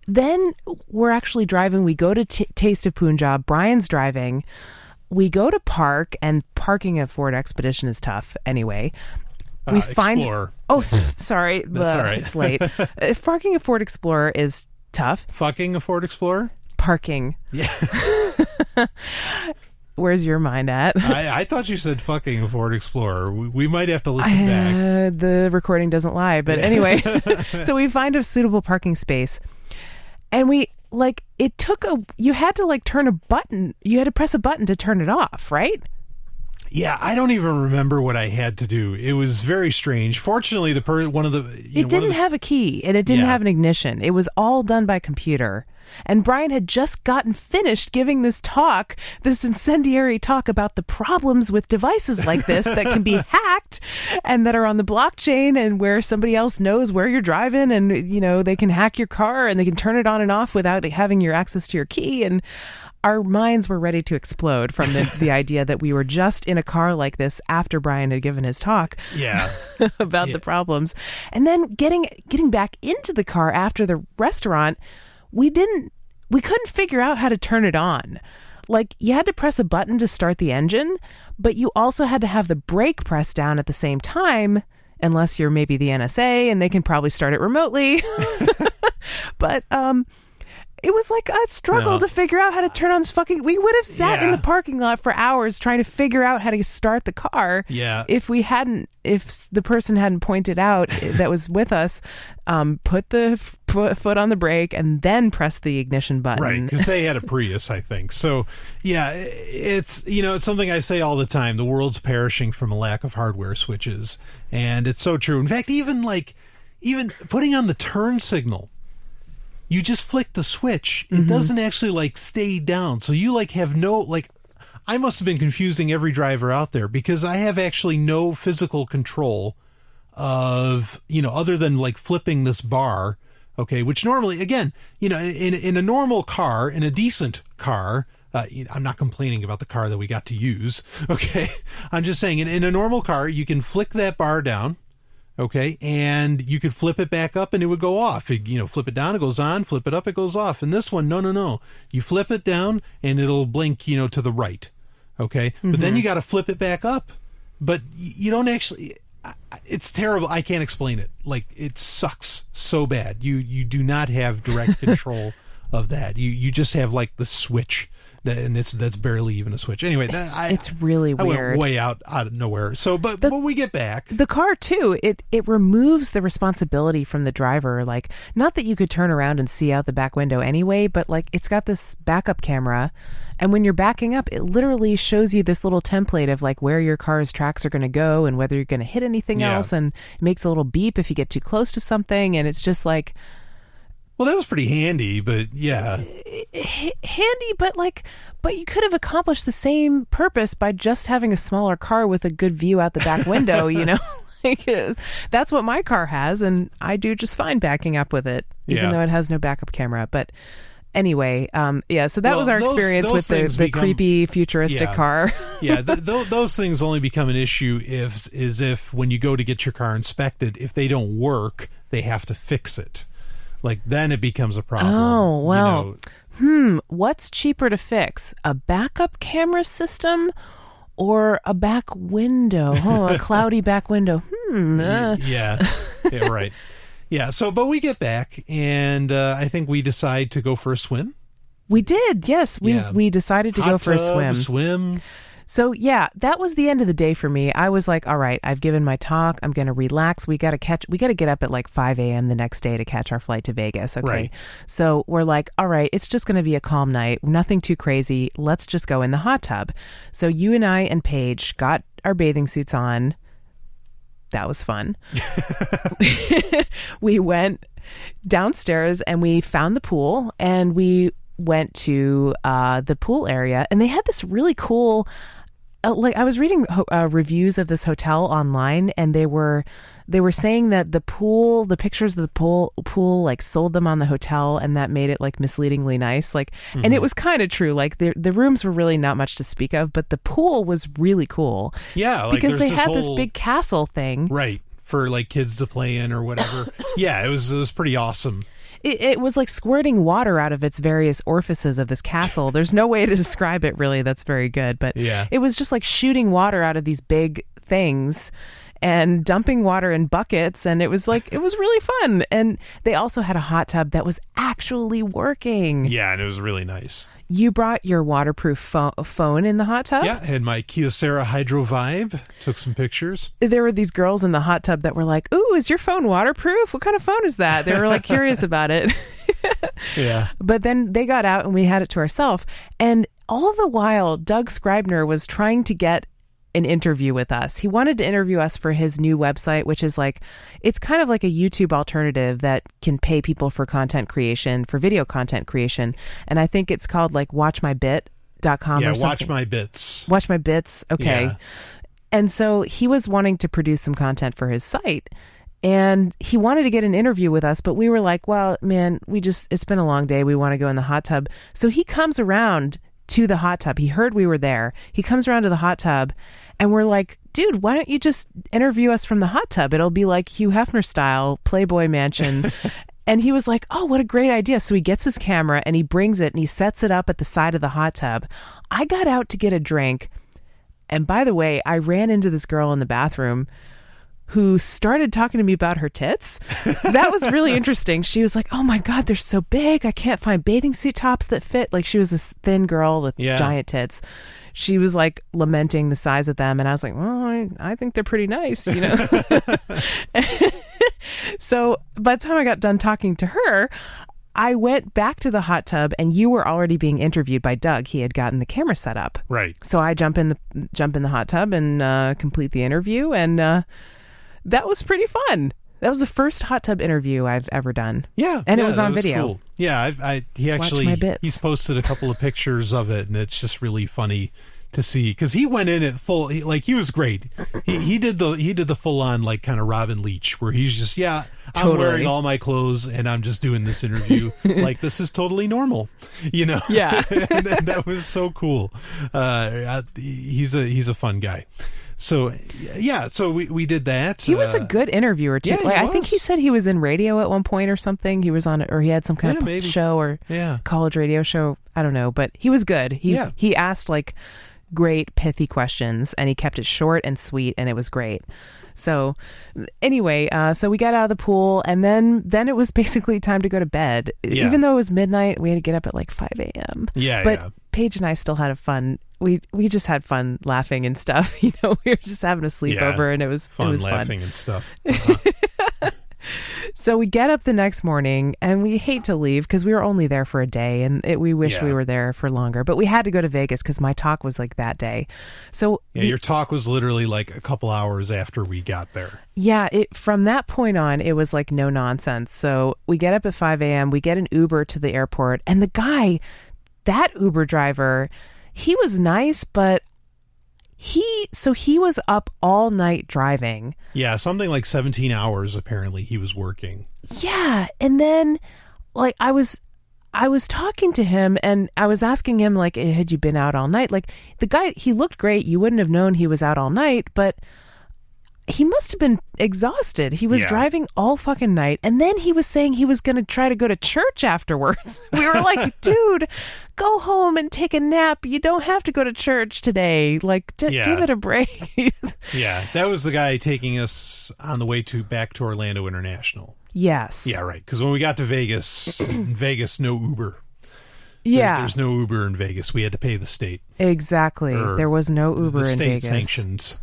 Then we're actually driving. We go to Taste of Punjab. Brian's driving. We go to park, and parking a Ford Expedition is tough anyway. We find Explorer. Oh, sorry. That's all right. It's late. Parking a Ford Explorer is tough. Fucking a Ford Explorer? Parking. Yeah. Where's your mind at? I thought you said fucking a Ford Explorer. We might have to listen back. The recording doesn't lie. But anyway, so we find a suitable parking space. And you had to turn a button. You had to press a button to turn it off, right? Yeah, I don't even remember what I had to do. It was very strange. Fortunately, it didn't have a key and it didn't have an ignition. It was all done by computer. And Brian had just gotten finished giving this incendiary talk about the problems with devices like this that can be hacked and that are on the blockchain and where somebody else knows where you're driving and, they can hack your car and they can turn it on and off without having your access to your key. And our minds were ready to explode from the idea that we were just in a car like this after Brian had given his talk about the problems. And then getting back into the car after the restaurant, we couldn't figure out how to turn it on. Like, you had to press a button to start the engine, but you also had to have the brake pressed down at the same time, unless you're maybe the NSA and they can probably start it remotely. But it was like a struggle to figure out how to turn on this we would have sat in the parking lot for hours trying to figure out how to start the car. Yeah. If the person hadn't pointed out that was with us, put the foot on the brake and then press the ignition button. Right. Because they had a Prius, I think. So yeah, it's something I say all the time. The world's perishing from a lack of hardware switches. And it's so true. In fact, even putting on the turn signal, you just flick the switch. It doesn't actually stay down. So you have no, I must have been confusing every driver out there because I have actually no physical control of, other than flipping this bar. Okay. Which normally, again, in a normal car, in a decent car, I'm not complaining about the car that we got to use. Okay. I'm just saying in a normal car, you can flick that bar down. Okay, and you could flip it back up and it would go off. Flip it down, it goes on. Flip it up, it goes off. And this one, no. You flip it down and it'll blink, to the right. Okay, but then you got to flip it back up. But you don't actually. It's terrible. I can't explain it. It sucks so bad. You do not have direct control of that. You just have the switch. And that's barely even a switch. Anyway, it's really weird. I went way out of nowhere. So, but when we get back, the car too, it removes the responsibility from the driver. Not that you could turn around and see out the back window anyway, but it's got this backup camera, and when you're backing up, it literally shows you this little template of where your car's tracks are going to go and whether you're going to hit anything else, and it makes a little beep if you get too close to something, and it's just well, that was pretty handy, but yeah. Handy, but you could have accomplished the same purpose by just having a smaller car with a good view out the back window, That's what my car has, and I do just fine backing up with it, even though it has no backup camera. But anyway, so that was our experience with the creepy futuristic car. Those things only become an issue if when you go to get your car inspected, if they don't work, they have to fix it. Then it becomes a problem. Oh, well, what's cheaper to fix? A backup camera system or a back window? A cloudy back window. Yeah, right. Yeah, but we get back, and I think we decide to go for a swim. We did, yes. We decided to go for a swim. So yeah, that was the end of the day for me. I was like, all right, I've given my talk. I'm going to relax. We got to get up at 5 a.m. the next day to catch our flight to Vegas. Okay. Right. So we're like, all right, it's just going to be a calm night. Nothing too crazy. Let's just go in the hot tub. So you and I and Paige got our bathing suits on. That was fun. We went downstairs and we found the pool and we went to the pool area, and they had this really cool I was reading reviews of this hotel online, and they were saying that the pictures of the pool sold them on the hotel, and that made it misleadingly nice. And it was kind of true. The rooms were really not much to speak of, but the pool was really cool. Yeah, because they had this big castle thing, right, for kids to play in or whatever. Yeah, it was pretty awesome. It was squirting water out of its various orifices of this castle. There's no way to describe it, really. That's very good. But it was just shooting water out of these big things and dumping water in buckets. And it was it was really fun. And they also had a hot tub that was actually working. Yeah, and it was really nice. You brought your waterproof phone in the hot tub? Yeah, I had my Kyocera Hydro Vibe. Took some pictures. There were these girls in the hot tub that were like, ooh, is your phone waterproof? What kind of phone is that? They were curious about it. Yeah. But then they got out and we had it to ourselves. And all the while, Doug Scribner was trying to get an interview with us. He wanted to interview us for his new website, which is like, it's kind of like a YouTube alternative that can pay people for content creation, for video content creation. And I think it's called like watchmybit.com or something. Watch My Bits. Watch My Bits. Okay. Yeah. And so he was wanting to produce some content for his site. And he wanted to get an interview with us, but we were like, well, man, it's been a long day. We want to go in the hot tub. So he comes around to the hot tub. He heard we were there. He comes around to the hot tub and we're like, dude, why don't you just interview us from the hot tub? It'll be like Hugh Hefner style, Playboy Mansion. And he was like, oh, what a great idea. So he gets his camera and he brings it and he sets it up at the side of the hot tub. I got out to get a drink. And by the way, I ran into this girl in the bathroom who started talking to me about her tits. That was really interesting. She was like, oh my God, they're so big. I can't find bathing suit tops that fit. Like, she was this thin girl with giant tits. She was like lamenting the size of them. And I was like, well, I think they're pretty nice, you know? So by the time I got done talking to her, I went back to the hot tub and you were already being interviewed by Doug. He had gotten the camera set up. Right. So I jump in the hot tub and complete the interview, and that was pretty fun. That was the first hot tub interview I've ever done. Yeah. And it was on video. Cool. Yeah, he's posted a couple of pictures of it, and it's just really funny to see, because he went in at full, he was great. He did the full on like kind of Robin Leach, where he's just totally. I'm wearing all my clothes and I'm just doing this interview like this is totally normal, you know. Yeah. And that was so cool. He's a fun guy. So so we did that. He was a good interviewer too. Yeah, I think he said he was in radio at one point or something. He was on it, or he had some kind of show or college radio show. I don't know, but he was good. He asked like great pithy questions and he kept it short and sweet, and it was great. So anyway, so we got out of the pool, and then it was basically time to go to bed. Yeah. Even though it was midnight, we had to get up at like 5 a.m. But Paige and I still had fun. We just had fun laughing and stuff. You know, we were just having a sleepover, and it was fun. Laughing and stuff. So we get up the next morning, and we hate to leave because we were only there for a day, and we wish we were there for longer. But we had to go to Vegas because my talk was like that day. So your talk was literally like a couple hours after we got there. Yeah, from that point on, it was like no nonsense. So we get up at 5 a.m., we get an Uber to the airport, and the guy, that Uber driver, he was nice, but he was up all night driving. Yeah, something like 17 hours apparently he was working. Yeah, and then like I was talking to him and I was asking him like, had you been out all night? Like, the guy, he looked great. You wouldn't have known he was out all night, but he must have been exhausted. He was driving all fucking night. And then he was saying he was going to try to go to church afterwards. We were like, dude, go home and take a nap. You don't have to go to church today. Like, give it a break. Yeah, that was the guy taking us on the way back to Orlando International. Yes. Yeah, right. Because when we got to Vegas, no Uber. Yeah. There's no Uber in Vegas. We had to pay the state. Exactly. There was no Uber in Vegas. The state sanctions.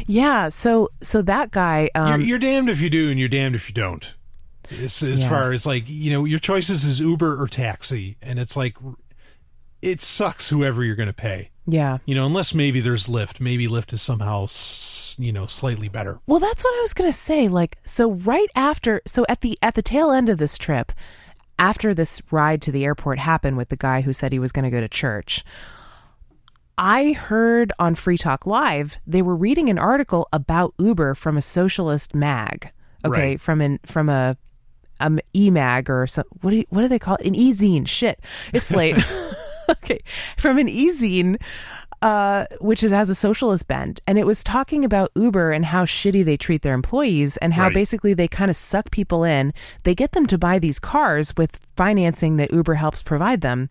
Yeah. So that guy. You're damned if you do and you're damned if you don't. As far as like, you know, your choices is Uber or taxi. And it's like, it sucks whoever you're going to pay. Yeah. You know, unless maybe there's Lyft. Maybe Lyft is somehow, you know, slightly better. Well, that's what I was going to say. Like, so right after, so at the tail end of this trip, after this ride to the airport happened with the guy who said he was going to go to church, I heard on Free Talk Live, they were reading an article about Uber from a socialist mag. Okay. Right. From a e-mag or some, what do they call it? An e-zine. Shit. It's late. Okay. From an e-zine, which has a socialist bent. And it was talking about Uber and how shitty they treat their employees and how basically they kind of suck people in. They get them to buy these cars with financing that Uber helps provide them.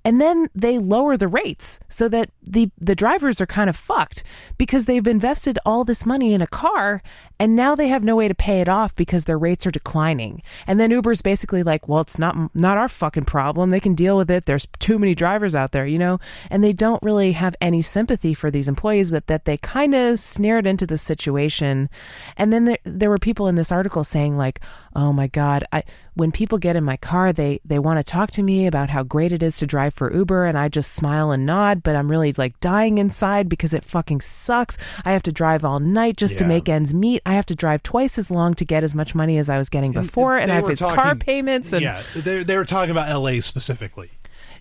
And then they lower the rates so that the drivers are kind of fucked because they've invested all this money in a car and now they have no way to pay it off because their rates are declining. And then Uber's basically like, well, it's not our fucking problem. They can deal with it. There's too many drivers out there, you know, and they don't really have any sympathy for these employees, but that they kind of snared into the situation. And then there were people in this article saying like, oh my God, when people get in my car, they want to talk to me about how great it is to drive for Uber, and I just smile and nod, but I'm really like dying inside because it fucking sucks. I have to drive all night just to make ends meet. I have to drive twice as long to get as much money as I was getting before, and I have car payments. And, they were talking about LA specifically.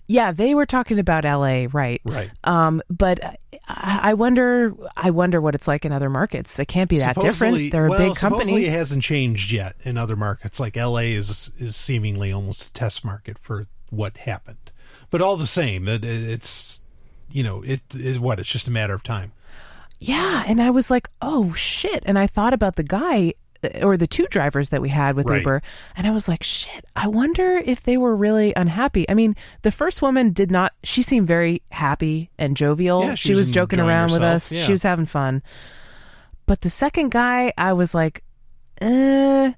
Yeah, they were talking about LA, right? Right. But I wonder what it's like in other markets. It can't be that different. They're a big company. Supposedly it hasn't changed yet in other markets. Like LA is seemingly almost a test market for what happened. But all the same, it's it's just a matter of time. Yeah, and I was like, oh shit, and I thought about the guy or the two drivers that we had with Uber, and I was like, shit, I wonder if they were really unhappy. I mean, the first woman she seemed very happy and jovial. Yeah, she was joking around with us. Yeah. She was having fun. But the second guy, I was like, maybe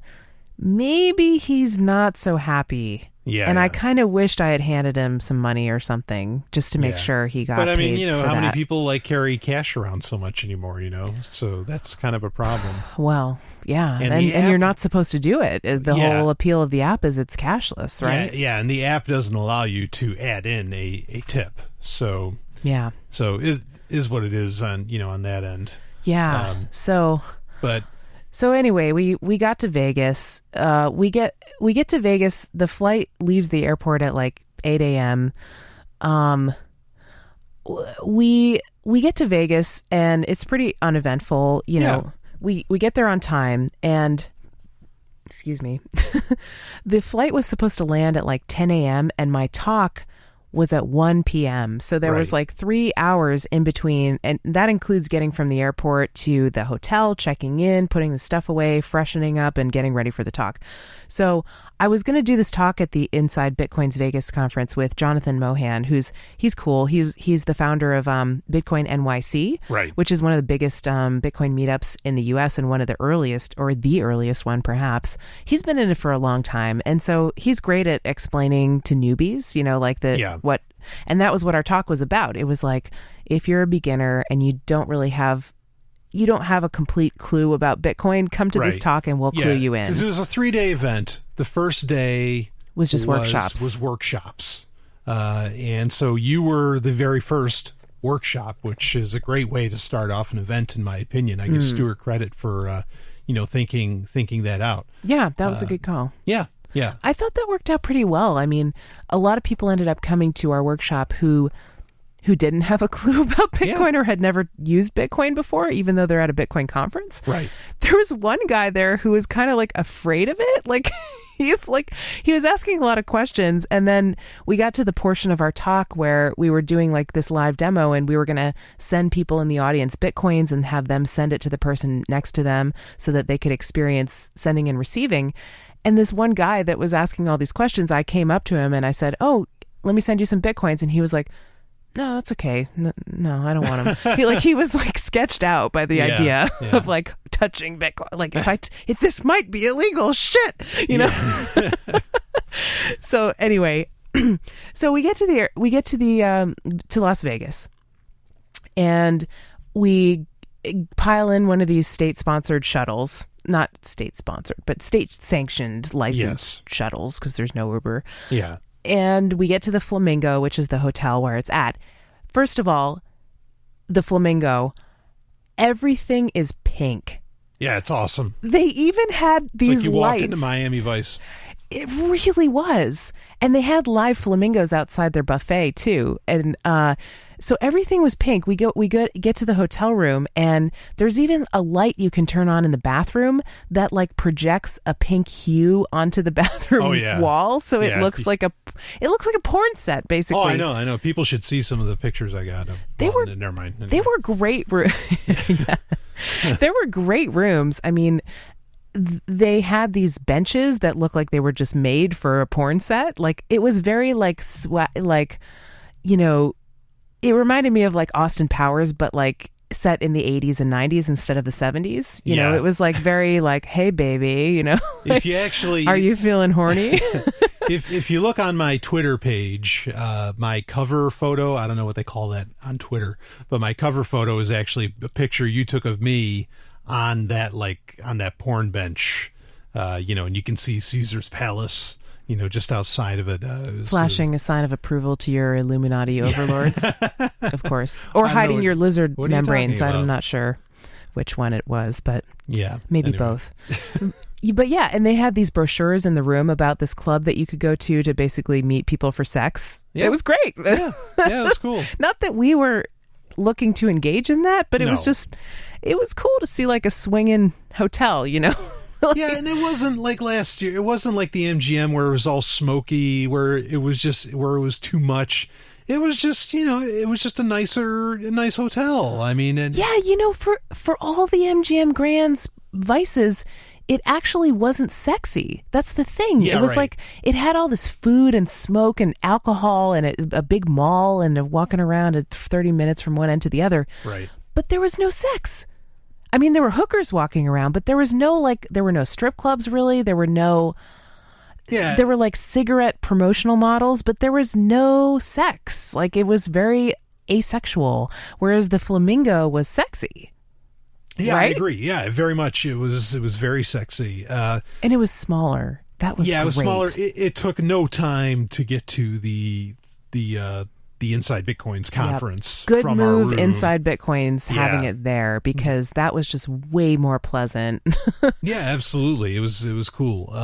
he's not so happy. Yeah. And I kind of wished I had handed him some money or something just to make sure he got paid. But I mean, how many that. people like carry cash around so much anymore, So that's kind of a problem. Well, yeah. And you're not supposed to do it. The whole appeal of the app is it's cashless, right? Yeah, and the app doesn't allow you to add in a tip. So yeah. So it is what it is on that end. Yeah. So anyway, we got to Vegas. We get to Vegas. The flight leaves the airport at like 8 a.m. We get to Vegas and it's pretty uneventful. We get there on time and excuse me, the flight was supposed to land at like 10 a.m. and my talk was at 1 p.m. So there was like 3 hours in between. And that includes getting from the airport to the hotel, checking in, putting the stuff away, freshening up, and getting ready for the talk. So I was going to do this talk at the Inside Bitcoin's Vegas conference with Jonathan Mohan, he's cool. He's the founder of Bitcoin NYC, which is one of the biggest Bitcoin meetups in the U.S. and one of the earliest, or the earliest one perhaps. He's been in it for a long time. And so he's great at explaining to newbies, and that was what our talk was about. It was like, if you're a beginner and you don't have a complete clue about Bitcoin, come to this talk and we'll clue you in. Because it was a 3-day event. The first day was just workshops. And so you were the very first workshop, which is a great way to start off an event, in my opinion. I give Stuart credit for, thinking that out. Yeah, that was a good call. Yeah. Yeah. I thought that worked out pretty well. I mean, a lot of people ended up coming to our workshop who didn't have a clue about Bitcoin or had never used Bitcoin before, even though they're at a Bitcoin conference. Right. There was one guy there who was kind of like afraid of it. Like he was asking a lot of questions. And then we got to the portion of our talk where we were doing like this live demo and we were going to send people in the audience Bitcoins and have them send it to the person next to them so that they could experience sending and receiving. And this one guy that was asking all these questions, I came up to him and I said, "Oh, let me send you some Bitcoins." And he was like, "No, that's okay. No, I don't want them." He was like sketched out by the idea of like touching Bitcoin. Like if this might be illegal, shit, So anyway, so we get to Las Vegas, and we pile in one of these state-sponsored shuttles. Not state-sponsored, but state-sanctioned licensed shuttles, because there's no Uber. Yeah. And we get to the Flamingo, which is the hotel where it's at. First of all, the Flamingo, everything is pink. Yeah, it's awesome. They even had these it's like you lights. walked into Miami Vice. It really was. And they had live flamingos outside their buffet too. And so everything was pink. We get to the hotel room and there's even a light you can turn on in the bathroom that like projects a pink hue onto the bathroom wall. So it looks like a porn set basically. Oh, I know. People should see some of the pictures I got. Never mind. They were great. There were great rooms. I mean, they had these benches that looked like they were just made for a porn set. Like it was very like it reminded me of like Austin Powers, but like set in the 80s and 90s instead of the 70s. You know, it was like very like, hey baby, if you actually, are you feeling horny? If you look on my Twitter page, my cover photo, I don't know what they call that on Twitter, but my cover photo is actually a picture you took of me on that porn bench and you can see Caesar's Palace, just outside of it. Flashing a sign of approval to your Illuminati overlords, of course. Or hiding your lizard membranes. I'm not sure which one it was, but maybe both. But yeah, and they had these brochures in the room about this club that you could go to basically meet people for sex. It was great. Yeah, it was cool. Not that we were looking to engage in that, but it was cool to see like a swinging hotel, Yeah, and it wasn't like last year. It wasn't like the MGM where it was all smoky, where it was too much. It was just, it was just a nice hotel. I mean, for all the MGM Grand's vices, it actually wasn't sexy. That's the thing. Yeah, it was like it had all this food and smoke and alcohol and a big mall and walking around at 30 minutes from one end to the other. Right. But there was no sex. I mean, there were hookers walking around, but there were no strip clubs really. There were no. Yeah. There were like cigarette promotional models, but there was no sex. Like it was very asexual, whereas the Flamingo was sexy. Yeah, right? I agree. Yeah, very much. It was very sexy. And it was smaller. That was it was great. smaller. It took no time to get to the Inside Bitcoins conference. Good from move, our room. Inside Bitcoins having it there, because that was just way more pleasant. Yeah, absolutely. It was cool.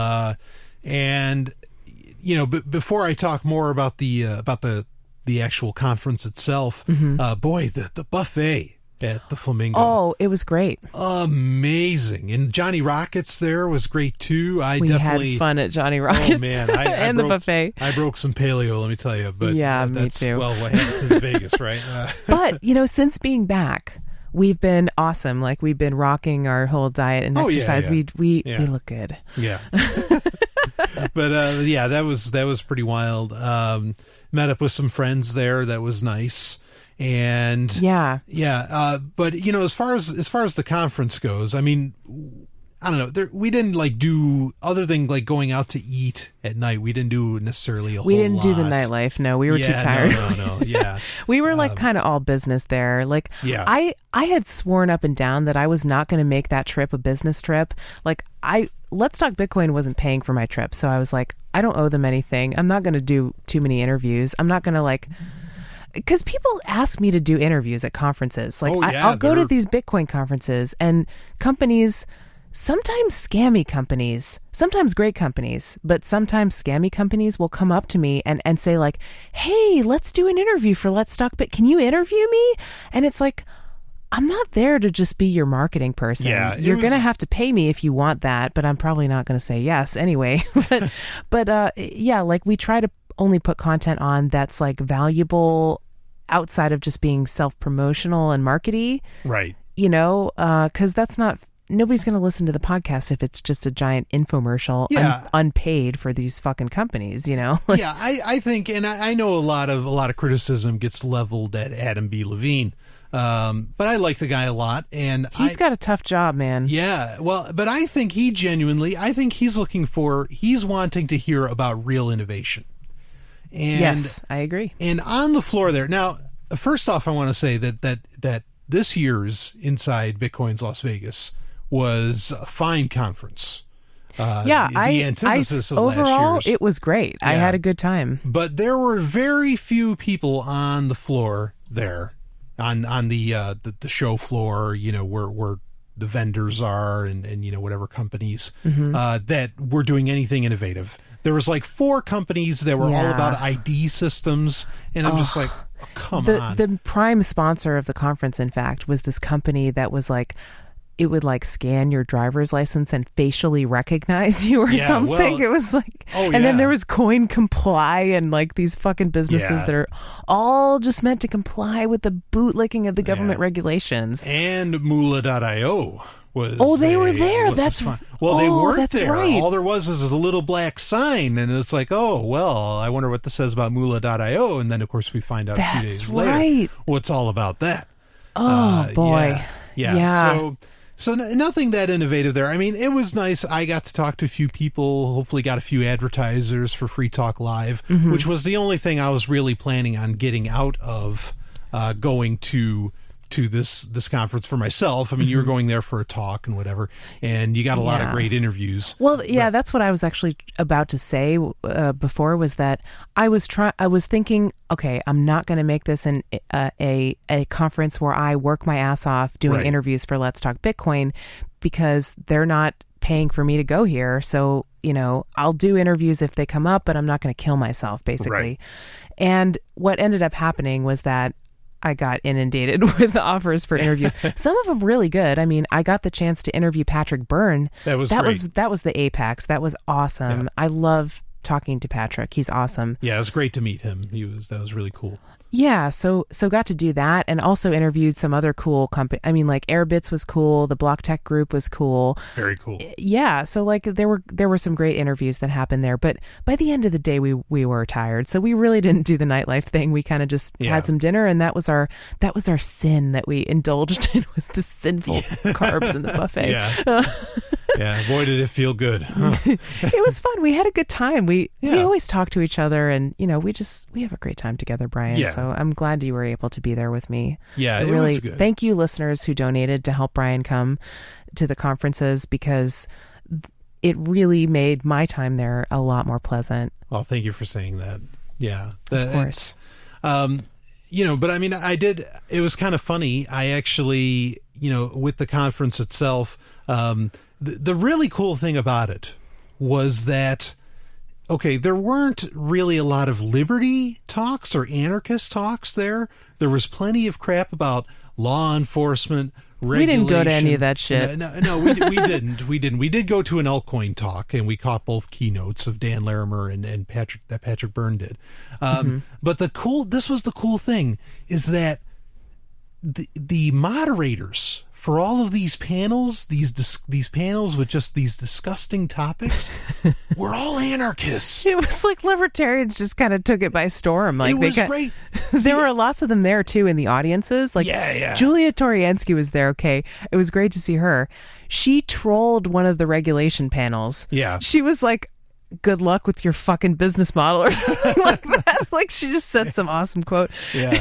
And before I talk more about the actual conference itself, boy, the buffet at the Flamingo. Oh, it was great. Amazing. And Johnny Rockets there was great too. We definitely had fun at Johnny Rockets. Oh man, and the buffet. I broke some paleo, let me tell you. But yeah, that's, me too. Well, what happens in Vegas, right? But since being back, we've been awesome. Like we've been rocking our whole diet and exercise. Yeah. We look good. Yeah. But that was pretty wild. Met up with some friends there. That was nice. And but as far as the conference goes, I mean, I don't know. We didn't do, other than going out to eat at night. We didn't do necessarily a whole lot. We didn't do the nightlife. No, we were too tired. No. Yeah, we were kind of all business there. I had sworn up and down that I was not going to make that trip a business trip. Let's Talk Bitcoin wasn't paying for my trip, so I was like, I don't owe them anything. I'm not going to do too many interviews. I'm not going to because people ask me to do interviews at conferences. I'll go to these Bitcoin conferences, and companies, sometimes scammy companies, sometimes great companies, but sometimes scammy companies will come up to me and say hey, let's do an interview for Let's Talk Bit. Can you interview me? And it's like, I'm not there to just be your marketing person. Yeah, you're going to have to pay me if you want that, but I'm probably not going to say yes anyway. but we try to only put content on that's valuable outside of just being self-promotional and markety. Right. Because that's not, nobody's going to listen to the podcast if it's just a giant infomercial unpaid for these fucking companies, I think, and I know a lot of criticism gets leveled at Adam B. Levine. But I like the guy a lot, and he's got a tough job, man. Yeah, well, but I think he's wanting to hear about real innovation. And, yes, I agree. And on the floor there, now, first off, I want to say that this year's Inside Bitcoins Las Vegas was a fine conference. The antithesis of overall, last year's. It was great. Yeah. I had a good time. But there were very few people on the floor there. On the show floor, where the vendors are and whatever companies that were doing anything innovative. There was 4 companies that were all about ID systems, and I'm just like, oh, come on. The prime sponsor of the conference, in fact, was this company that was it would scan your driver's license and facially recognize you or something. Well, it was and then there was Coin Comply and these fucking businesses that are all just meant to comply with the bootlicking of the government regulations. And Moolah.io was. Oh, they were there. That's right. Well, they weren't there. Right. All there was a little black sign, and it's I wonder what this says about Moolah.io. And then, of course, we find out a few days later what's all about that. Oh, boy. Yeah. So nothing that innovative there. I mean, it was nice. I got to talk to a few people, hopefully got a few advertisers for Free Talk Live, which was the only thing I was really planning on getting out of going to to this conference for myself. I mean, you were going there for a talk and whatever, and you got a lot of great interviews. Well, yeah, that's what I was actually about to say before, was that I was thinking, okay, I'm not going to make this a conference where I work my ass off doing interviews for Let's Talk Bitcoin, because they're not paying for me to go here. So, I'll do interviews if they come up, but I'm not going to kill myself, basically. Right. And what ended up happening was that I got inundated with offers for interviews. Some of them really good. I mean, I got the chance to interview Patrick Byrne. That was the apex. That was awesome. Yeah. I love talking to Patrick. He's awesome. Yeah, it was great to meet him. That was really cool. Yeah, so got to do that, and also interviewed some other cool company. I mean, like Airbits was cool. The Block Tech Group was cool. Very cool. Yeah, so like there were some great interviews that happened there. But by the end of the day, we were tired, so we really didn't do the nightlife thing. We kind of just had some dinner, and that was our sin that we indulged in, was the sinful carbs in the buffet. Yeah. Yeah, boy, did it feel good. It was fun. We had a good time. We always talk to each other, and we have a great time together, Brian. Yeah. So I'm glad you were able to be there with me. Yeah, it really was good. Thank you, listeners who donated to help Brian come to the conferences, because it really made my time there a lot more pleasant. Well, thank you for saying that. Yeah, of course. But I mean, it was kind of funny. I actually, with the conference itself, the really cool thing about it was that, okay, there weren't really a lot of liberty talks or anarchist talks there. There was plenty of crap about law enforcement, regulation. We didn't go to any of that shit. No, we didn't. We didn't. We did go to an LITECOIN talk, and we caught both keynotes of Dan Larimer and Patrick Byrne did. But this was the cool thing, is that the moderators for all of these panels, these panels with just these disgusting topics, were all anarchists. It was like libertarians just kind of took it by storm. Like, it was great. There were lots of them there too in the audiences. Like, Julia Toriansky was there. Okay, it was great to see her. She trolled one of the regulation panels. Yeah, she was like, "Good luck with your fucking business model," or something like that. Like, she just said some awesome quote. Yeah,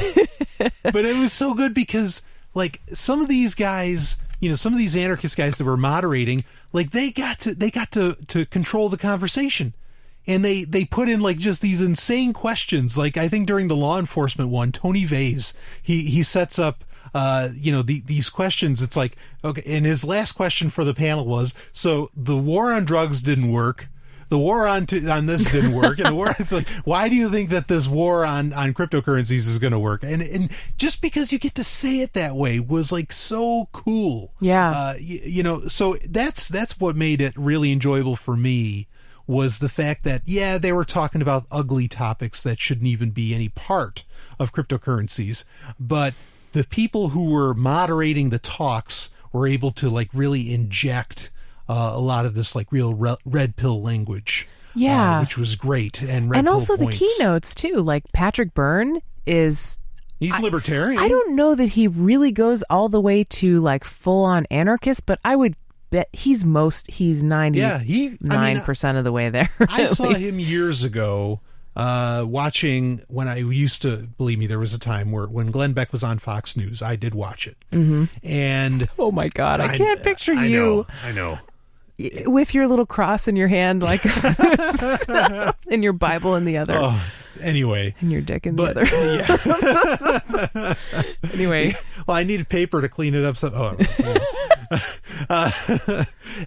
but it was so good because, like, some of these guys, some of these anarchist guys that were moderating, like, they got to control the conversation, and they put in like just these insane questions. Like, I think during the law enforcement one, Tony Vase, he sets up these questions. It's like, okay, and his last question for the panel was, so the war on drugs didn't work. The war on this didn't work, and the war. It's like, why do you think that this war on cryptocurrencies is going to work? And just because you get to say it that way was like so cool. Yeah. So that's what made it really enjoyable for me, was the fact that they were talking about ugly topics that shouldn't even be any part of cryptocurrencies, but the people who were moderating the talks were able to like really inject a lot of this like real red pill language, which was great, and also points. The keynotes too. Like, Patrick Byrne he's libertarian. I don't know that he really goes all the way to like full on anarchist, but I would bet he's 99% of the way there. I saw him years ago. Watching, when I used to, believe me, there was a time when Glenn Beck was on Fox News, I did watch it. Mm-hmm. And oh my God, I can't picture you. I know. With your little cross in your hand, like, and your Bible in the other. Oh, anyway. And your dick in the other. Yeah. Anyway. Well, I needed paper to clean it up.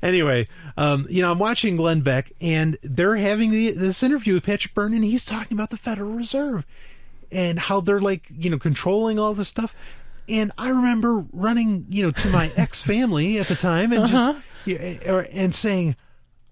Anyway, I'm watching Glenn Beck, and they're having this interview with Patrick Byrne, and he's talking about the Federal Reserve and how they're like, controlling all this stuff. And I remember running, to my ex-family at the time and and saying,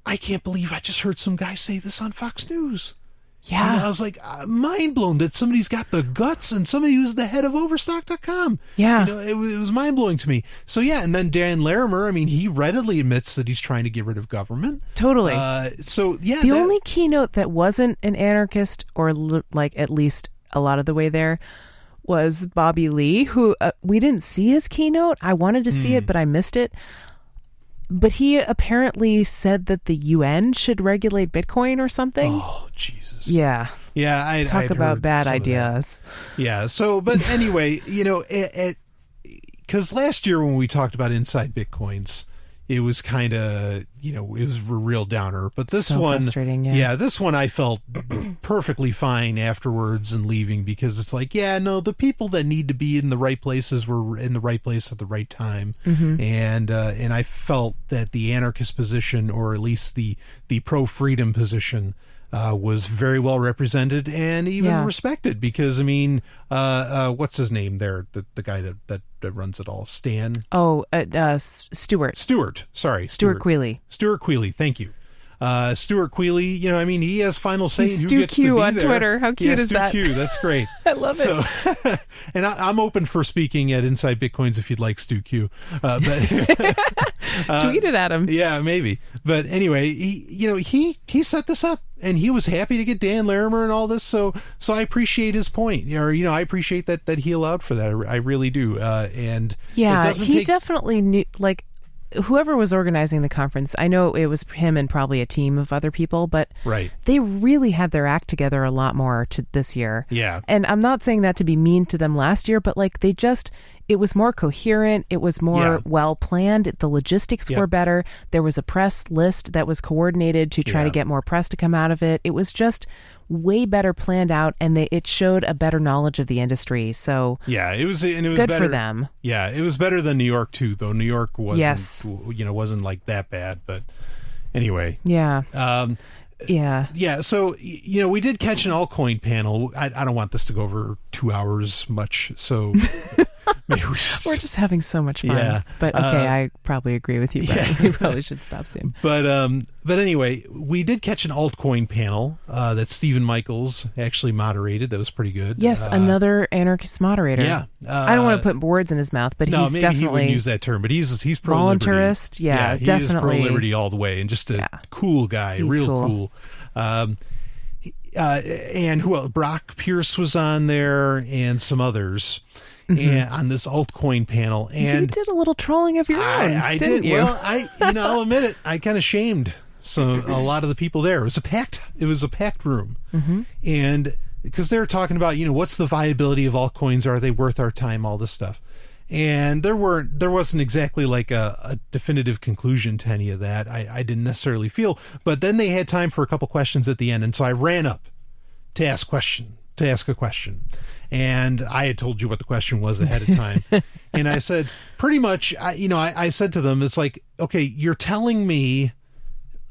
I can't believe I just heard some guy say this on Fox News. Yeah. I was like, mind blown that somebody's got the guts, and somebody who's the head of Overstock.com. Yeah. It was mind blowing to me. So yeah, and then Dan Larimer, I mean, he readily admits that he's trying to get rid of government. Totally. The only keynote that wasn't an anarchist, or like at least a lot of the way there, was Bobby Lee, who we didn't see his keynote. I wanted to see it, but I missed it. But he apparently said that the UN should regulate Bitcoin or something. Oh, Jesus. Yeah. Yeah. I'd about heard bad some ideas. Yeah. So, but anyway, because last year when we talked about Inside Bitcoins, it was kind of, it was a real downer. But this one, frustrating, yeah. This one I felt perfectly fine afterwards and leaving, because it's like, the people that need to be in the right places were in the right place at the right time. And I felt that the anarchist position, or at least the pro-freedom position, was very well represented and even respected, because what's his name there, the guy that runs it all, Stan? Stuart Quealy. Stuart Quealy, thank you. Stuart Quealy, he has final say in who Stu gets Q to be on there. Twitter. How cute is Stu that? Q, that's great. I love it. And I'm open for speaking at Inside Bitcoins if you'd like Stu Q. But tweet it at him. Yeah, maybe. But anyway, he set this up, and he was happy to get Dan Larimer and all this. So I appreciate his point. Or I appreciate that he allowed for that. I really do. And he definitely knew, like, whoever was organizing the conference, I know it was him and probably a team of other people, but they really had their act together a lot more this year. Yeah. And I'm not saying that to be mean to them last year, but like it was more coherent. It was more well planned. The logistics were better. There was a press list that was coordinated to try to get more press to come out of it. It was just way better planned out, and it showed a better knowledge of the industry. So it was good better for them. Yeah, it was better than New York too, though. New York wasn't wasn't like that bad, but anyway. Yeah. So we did catch an altcoin panel. I don't want this to go over 2 hours much, so maybe we're just having so much fun. Yeah. But okay, I probably agree with you, Brian. We probably should stop soon. But anyway, we did catch an altcoin panel that Stephen Michaels actually moderated. That was pretty good. Yes, another anarchist moderator. Yeah. I don't want to put words in his mouth, but he's maybe definitely... he wouldn't use that term, but he's pro-voluntarist. Yeah, definitely. He is pro-liberty all the way, and just a cool guy, he's real cool. And who else? Brock Pierce was on there, and some others. And on this altcoin panel, and you did a little trolling of your own. I didn't did. You? Well, I'll admit it. I kind of shamed a lot of the people there. It was a packed room, and because they were talking about what's the viability of altcoins? Are they worth our time? All this stuff, and there wasn't exactly like a definitive conclusion to any of that. I didn't necessarily feel, but then they had time for a couple questions at the end, and so I ran up to ask a question. And I had told you what the question was ahead of time. And I said, pretty much, I said to them, it's like, okay, you're telling me,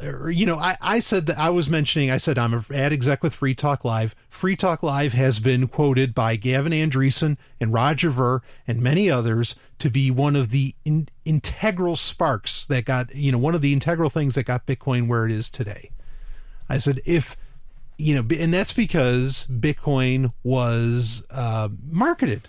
I said that I said, I'm an ad exec with Free Talk Live. Free Talk Live has been quoted by Gavin Andreessen and Roger Ver and many others to be one of the integral sparks that got, one of the integral things that got Bitcoin where it is today. I said, and that's because Bitcoin was marketed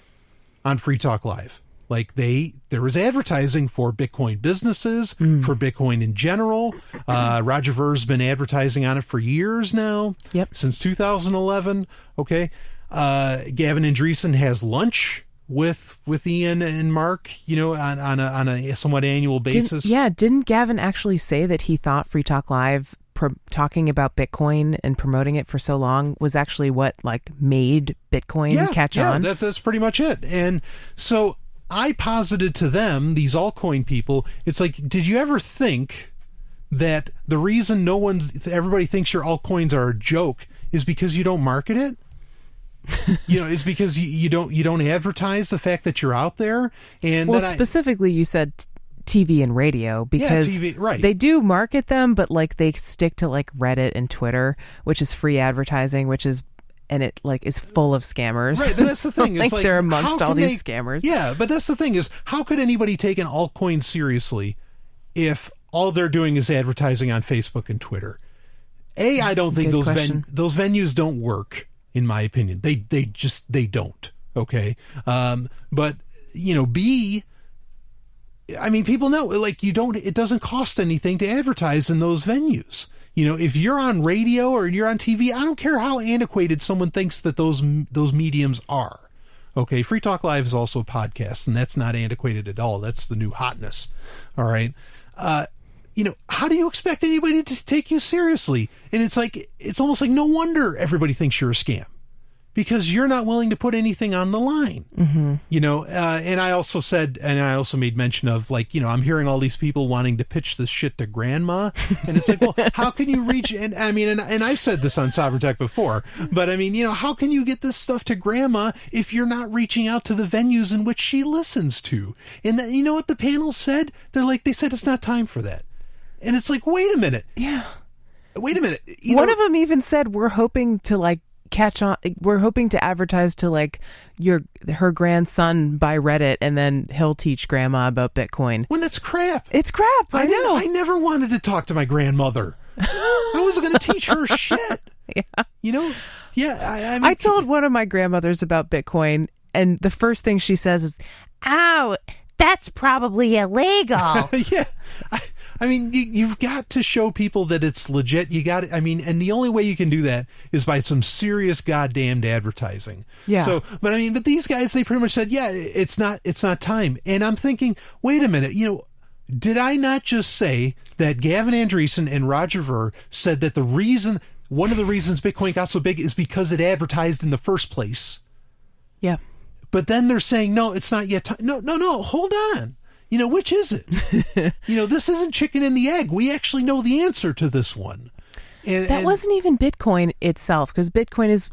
on Free Talk Live. Like there was advertising for Bitcoin businesses, for Bitcoin in general. Roger Ver's been advertising on it for years now. Yep. Since 2011. Okay. Gavin Andreessen has lunch with Ian and Mark, on a somewhat annual basis. Didn't Gavin actually say that he thought Free Talk Live talking about Bitcoin and promoting it for so long was actually what made Bitcoin catch on? Yeah, that's pretty much it. And so I posited to them, these altcoin people, it's like, did you ever think that the reason everybody thinks your altcoins are a joke is because you don't market it? Is because you don't advertise the fact that you're out there? And specifically you said TV and radio, because TV, right. They do market them, but they stick to Reddit and Twitter, which is free advertising, and it is full of scammers. Right, but that's the thing. It's they're amongst all these scammers. Yeah, but that's the thing is, how could anybody take an altcoin seriously if all they're doing is advertising on Facebook and Twitter? I don't think those venues don't work, in my opinion. They don't. Okay, but B. I mean, people know, it doesn't cost anything to advertise in those venues. If you're on radio or you're on TV, I don't care how antiquated someone thinks that those mediums are. Okay, Free Talk Live is also a podcast, and that's not antiquated at all. That's the new hotness. All right. How do you expect anybody to take you seriously? And it's almost like no wonder everybody thinks you're a scam. because you're not willing to put anything on the line. Mm-hmm. You know, and I also said, and I also made mention of, like, you know, I'm hearing all these people wanting to pitch this shit to grandma. And it's like, well, how can you reach, and I mean, and I've said this on Sovereign Tech before, but I mean, you know, how can you get this stuff to grandma if you're not reaching out to the venues in which she listens to? And that, you know what the panel said? They said it's not time for that. And it's like, wait a minute. Yeah. Wait a minute. One of them even said, we're hoping to like catch on. We're hoping to advertise to like her grandson by Reddit, and then he'll teach grandma about Bitcoin. When that's crap. It's crap. I know. I never wanted to talk to my grandmother. I wasn't going to teach her shit. Yeah. You know? Yeah. I mean, I told one of my grandmothers about Bitcoin, and the first thing she says is, "Oh, that's probably illegal." Yeah. I mean, you've got to show people that it's legit. You got it. I mean, and the only way you can do that is by some serious goddamned advertising. Yeah. So, but these guys, they pretty much said, yeah, it's not time. And I'm thinking, wait a minute, you know, did I not just say that Gavin Andreessen and Roger Ver said that one of the reasons Bitcoin got so big is because it advertised in the first place? Yeah. But then they're saying, no, it's not yet time. No, hold on. You know, which is it? You know, this isn't chicken and the egg. We actually know the answer to this one. And wasn't even Bitcoin itself, because Bitcoin is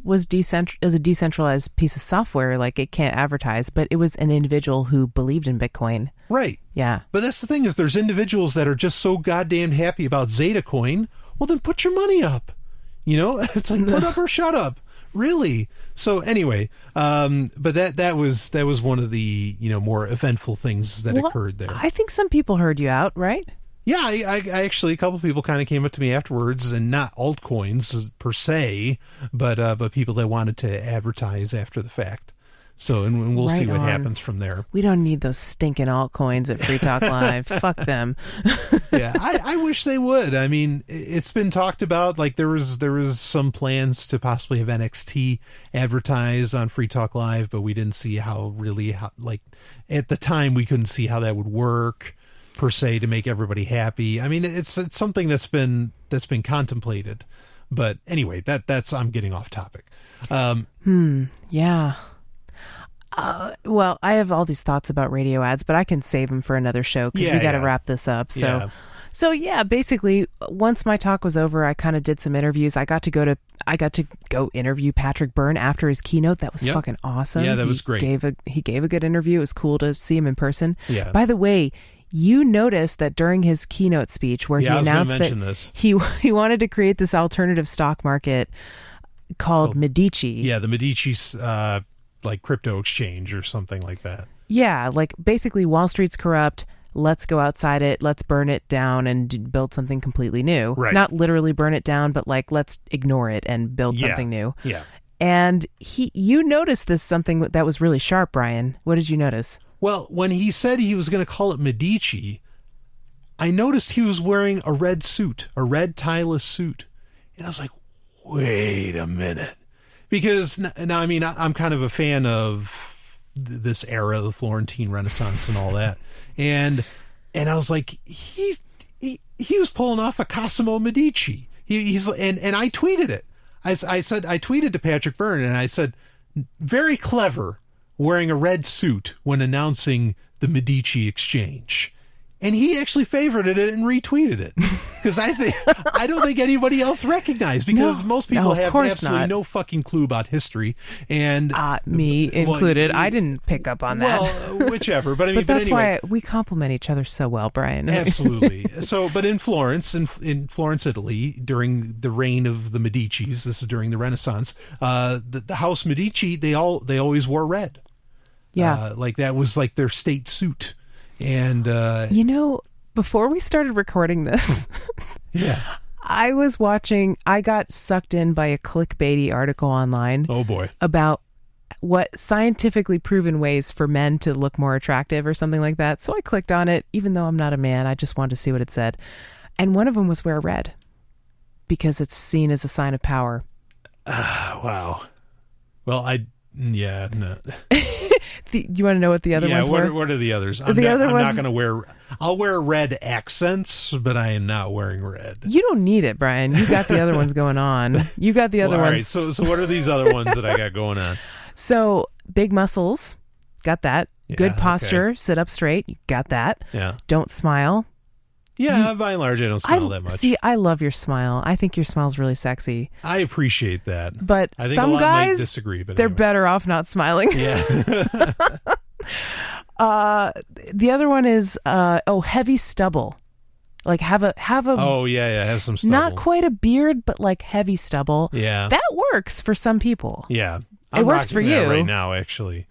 a decentralized piece of software. Like, it can't advertise, but it was an individual who believed in Bitcoin. Right. Yeah. But that's the thing, is there's individuals that are just so goddamn happy about ZetaCoin. Well, then put your money up. You know, it's like, put up or shut up. Really? So anyway, but that was one of the, you know, more eventful things that occurred there. I think some people heard you out, right? Yeah, I actually, a couple of people kind of came up to me afterwards, and not altcoins per se, but people that wanted to advertise after the fact. So, and we'll see what happens from there. We don't need those stinking altcoins at Free Talk Live. Fuck them. Yeah, I wish they would. I mean, it's been talked about. Like, there was some plans to possibly have NXT advertised on Free Talk Live, but we didn't see how like, at the time, we couldn't see how that would work per se to make everybody happy. I mean, it's something that's been contemplated. But anyway, that's I'm getting off topic. Yeah. Well, I have all these thoughts about radio ads, but I can save them for another show, because we got to wrap this up. So yeah, basically, once my talk was over, I kind of did some interviews. I got to go interview Patrick Byrne after his keynote. That was fucking awesome. Yeah, that was great. He gave a good interview. It was cool to see him in person. Yeah. By the way, you noticed that during his keynote speech, where he announced that he wanted to create this alternative stock market called Medici. Yeah, the Medici's like crypto exchange or something like that. Yeah, like basically Wall Street's corrupt. Let's go outside it. Let's burn it down and build something completely new. Right. Not literally burn it down, but like, let's ignore it and build something new. Yeah. And you noticed something that was really sharp, Brian. What did you notice? Well, when he said he was going to call it Medici, I noticed he was wearing a red suit, a red tie-less suit. And I was like, wait a minute. Because now, I mean, I'm kind of a fan of this era, the Florentine Renaissance and all that. And I was like, he was pulling off a Cosimo Medici. He's and I tweeted it. I tweeted to Patrick Byrne, and I said, very clever, wearing a red suit when announcing the Medici exchange. And he actually favorited it and retweeted it, because I don't think anybody else recognized, because most people have absolutely no fucking clue about history, and me included. I didn't pick up on that. Well, whichever, but I mean, but that's anyway, why we compliment each other so well, Brian. Absolutely. So, but in Florence, in Florence, Italy, during the reign of the Medicis, this is during the Renaissance, the House Medici, they always wore red. Yeah, like that was like their state suit. And before we started recording this, yeah, I got sucked in by a clickbaity article online. Oh boy. About what scientifically proven ways for men to look more attractive or something like that. So I clicked on it, even though I'm not a man. I just wanted to see what it said. And one of them was wear red, because it's seen as a sign of power. Wow. Well, Yeah, no. You want to know what the other ones were? What are the others? I'm not going to wear... I'll wear red accents, but I am not wearing red. You don't need it, Brian. You got the other ones going on. You got the other ones. All right, so what are these other ones that I got going on? So, big muscles. Got that. Yeah, Good posture. okay. Sit up straight. You got that. Yeah. Don't smile. Yeah, by and large, I don't smile that much. See, I love your smile. I think your smile's really sexy. I appreciate that. But I think some a lot guys might disagree, but they're anyway. better off not smiling. Yeah. The other one is heavy stubble. Like have a Oh yeah, have some stubble. not quite a beard, but like heavy stubble. Yeah. That works for some people. Yeah. It works for rocking that you right now, actually.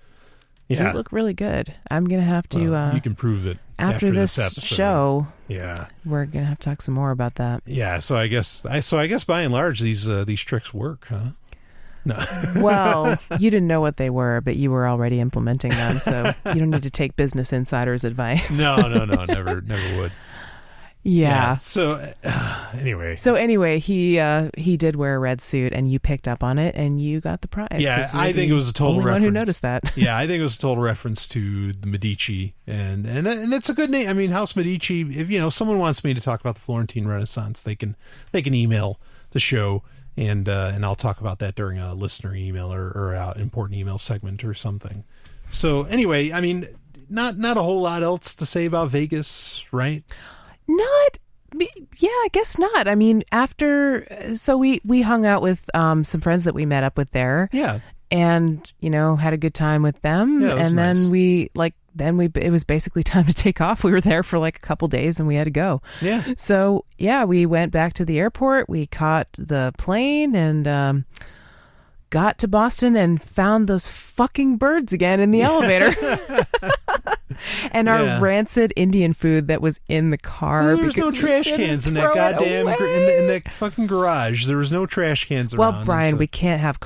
Yeah. You look really good. I'm gonna have to you can prove it after this episode. show. Yeah. We're gonna have to talk some more about that. Yeah, so I guess by and large these tricks work, huh? No. Well, you didn't know what they were, but you were already implementing them, so you don't need to take Business Insider's advice. No, never would. Yeah. So anyway. So anyway, he did wear a red suit, and you picked up on it, and you got the prize. Yeah, I think it was a total only reference. one who noticed that. Yeah, I think it was a total reference to the Medici, and it's a good name. I mean, House Medici. If someone wants me to talk about the Florentine Renaissance, they can email the show, and I'll talk about that during a listener email or important email segment or something. So anyway, I mean, not a whole lot else to say about Vegas, right? I guess not. I mean, so we hung out with some friends that we met up with there. Yeah. And, had a good time with them. Yeah, it was and then nice. it was basically time to take off. We were there for like a couple days and we had to go. Yeah. So, yeah, we went back to the airport. We caught the plane and got to Boston and found those fucking birds again in the elevator. And our rancid Indian food that was in the car. There was no trash cans in that goddamn in that fucking garage. There was no trash cans around. Well, Brian, we can't have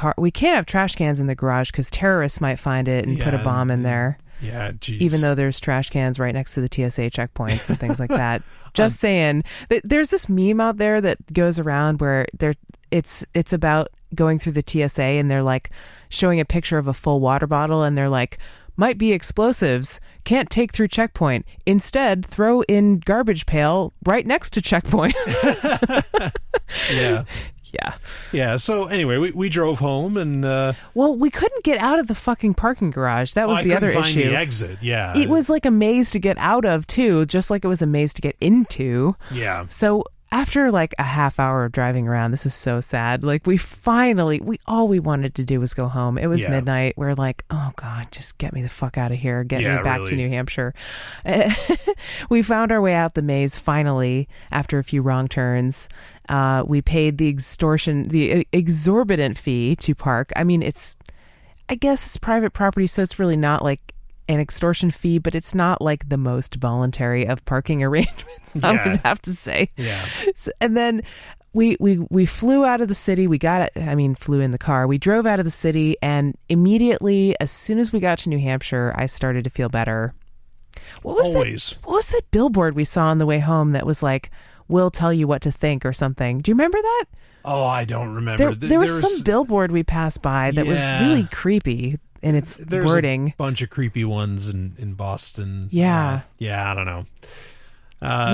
trash cans in the garage because terrorists might find it and put a bomb in there. Yeah, geez. Even though there's trash cans right next to the TSA checkpoints and things like that. Just saying. There's this meme out there that goes around where it's about going through the TSA and they're like showing a picture of a full water bottle and they're like, might be explosives, can't take through checkpoint. Instead, throw in garbage pail right next to checkpoint. Yeah. Yeah. Yeah. So anyway, we drove home and well, we couldn't get out of the fucking parking garage. That was the other issue. I couldn't find the exit. Yeah. It was like a maze to get out of too, just like it was a maze to get into. Yeah. So after like a half hour of driving around, this is so sad. Like all we wanted to do was go home. It was midnight. We're like, oh God, just get me the fuck out of here. Get me back to New Hampshire. We found our way out the maze finally after a few wrong turns. We paid the exorbitant fee to park. I mean, I guess it's private property, so it's really not like an extortion fee, but it's not like the most voluntary of parking arrangements, I would have to say. Yeah. And then we flew out of the city. Flew in the car. We drove out of the city, and immediately, as soon as we got to New Hampshire, I started to feel better. What was that billboard we saw on the way home that was like, "We'll tell you what to think" or something? Do you remember that? Oh, I don't remember. There was some billboard we passed by that was really creepy in its wording. There's a bunch of creepy ones in Boston. Yeah. I don't know.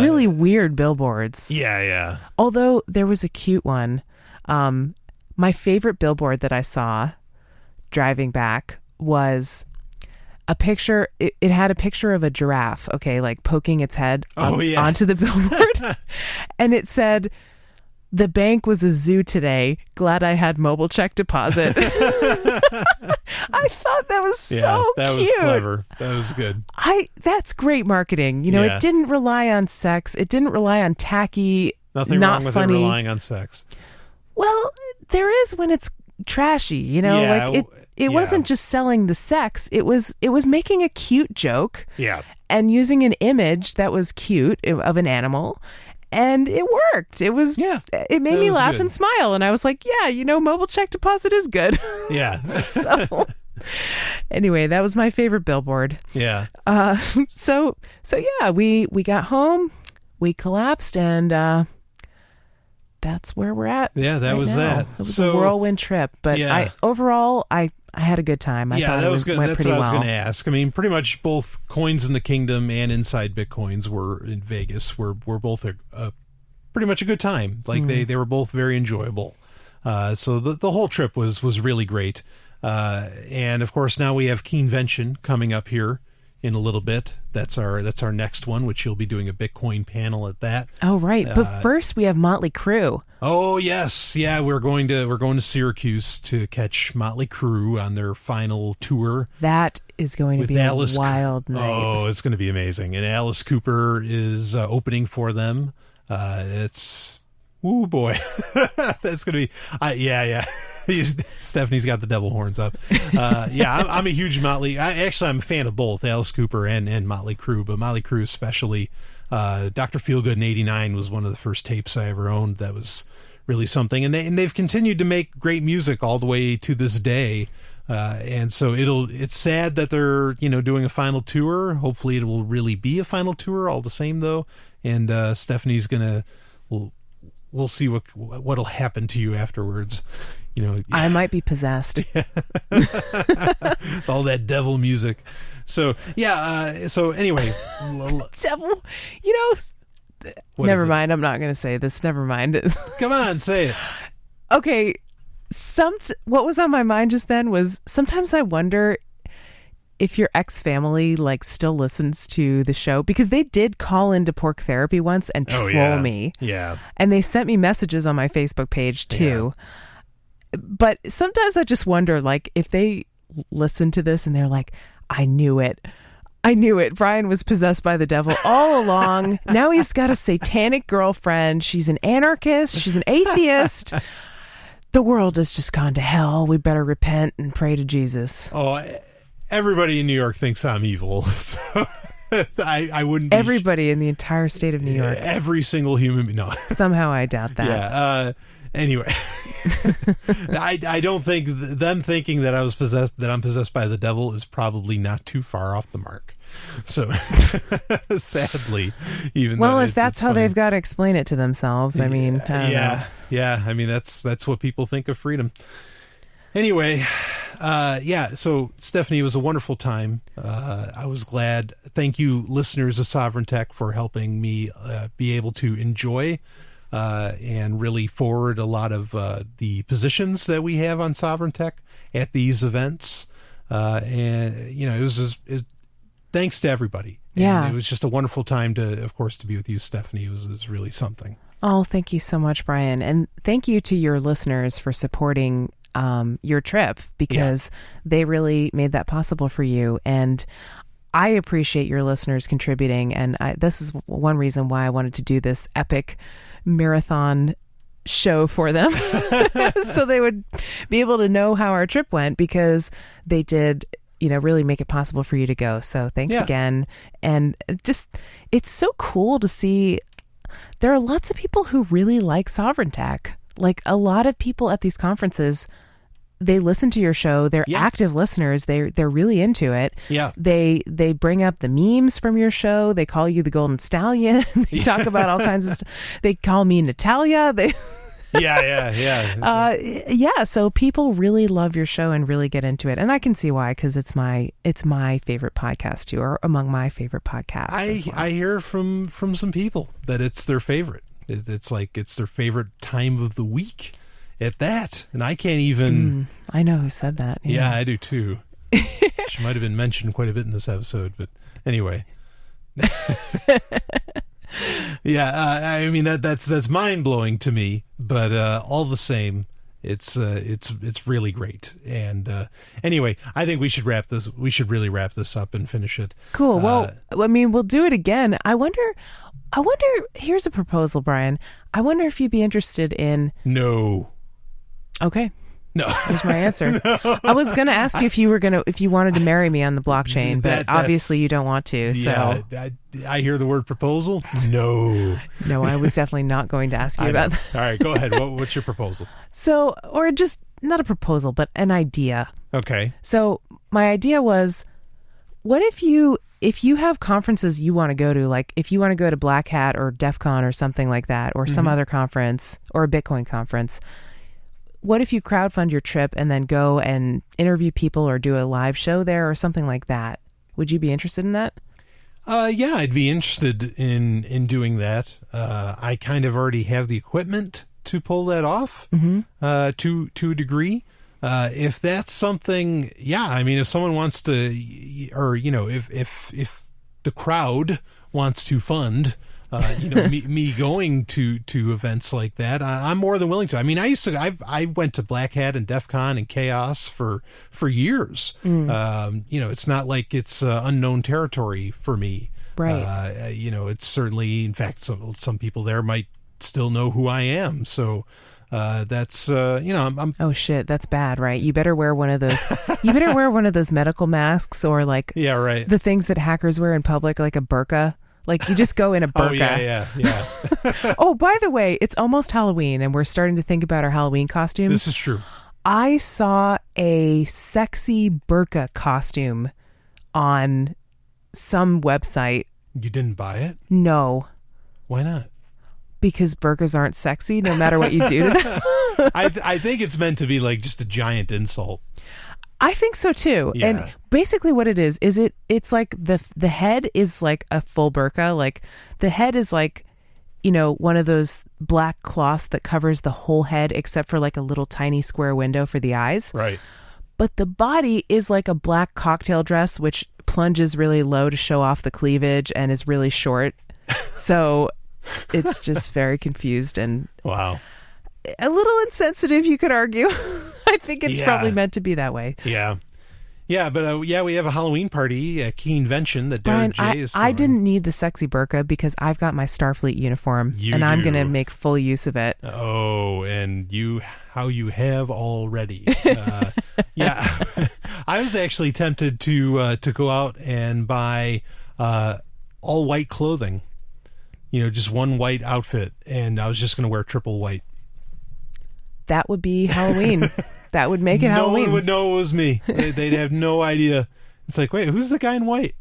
Really weird billboards. Yeah. Although there was a cute one. My favorite billboard that I saw driving back was a picture. It had a picture of a giraffe, like poking its head onto the billboard. And it said, "The bank was a zoo today. Glad I had mobile check deposit." I thought that was so cute. That was clever. That was good. That's great marketing. It didn't rely on sex. It didn't rely on tacky, nothing not wrong with funny. it relying on sex. Well, there is when it's trashy, it wasn't just selling the sex. It was making a cute joke. Yeah. And using an image that was cute of an animal. And it worked. It made me laugh and smile. And I was like, mobile check deposit is good. Yeah. So anyway, that was my favorite billboard. Yeah. So we got home, we collapsed, and that's where we're at. Yeah, that right was now. that. It was a whirlwind trip. But overall, I I had a good time. I thought that was good. went That's pretty what I was well. going to ask. I mean, pretty much both Coins in the Kingdom and Inside Bitcoins were in Vegas. Were both pretty much a good time. Like they were both very enjoyable. So the whole trip was really great. And of course now we have Keenvention coming up here in a little bit. That's our next one, which you'll be doing a Bitcoin panel at that. Oh, right. But first we have Motley Crue. Oh yes, yeah. We're going to Syracuse to catch Motley Crue on their final tour. That is going to be a wild night. Oh, it's going to be amazing. And Alice Cooper is opening for them. It's ooh boy, that's going to be yeah. Stephanie's got the devil horns up. I'm a huge Motley. I'm a fan of both Alice Cooper and Motley Crue, but Motley Crue especially. Dr. Feelgood in '89 was one of the first tapes I ever owned. That was really something, and they've continued to make great music all the way to this day. And so it's sad that they're doing a final tour. Hopefully, it will really be a final tour all the same though. And Stephanie's we'll see what'll happen to you afterwards. I might be possessed. All that devil music. So so anyway, devil. Never mind. I'm not going to say this. Never mind. Come on, say it. Okay. What was on my mind just then was sometimes I wonder if your ex-family still listens to the show, because they did call into Pork Therapy once and troll me. Yeah. And they sent me messages on my Facebook page too. Yeah. But sometimes I just wonder, if they listen to this and they're like, I knew it. Brian was possessed by the devil all along. Now he's got a satanic girlfriend. She's an anarchist. She's an atheist. The world has just gone to hell. We better repent and pray to Jesus. Oh, everybody in New York thinks I'm evil. So I wouldn't be everybody in the entire state of New York. Every single human. No. Somehow I doubt that. Yeah. Anyway, I don't think them thinking that I'm possessed by the devil is probably not too far off the mark. So sadly, even though if that's how they've got to explain it to themselves, I mean, I mean that's what people think of freedom. Anyway, so Stephanie, it was a wonderful time. I was glad. Thank you, listeners of Sovryn Tech, for helping me be able to enjoy and really forward a lot of the positions that we have on Sovryn Tech at these events. And it was just thanks to everybody. Yeah, and it was just a wonderful time to be with you, Stephanie. It was really something. Oh, thank you so much, Brian, and thank you to your listeners for supporting your trip, because they really made that possible for you. And I appreciate your listeners contributing, and this is one reason why I wanted to do this epic marathon show for them so they would be able to know how our trip went, because they did really make it possible for you to go. So thanks again. And it's so cool to see there are lots of people who really like Sovryn Tech. A lot of people at these conferences, they listen to your show. They're active listeners. They're really into it. Yeah. They bring up the memes from your show. They call you the Golden Stallion. They talk about all kinds of stuff. They call me Natalia. So people really love your show and really get into it, and I can see why, because it's my favorite podcast too, or among my favorite podcasts. I hear from some people that it's their favorite. It's their favorite time of the week at that, and I can't even. I know who said that. Yeah, I do too. She might have been mentioned quite a bit in this episode, but anyway. I mean that's mind blowing to me, but all the same, it's really great. And anyway, I think we should really wrap this up and finish it. Cool. Well, I mean, we'll do it again. I wonder. Here's a proposal, Brian. I wonder if you'd be interested in. No. Okay. No. That's my answer. No. I was going to ask you if you wanted to marry me on the blockchain, but obviously you don't want to. So I hear the word proposal. No. No, I was definitely not going to ask you about that. All right, go ahead. What's your proposal? So, or just not a proposal, but an idea. Okay. So my idea was, what if you have conferences you want to go to, like if you want to go to Black Hat or DEF CON or something like that, or some other conference or a Bitcoin conference, what if you crowdfund your trip and then go and interview people or do a live show there or something like that? Would you be interested in that? Yeah, I'd be interested in doing that. I kind of already have the equipment to pull that off, to a degree. If that's something, yeah, I mean, if someone wants to, or, you know, if the crowd wants to fund, you know, me going to events like that, I'm more than willing to. I mean, I went to Black Hat and DEF CON and Chaos for years. You know, it's not like it's unknown territory for me. Right. You know, it's certainly, in fact, some people there might still know who I am. So, that's you know, I'm oh shit, that's bad, right? You better wear one of those. You better wear one of those medical masks, or like, yeah, right, the things that hackers wear in public, like a burqa. Like, you just go in a burqa. Oh yeah. Oh, by the way, it's almost Halloween, and we're starting to think about our Halloween costumes. This is true. I saw a sexy burqa costume on some website. You didn't buy it? No. Why not? Because burqas aren't sexy, no matter what you do to them. I think it's meant to be like just a giant insult. I think so too. Yeah. And basically what it is it's like the head is like a full burqa. Like, the head is like, you know, one of those black cloths that covers the whole head except for like a little tiny square window for the eyes. Right. But the body is like a black cocktail dress, which plunges really low to show off the cleavage and is really short. So it's just very confused and wow, a little insensitive, you could argue. I think it's probably meant to be that way. Yeah. Yeah, but yeah, we have a Halloween party, a key invention that Derek J is throwing. I didn't need the sexy burqa because I've got my Starfleet uniform, I'm going to make full use of it. Oh, and how you have already. Yeah, I was actually tempted to go out and buy all white clothing. You know, just one white outfit, and I was just going to wear triple white. That would be Halloween. That would make it Halloween. No one would know it was me. They'd have no idea. It's like, wait, who's the guy in white?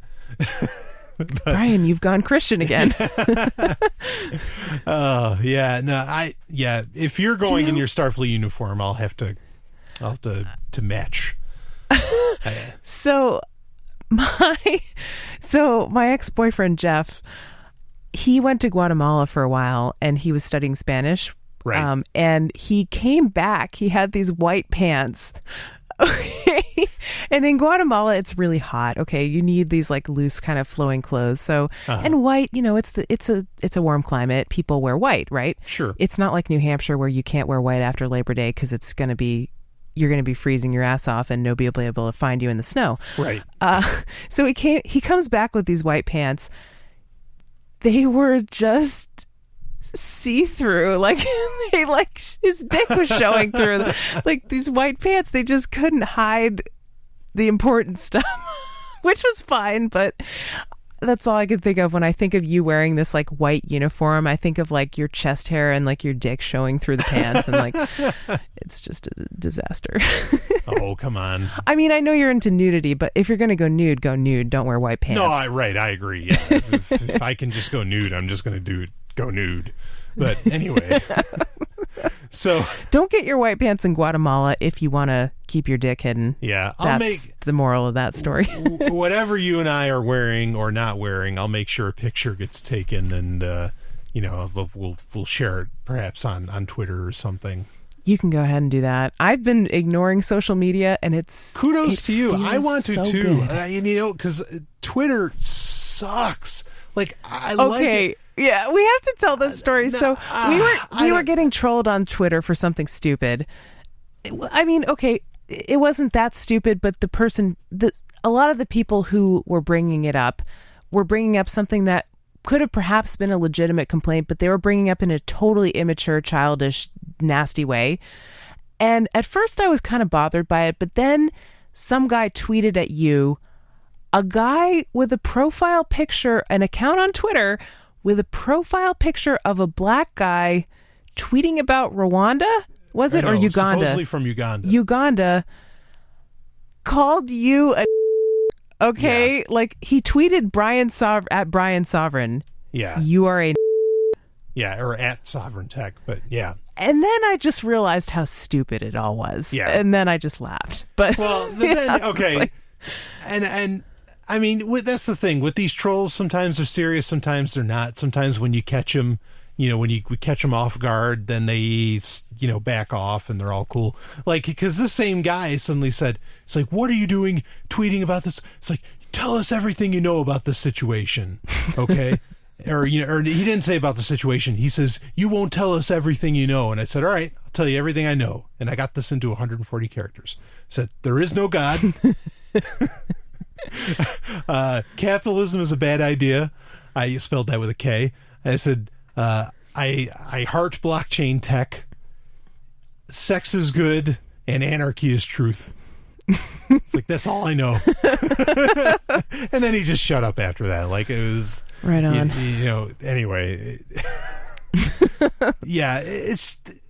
Brian, you've gone Christian again. Oh, yeah. No, if you're going in your Starfleet uniform, I'll have to match. So my ex-boyfriend Jeff, he went to Guatemala for a while and he was studying Spanish. Right. And he came back. He had these white pants. Okay. And in Guatemala, it's really hot. Okay. You need these like loose kind of flowing clothes. So, and white, you know, it's a warm climate. People wear white, right? Sure. It's not like New Hampshire where you can't wear white after Labor Day because you're going to be freezing your ass off and nobody will be able to find you in the snow. Right. So he comes back with these white pants. They were just see-through, like his dick was showing through. Like, these white pants, they just couldn't hide the important stuff, which was fine, but that's all I could think of when I think of you wearing this like white uniform. I think of like your chest hair and like your dick showing through the pants, and like it's just a disaster. Oh, come on. I mean, I know you're into nudity, but if you're going to go nude, go nude. Don't wear white pants. No, I agree. Yeah. if I can just go nude, I'm just going to go nude. But anyway, so don't get your white pants in Guatemala if you want to keep your dick hidden. Yeah, that's the moral of that story. Whatever you and I are wearing or not wearing, I'll make sure a picture gets taken, and you know, we'll share it perhaps on Twitter or something. You can go ahead and do that. I've been ignoring social media, and kudos to you. I want to so too. Good. You know, because Twitter sucks. Like, I like it. Yeah, we have to tell this story. So we were getting trolled on Twitter for something stupid. I mean, okay, it wasn't that stupid, but a lot of the people who were bringing it up were bringing up something that could have perhaps been a legitimate complaint, but they were bringing up in a totally immature, childish, nasty way. And at first I was kind of bothered by it, but then some guy tweeted at you, a guy with a profile picture, an account on Twitter with a profile picture of a black guy tweeting about Rwanda, was it, or Uganda? Supposedly from Uganda. Uganda called you a okay, yeah. Like, he tweeted at Brian Sovryn. Yeah. You are a yeah, or at Sovereign Tech, but yeah. And then I just realized how stupid it all was. Yeah. And then I just laughed. But okay. Like, and I mean, that's the thing with these trolls. Sometimes they're serious, sometimes they're not. Sometimes when you catch them, when we catch them off guard, then they, back off and they're all cool. Like, because this same guy suddenly said, it's like, what are you doing tweeting about this? It's like, tell us everything you know about this situation. Okay. or he didn't say about the situation. He says, you won't tell us everything you know. And I said, all right, I'll tell you everything I know. And I got this into 140 characters. I said, there is no God. Capitalism is a bad idea. I spelled that with a K. I said, I heart blockchain tech. Sex is good and anarchy is truth. It's like, that's all I know. And then he just shut up after that. Like, it was right on. Anyway.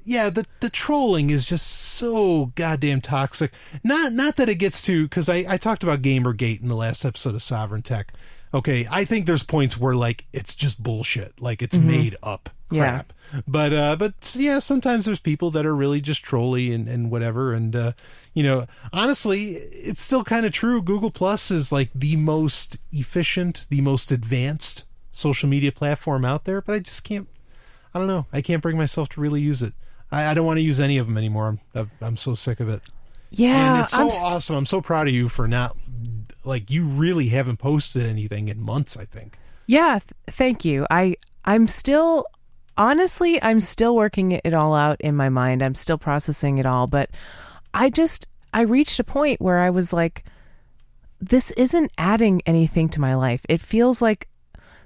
The trolling is just so goddamn toxic. Not that it gets to, because I talked about Gamergate in the last episode of Sovryn Tech. Okay, I think there's points where like it's just bullshit, like it's made up crap. Yeah. But yeah, sometimes there's people that are really just trolly and whatever. And honestly, it's still kind of true. Google Plus is like the most efficient, the most advanced social media platform out there. But I just can't. I don't know. I can't bring myself to really use it. I don't want to use any of them anymore. I'm so sick of it. Yeah, and it's so awesome. I'm so proud of you for not, like, you really haven't posted anything in months, I think. Yeah, thank you. I'm still working it all out in my mind. I'm still processing it all, but I reached a point where I was like, this isn't adding anything to my life. It feels like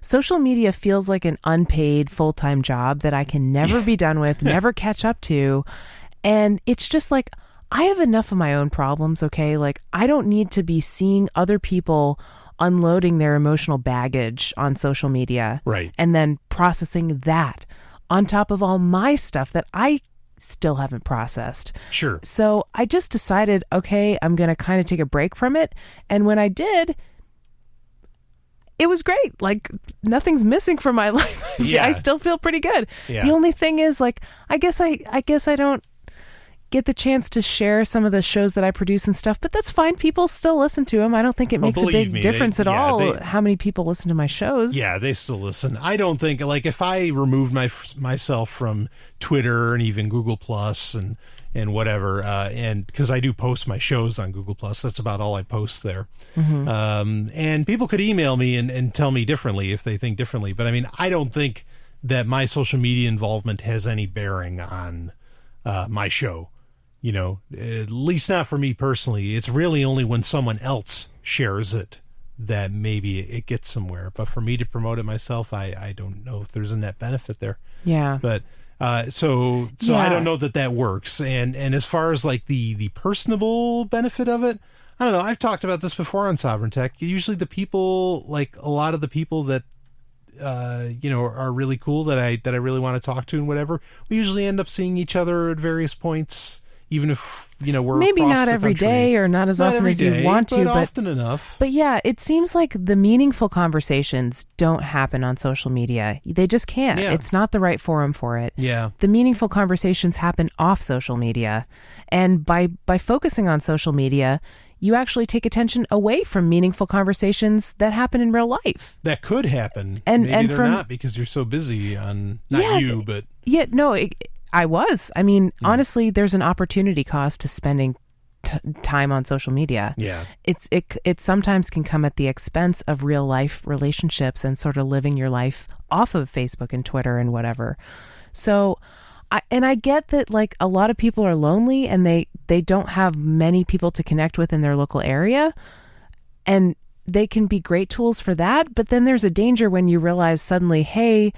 social media feels like an unpaid full-time job that I can never be done with, never catch up to. And it's just like, I have enough of my own problems, okay? Like, I don't need to be seeing other people unloading their emotional baggage on social media. Right. And then processing that on top of all my stuff that I still haven't processed. Sure. So I just decided, okay, I'm going to kind of take a break from it. And when I did, it was great. Like, nothing's missing from my life. Yeah. I still feel pretty good. Yeah. The only thing is, like, I guess I don't get the chance to share some of the shows that I produce and stuff, but that's fine. People still listen to them. I don't think it makes a big difference at all how many people listen to my shows. Yeah, they still listen. I don't think, like, if I removed myself from Twitter and even Google Plus and whatever, and because I do post my shows on Google Plus, that's about all I post there. Mm-hmm. And people could email me and tell me differently if they think differently. But I mean, I don't think that my social media involvement has any bearing on my show. At least not for me personally. It's really only when someone else shares it that maybe it gets somewhere. But for me to promote it myself, I don't know if there's a net benefit there. Yeah. But so I don't know that works. And as far as like the personable benefit of it, I don't know. I've talked about this before on Sovryn Tech. Usually the people, like a lot of the people that are really cool that I really want to talk to and whatever, we usually end up seeing each other at various points, even if we're maybe not every day or not as often as you want to, but often enough. But yeah, it seems like the meaningful conversations don't happen on social media. They just can't. Yeah. It's not the right forum for it. Yeah. The meaningful conversations happen off social media, and by focusing on social media, you actually take attention away from meaningful conversations that happen in real life. That could happen. And they're not because you're so busy on, but... Yeah, no, I was. I mean, honestly, there's an opportunity cost to spending time on social media. Yeah. It sometimes can come at the expense of real life relationships and sort of living your life off of Facebook and Twitter and whatever. So... I get that, like, a lot of people are lonely and they don't have many people to connect with in their local area, and they can be great tools for that. But then there's a danger when you realize suddenly, hey,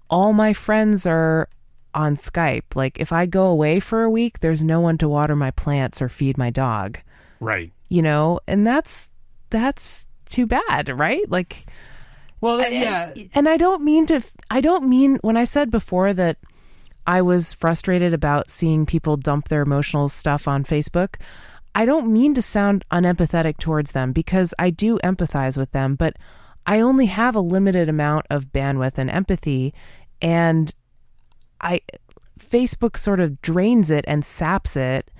all my friends are on Skype. Like, if I go away for a week, there's no one to water my plants or feed my dog. Right. And that's too bad, right? Like, well, yeah. And I don't mean when I said before that I was frustrated about seeing people dump their emotional stuff on Facebook, I don't mean to sound unempathetic towards them, because I do empathize with them, but I only have a limited amount of bandwidth and empathy, and Facebook sort of drains it and saps it,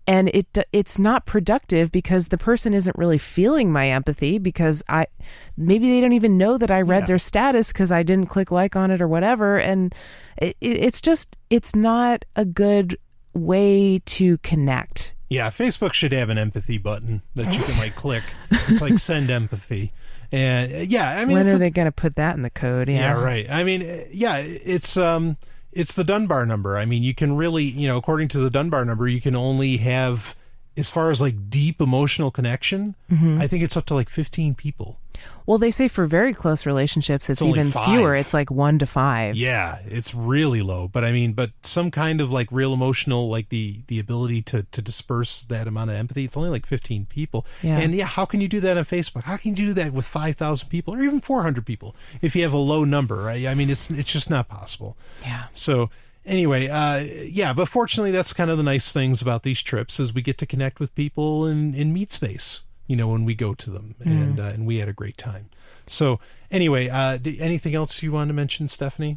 and it's not productive because the person isn't really feeling my empathy, because maybe they don't even know that I read their status because I didn't click like on it or whatever, and it's not a good way to connect. Yeah, Facebook should have an empathy button that you can like click. It's like send empathy. And yeah, I mean, when are they going to put that in the code? Yeah, right. I mean, yeah, it's the Dunbar number. I mean, you can really, according to the Dunbar number, you can only have, as far as like deep emotional connection, I think it's up to like 15 people. Well, they say for very close relationships, it's even 5. fewer. It's like 1 to 5. Yeah, it's really low. But I mean, some kind of like real emotional, like the ability to disperse that amount of empathy, it's only like 15 people. Yeah. And yeah, how can you do that on Facebook? How can you do that with 5,000 people or even 400 people if you have a low number, right? I mean, it's just not possible. Yeah. So anyway, but fortunately, that's kind of the nice things about these trips is we get to connect with people in meet space, when we go to them, and we had a great time. So anyway, anything else you wanted to mention, Stephanie?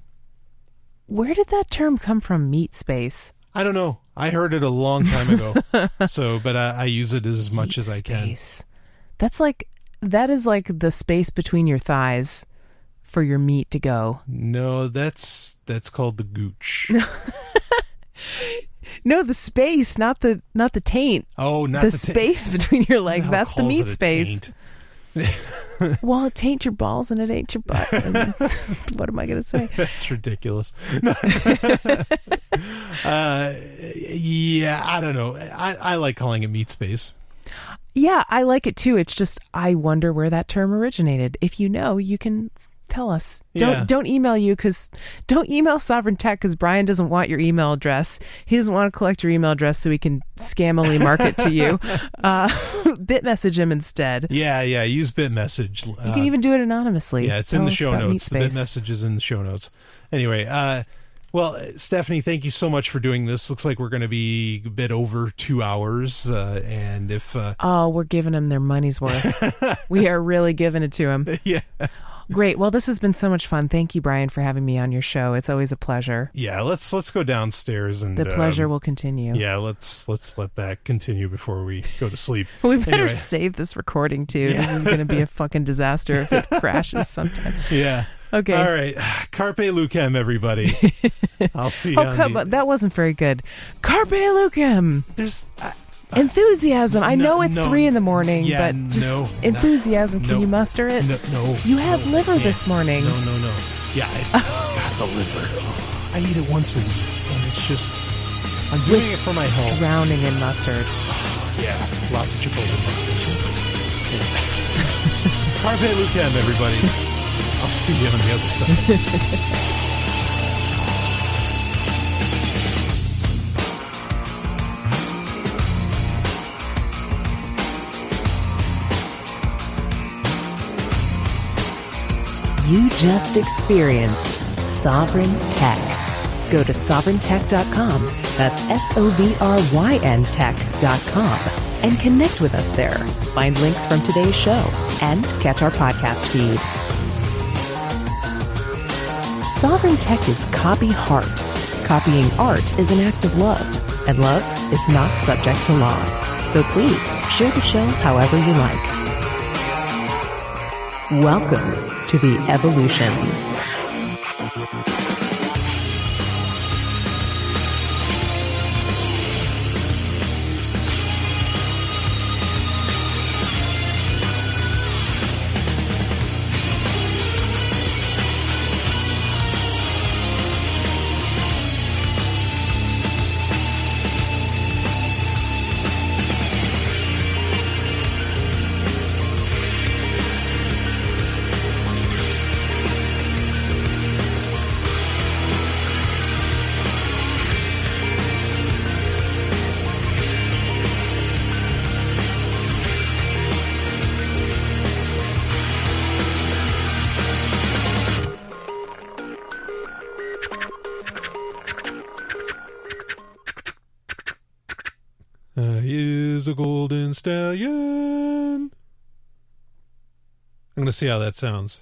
Where did that term come from, meat space? I don't know. I heard it a long time ago. But I use it as much as I can. That is like the space between your thighs for your meat to go. No, that's called the gooch. No, the space, not the taint. Oh, not the space between your legs. That's the meat space. Well, it ain't your balls and it ain't your butt. What am I going to say? That's ridiculous. Yeah, I don't know. I like calling it meat space. Yeah, I like it too. It's just I wonder where that term originated. If you know, you can tell us. Don't email don't email Sovryn Tech because Brian doesn't want your email address. He doesn't want to collect your email address so he can scammily market to you. Bitmessage him instead. Yeah, use Bitmessage. You can even do it anorously. Yeah, it's in the show notes. The Bitmessage is in the show notes. Anyway, well, Stephanie, thank you so much for doing this. Looks like we're going to be a bit over 2 hours. And if... we're giving them their money's worth. We are really giving it to them. Yeah. Great. Well, this has been so much fun. Thank you, Brian, for having me on your show. It's always a pleasure. Yeah, let's go downstairs and the pleasure will continue. Yeah, let's let that continue before we go to sleep. We better save this recording too. Yeah. This is going to be a fucking disaster if it crashes sometime. Yeah. Okay. All right. Carpe Lucem, everybody. I'll see you. That wasn't very good. Carpe Lucem. There's. Enthusiasm. I know it's 3 a.m, but just enthusiasm. Can you muster it? No. You had liver this morning. No. Yeah, I got the liver. I eat it once a week, and it's just I'm doing it for my health. Drowning in mustard. Yeah, lots of Chipotle mustard. Carpe Lucem, everybody. I'll see you on the other side. You just experienced Sovryn Tech. Go to sovryntech.com. That's SOVRYN tech.com and connect with us there. Find links from today's show and catch our podcast feed. Sovryn Tech is copy heart. Copying art is an act of love, and love is not subject to law. So please share the show however you like. Welcome to the evolution. Is a golden stallion. I'm going to see how that sounds.